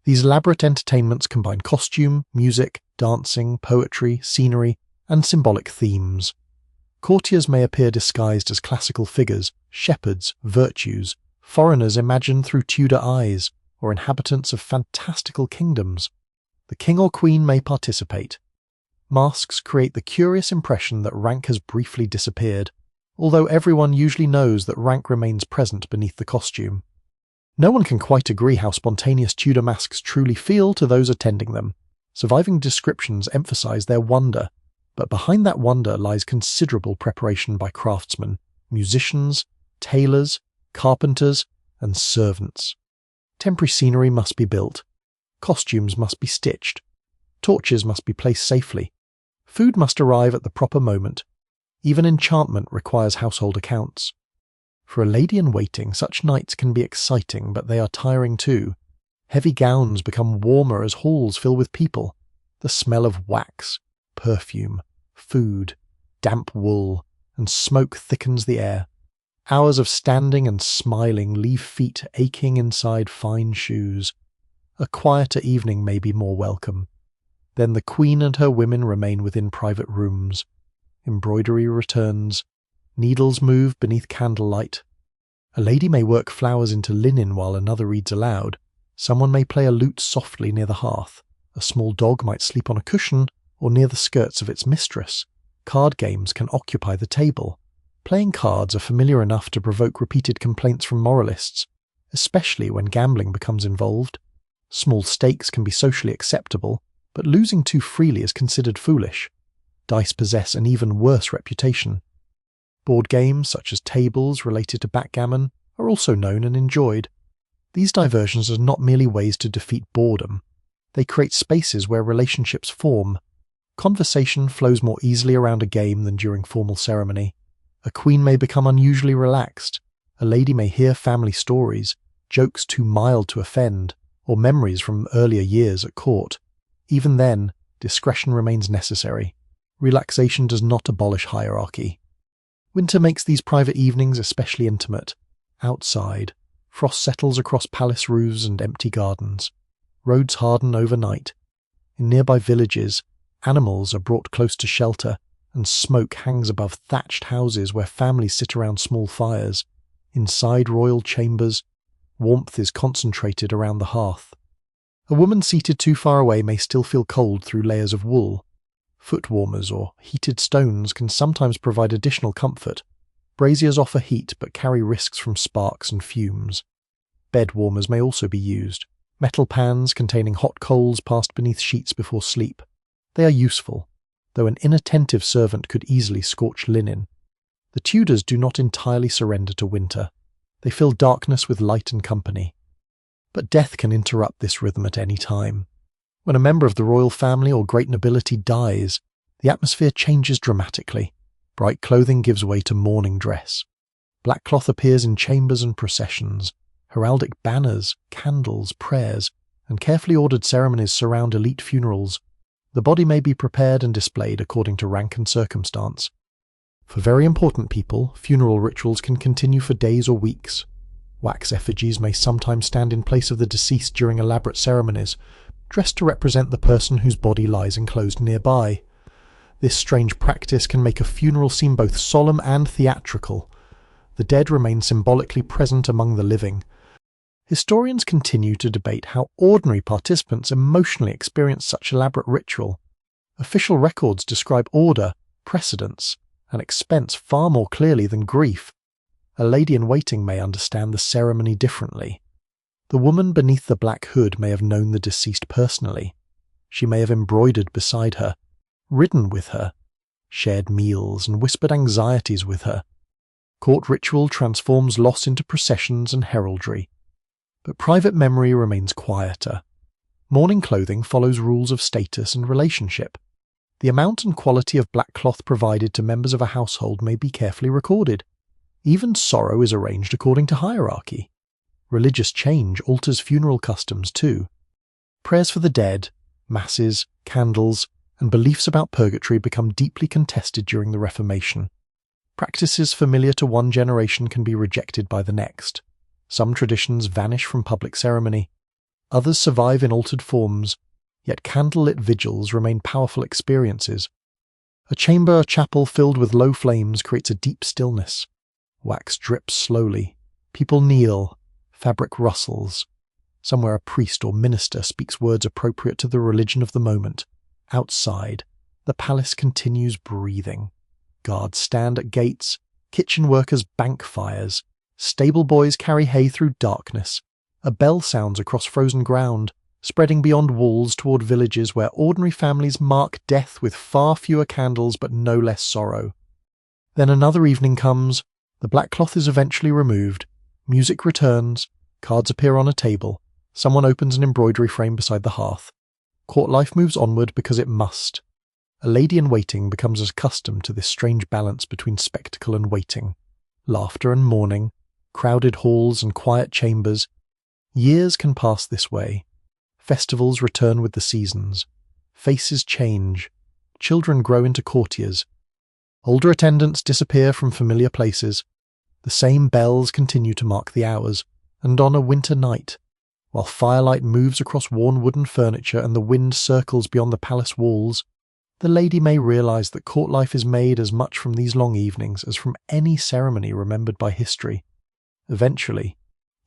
A: These elaborate entertainments combine costume, music, dancing, poetry, scenery, and symbolic themes. Courtiers may appear disguised as classical figures, shepherds, virtues, foreigners imagined through Tudor eyes, or inhabitants of fantastical kingdoms. The king or queen may participate. Masks create the curious impression that rank has briefly disappeared, although everyone usually knows that rank remains present beneath the costume. No one can quite agree how spontaneous Tudor masks truly feel to those attending them. Surviving descriptions emphasize their wonder, but behind that wonder lies considerable preparation by craftsmen, musicians, tailors, carpenters, and servants. Temporary scenery must be built. Costumes must be stitched. Torches must be placed safely. Food must arrive at the proper moment. Even enchantment requires household accounts. For a lady-in-waiting, such nights can be exciting, but they are tiring too. Heavy gowns become warmer as halls fill with people. The smell of wax, perfume, food, damp wool, and smoke thickens the air. Hours of standing and smiling leave feet aching inside fine shoes. A quieter evening may be more welcome. Then the queen and her women remain within private rooms. Embroidery returns. Needles move beneath candlelight. A lady may work flowers into linen while another reads aloud. Someone may play a lute softly near the hearth. A small dog might sleep on a cushion or near the skirts of its mistress. Card games can occupy the table. Playing cards are familiar enough to provoke repeated complaints from moralists, especially when gambling becomes involved. Small stakes can be socially acceptable, but losing too freely is considered foolish. Dice possess an even worse reputation. Board games, such as tables related to backgammon, are also known and enjoyed. These diversions are not merely ways to defeat boredom. They create spaces where relationships form. Conversation flows more easily around a game than during formal ceremony. A queen may become unusually relaxed. A lady may hear family stories, jokes too mild to offend, or memories from earlier years at court. Even then, discretion remains necessary. Relaxation does not abolish hierarchy. Winter makes these private evenings especially intimate. Outside, frost settles across palace roofs and empty gardens. Roads harden overnight. In nearby villages, animals are brought close to shelter, and smoke hangs above thatched houses where families sit around small fires. Inside royal chambers, warmth is concentrated around the hearth. A woman seated too far away may still feel cold through layers of wool. Foot warmers or heated stones can sometimes provide additional comfort. Braziers offer heat but carry risks from sparks and fumes. Bed warmers may also be used. Metal pans containing hot coals passed beneath sheets before sleep. They are useful, though an inattentive servant could easily scorch linen. The Tudors do not entirely surrender to winter. They fill darkness with light and company. But death can interrupt this rhythm at any time. When a member of the royal family or great nobility dies, the atmosphere changes dramatically. Bright clothing gives way to mourning dress. Black cloth appears in chambers and processions. Heraldic banners, candles, prayers, and carefully ordered ceremonies surround elite funerals. The body may be prepared and displayed according to rank and circumstance. For very important people, funeral rituals can continue for days or weeks. Wax effigies may sometimes stand in place of the deceased during elaborate ceremonies, dressed to represent the person whose body lies enclosed nearby. This strange practice can make a funeral seem both solemn and theatrical. The dead remain symbolically present among the living. Historians continue to debate how ordinary participants emotionally experience such elaborate ritual. Official records describe order, precedence, and expense far more clearly than grief. A lady-in-waiting may understand the ceremony differently. The woman beneath the black hood may have known the deceased personally. She may have embroidered beside her, ridden with her, shared meals and whispered anxieties with her. Court ritual transforms loss into processions and heraldry. But private memory remains quieter. Mourning clothing follows rules of status and relationship. The amount and quality of black cloth provided to members of a household may be carefully recorded. Even sorrow is arranged according to hierarchy. Religious change alters funeral customs too. Prayers for the dead, masses, candles, and beliefs about purgatory become deeply contested during the Reformation. Practices familiar to one generation can be rejected by the next. Some traditions vanish from public ceremony. Others survive in altered forms, yet candlelit vigils remain powerful experiences. A chamber or chapel filled with low flames creates a deep stillness. Wax drips slowly. People kneel. Fabric rustles. Somewhere a priest or minister speaks words appropriate to the religion of the moment. Outside, the palace continues breathing. Guards stand at gates. Kitchen workers bank fires. Stable boys carry hay through darkness. A bell sounds across frozen ground, spreading beyond walls toward villages where ordinary families mark death with far fewer candles but no less sorrow. Then another evening comes. The black cloth is eventually removed. Music returns. Cards appear on a table. Someone opens an embroidery frame beside the hearth. Court life moves onward because it must. A lady-in-waiting becomes accustomed to this strange balance between spectacle and waiting. Laughter and mourning. Crowded halls and quiet chambers. Years can pass this way. Festivals return with the seasons. Faces change. Children grow into courtiers. Older attendants disappear from familiar places. The same bells continue to mark the hours, and on a winter night, while firelight moves across worn wooden furniture and the wind circles beyond the palace walls, the lady may realize that court life is made as much from these long evenings as from any ceremony remembered by history. Eventually,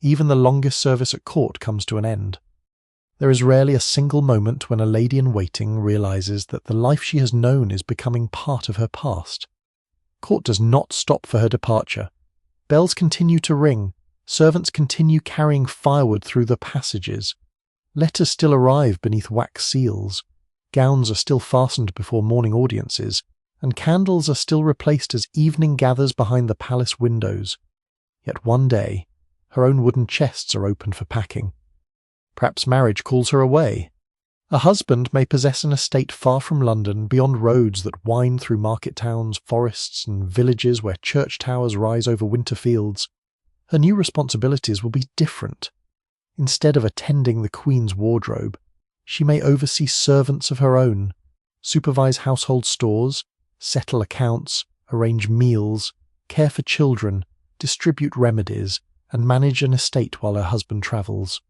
A: even the longest service at court comes to an end. There is rarely a single moment when a lady-in-waiting realizes that the life she has known is becoming part of her past. Court does not stop for her departure. Bells continue to ring. Servants continue carrying firewood through the passages. Letters still arrive beneath wax seals. Gowns are still fastened before morning audiences, and candles are still replaced as evening gathers behind the palace windows. Yet one day, her own wooden chests are opened for packing. Perhaps marriage calls her away. A husband may possess an estate far from London, beyond roads that wind through market towns, forests, and villages where church towers rise over winter fields. Her new responsibilities will be different. Instead of attending the Queen's wardrobe, she may oversee servants of her own, supervise household stores, settle accounts, arrange meals, care for children, distribute remedies, and manage an estate while her husband travels.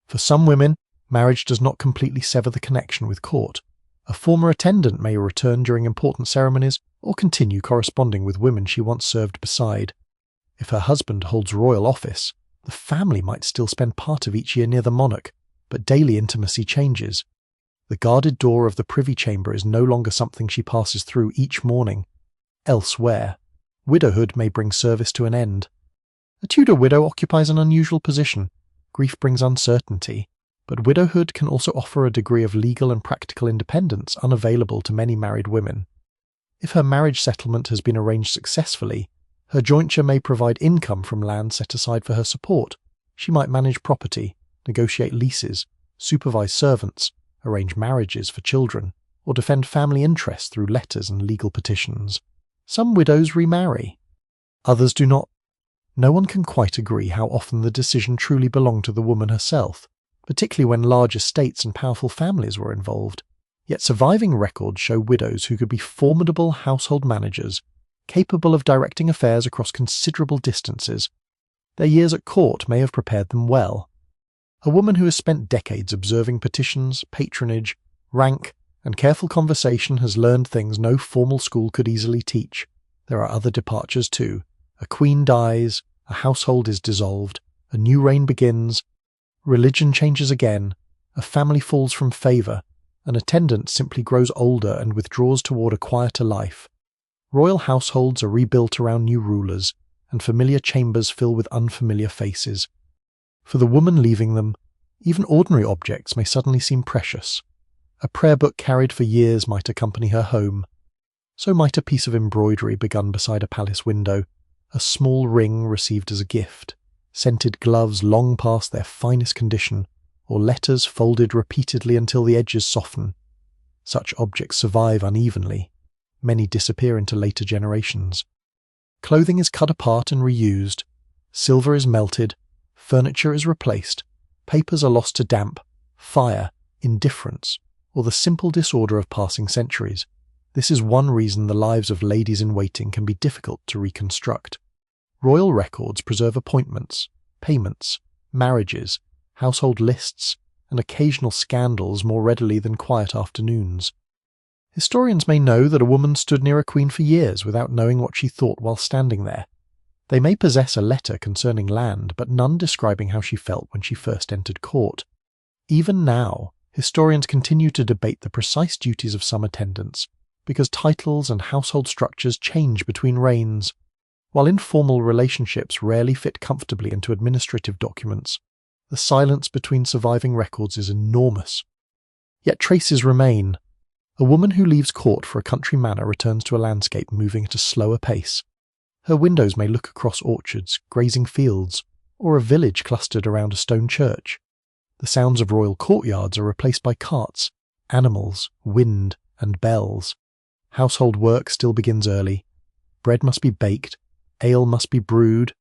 A: For some women, marriage does not completely sever the connection with court. A former attendant may return during important ceremonies or continue corresponding with women she once served beside. If her husband holds royal office, the family might still spend part of each year near the monarch, but daily intimacy changes. The guarded door of the privy chamber is no longer something she passes through each morning. Elsewhere, widowhood may bring service to an end. A Tudor widow occupies an unusual position. Grief brings uncertainty, but widowhood can also offer a degree of legal and practical independence unavailable to many married women. If her marriage settlement has been arranged successfully, her jointure may provide income from land set aside for her support. She might manage property, negotiate leases, supervise servants, arrange marriages for children, or defend family interests through letters and legal petitions. Some widows remarry. Others do not. No one can quite agree how often the decision truly belonged to the woman herself, particularly when large estates and powerful families were involved. Yet surviving records show widows who could be formidable household managers, capable of directing affairs across considerable distances. Their years at court may have prepared them well. A woman who has spent decades observing petitions, patronage, rank, and careful conversation has learned things no formal school could easily teach. There are other departures too. A queen dies, a household is dissolved, a new reign begins, religion changes again, a family falls from favour, an attendant simply grows older and withdraws toward a quieter life. Royal households are rebuilt around new rulers, and familiar chambers fill with unfamiliar faces. For the woman leaving them, even ordinary objects may suddenly seem precious. A prayer book carried for years might accompany her home. So might a piece of embroidery begun beside a palace window, a small ring received as a gift, scented gloves long past their finest condition, or letters folded repeatedly until the edges soften. Such objects survive unevenly. Many disappear into later generations. Clothing is cut apart and reused. Silver is melted. Furniture is replaced. Papers are lost to damp, fire, indifference, or the simple disorder of passing centuries. This is one reason the lives of ladies-in-waiting can be difficult to reconstruct. Royal records preserve appointments, payments, marriages, household lists, and occasional scandals more readily than quiet afternoons. Historians may know that a woman stood near a queen for years without knowing what she thought while standing there. They may possess a letter concerning land, but none describing how she felt when she first entered court. Even now, historians continue to debate the precise duties of some attendants, because titles and household structures change between reigns. While informal relationships rarely fit comfortably into administrative documents, the silence between surviving records is enormous. Yet traces remain. A woman who leaves court for a country manor returns to a landscape moving at a slower pace. Her windows may look across orchards, grazing fields, or a village clustered around a stone church. The sounds of royal courtyards are replaced by carts, animals, wind, and bells. Household work still begins early. Bread must be baked, ale must be brewed,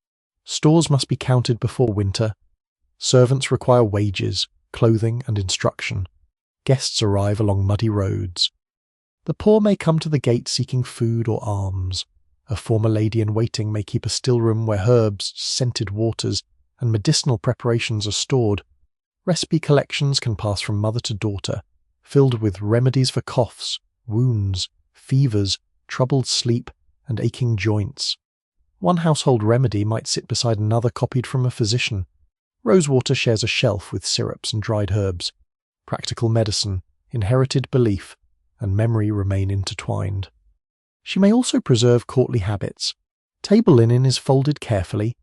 A: stores must be counted before winter. Servants require wages, clothing, and instruction. Guests arrive along muddy roads. The poor may come to the gate seeking food or alms. A former lady-in-waiting may keep a still room where herbs, scented waters, and medicinal preparations are stored. Recipe collections can pass from mother to daughter, filled with remedies for coughs, wounds, fevers, troubled sleep, and aching joints. One household remedy might sit beside another copied from a physician. Rosewater shares a shelf with syrups and dried herbs. Practical medicine, inherited belief, and memory remain intertwined. She may also preserve courtly habits. Table linen is folded carefully.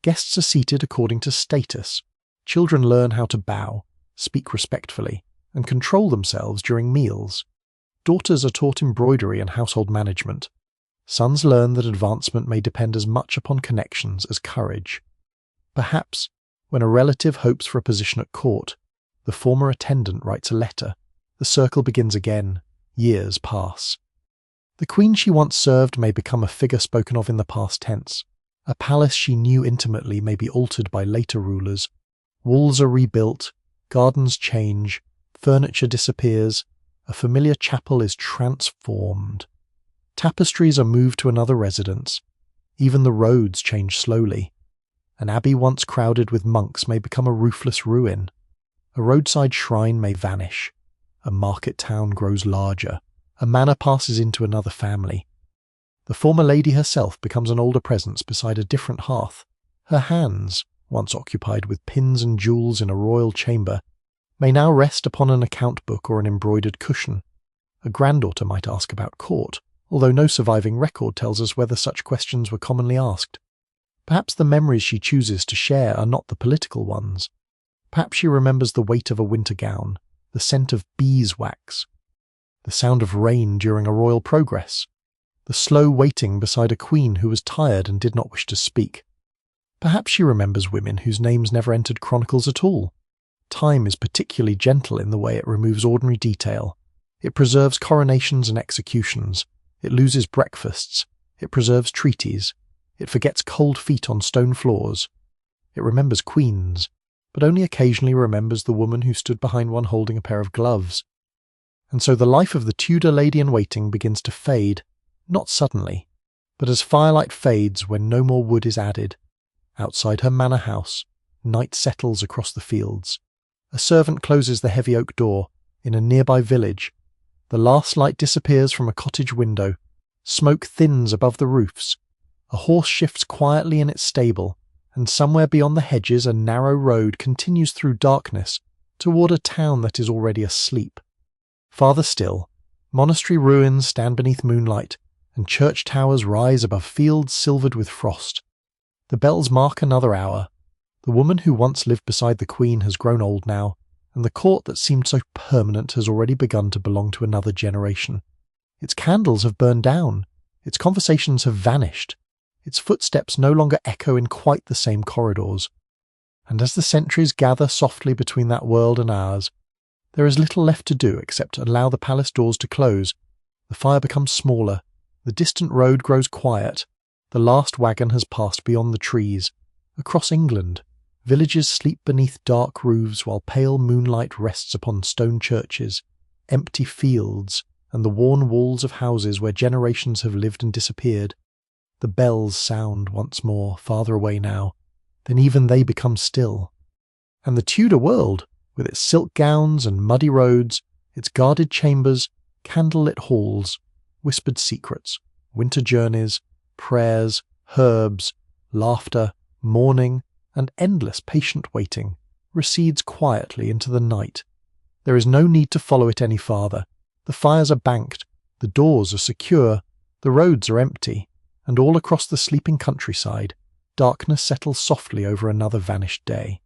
A: Guests are seated according to status. Children learn how to bow, speak respectfully, and control themselves during meals. Daughters are taught embroidery and household management. Sons learn that advancement may depend as much upon connections as courage. Perhaps, when a relative hopes for a position at court, the former attendant writes a letter. The circle begins again. Years pass. The queen she once served may become a figure spoken of in the past tense. A palace she knew intimately may be altered by later rulers. Walls are rebuilt, gardens change, furniture disappears, a familiar chapel is transformed. Tapestries are moved to another residence. Even the roads change slowly. An abbey once crowded with monks may become a roofless ruin. A roadside shrine may vanish. A market town grows larger. A manor passes into another family. The former lady herself becomes an older presence beside a different hearth. Her hands, once occupied with pins and jewels in a royal chamber, may now rest upon an account book or an embroidered cushion. A granddaughter might ask about court, although no surviving record tells us whether such questions were commonly asked. Perhaps the memories she chooses to share are not the political ones. Perhaps she remembers the weight of a winter gown, the scent of beeswax, the sound of rain during a royal progress, the slow waiting beside a queen who was tired and did not wish to speak. Perhaps she remembers women whose names never entered chronicles at all. Time is particularly gentle in the way it removes ordinary detail. It preserves coronations and executions. It loses breakfasts. It preserves treaties. It forgets cold feet on stone floors. It remembers queens, but only occasionally remembers the woman who stood behind one holding a pair of gloves. And so the life of the Tudor lady-in-waiting begins to fade, not suddenly, but as firelight fades when no more wood is added. Outside her manor house, night settles across the fields. A servant closes the heavy oak door. In a nearby village, the last light disappears from a cottage window. Smoke thins above the roofs. A horse shifts quietly in its stable, and somewhere beyond the hedges a narrow road continues through darkness toward a town that is already asleep. Farther still, monastery ruins stand beneath moonlight, and church towers rise above fields silvered with frost. The bells mark another hour. The woman who once lived beside the Queen has grown old now, and the court that seemed so permanent has already begun to belong to another generation. Its candles have burned down, its conversations have vanished, its footsteps no longer echo in quite the same corridors. And as the centuries gather softly between that world and ours, there is little left to do except allow the palace doors to close. The fire becomes smaller, the distant road grows quiet, the last wagon has passed beyond the trees. Across England, villages sleep beneath dark roofs while pale moonlight rests upon stone churches, empty fields, and the worn walls of houses where generations have lived and disappeared. The bells sound once more, farther away now, then even they become still. And the Tudor world, with its silk gowns and muddy roads, its guarded chambers, candlelit halls, whispered secrets, winter journeys, prayers, herbs, laughter, mourning, and endless patient waiting, recedes quietly into the night. There is no need to follow it any farther. The fires are banked, the doors are secure, the roads are empty, and all across the sleeping countryside, darkness settles softly over another vanished day.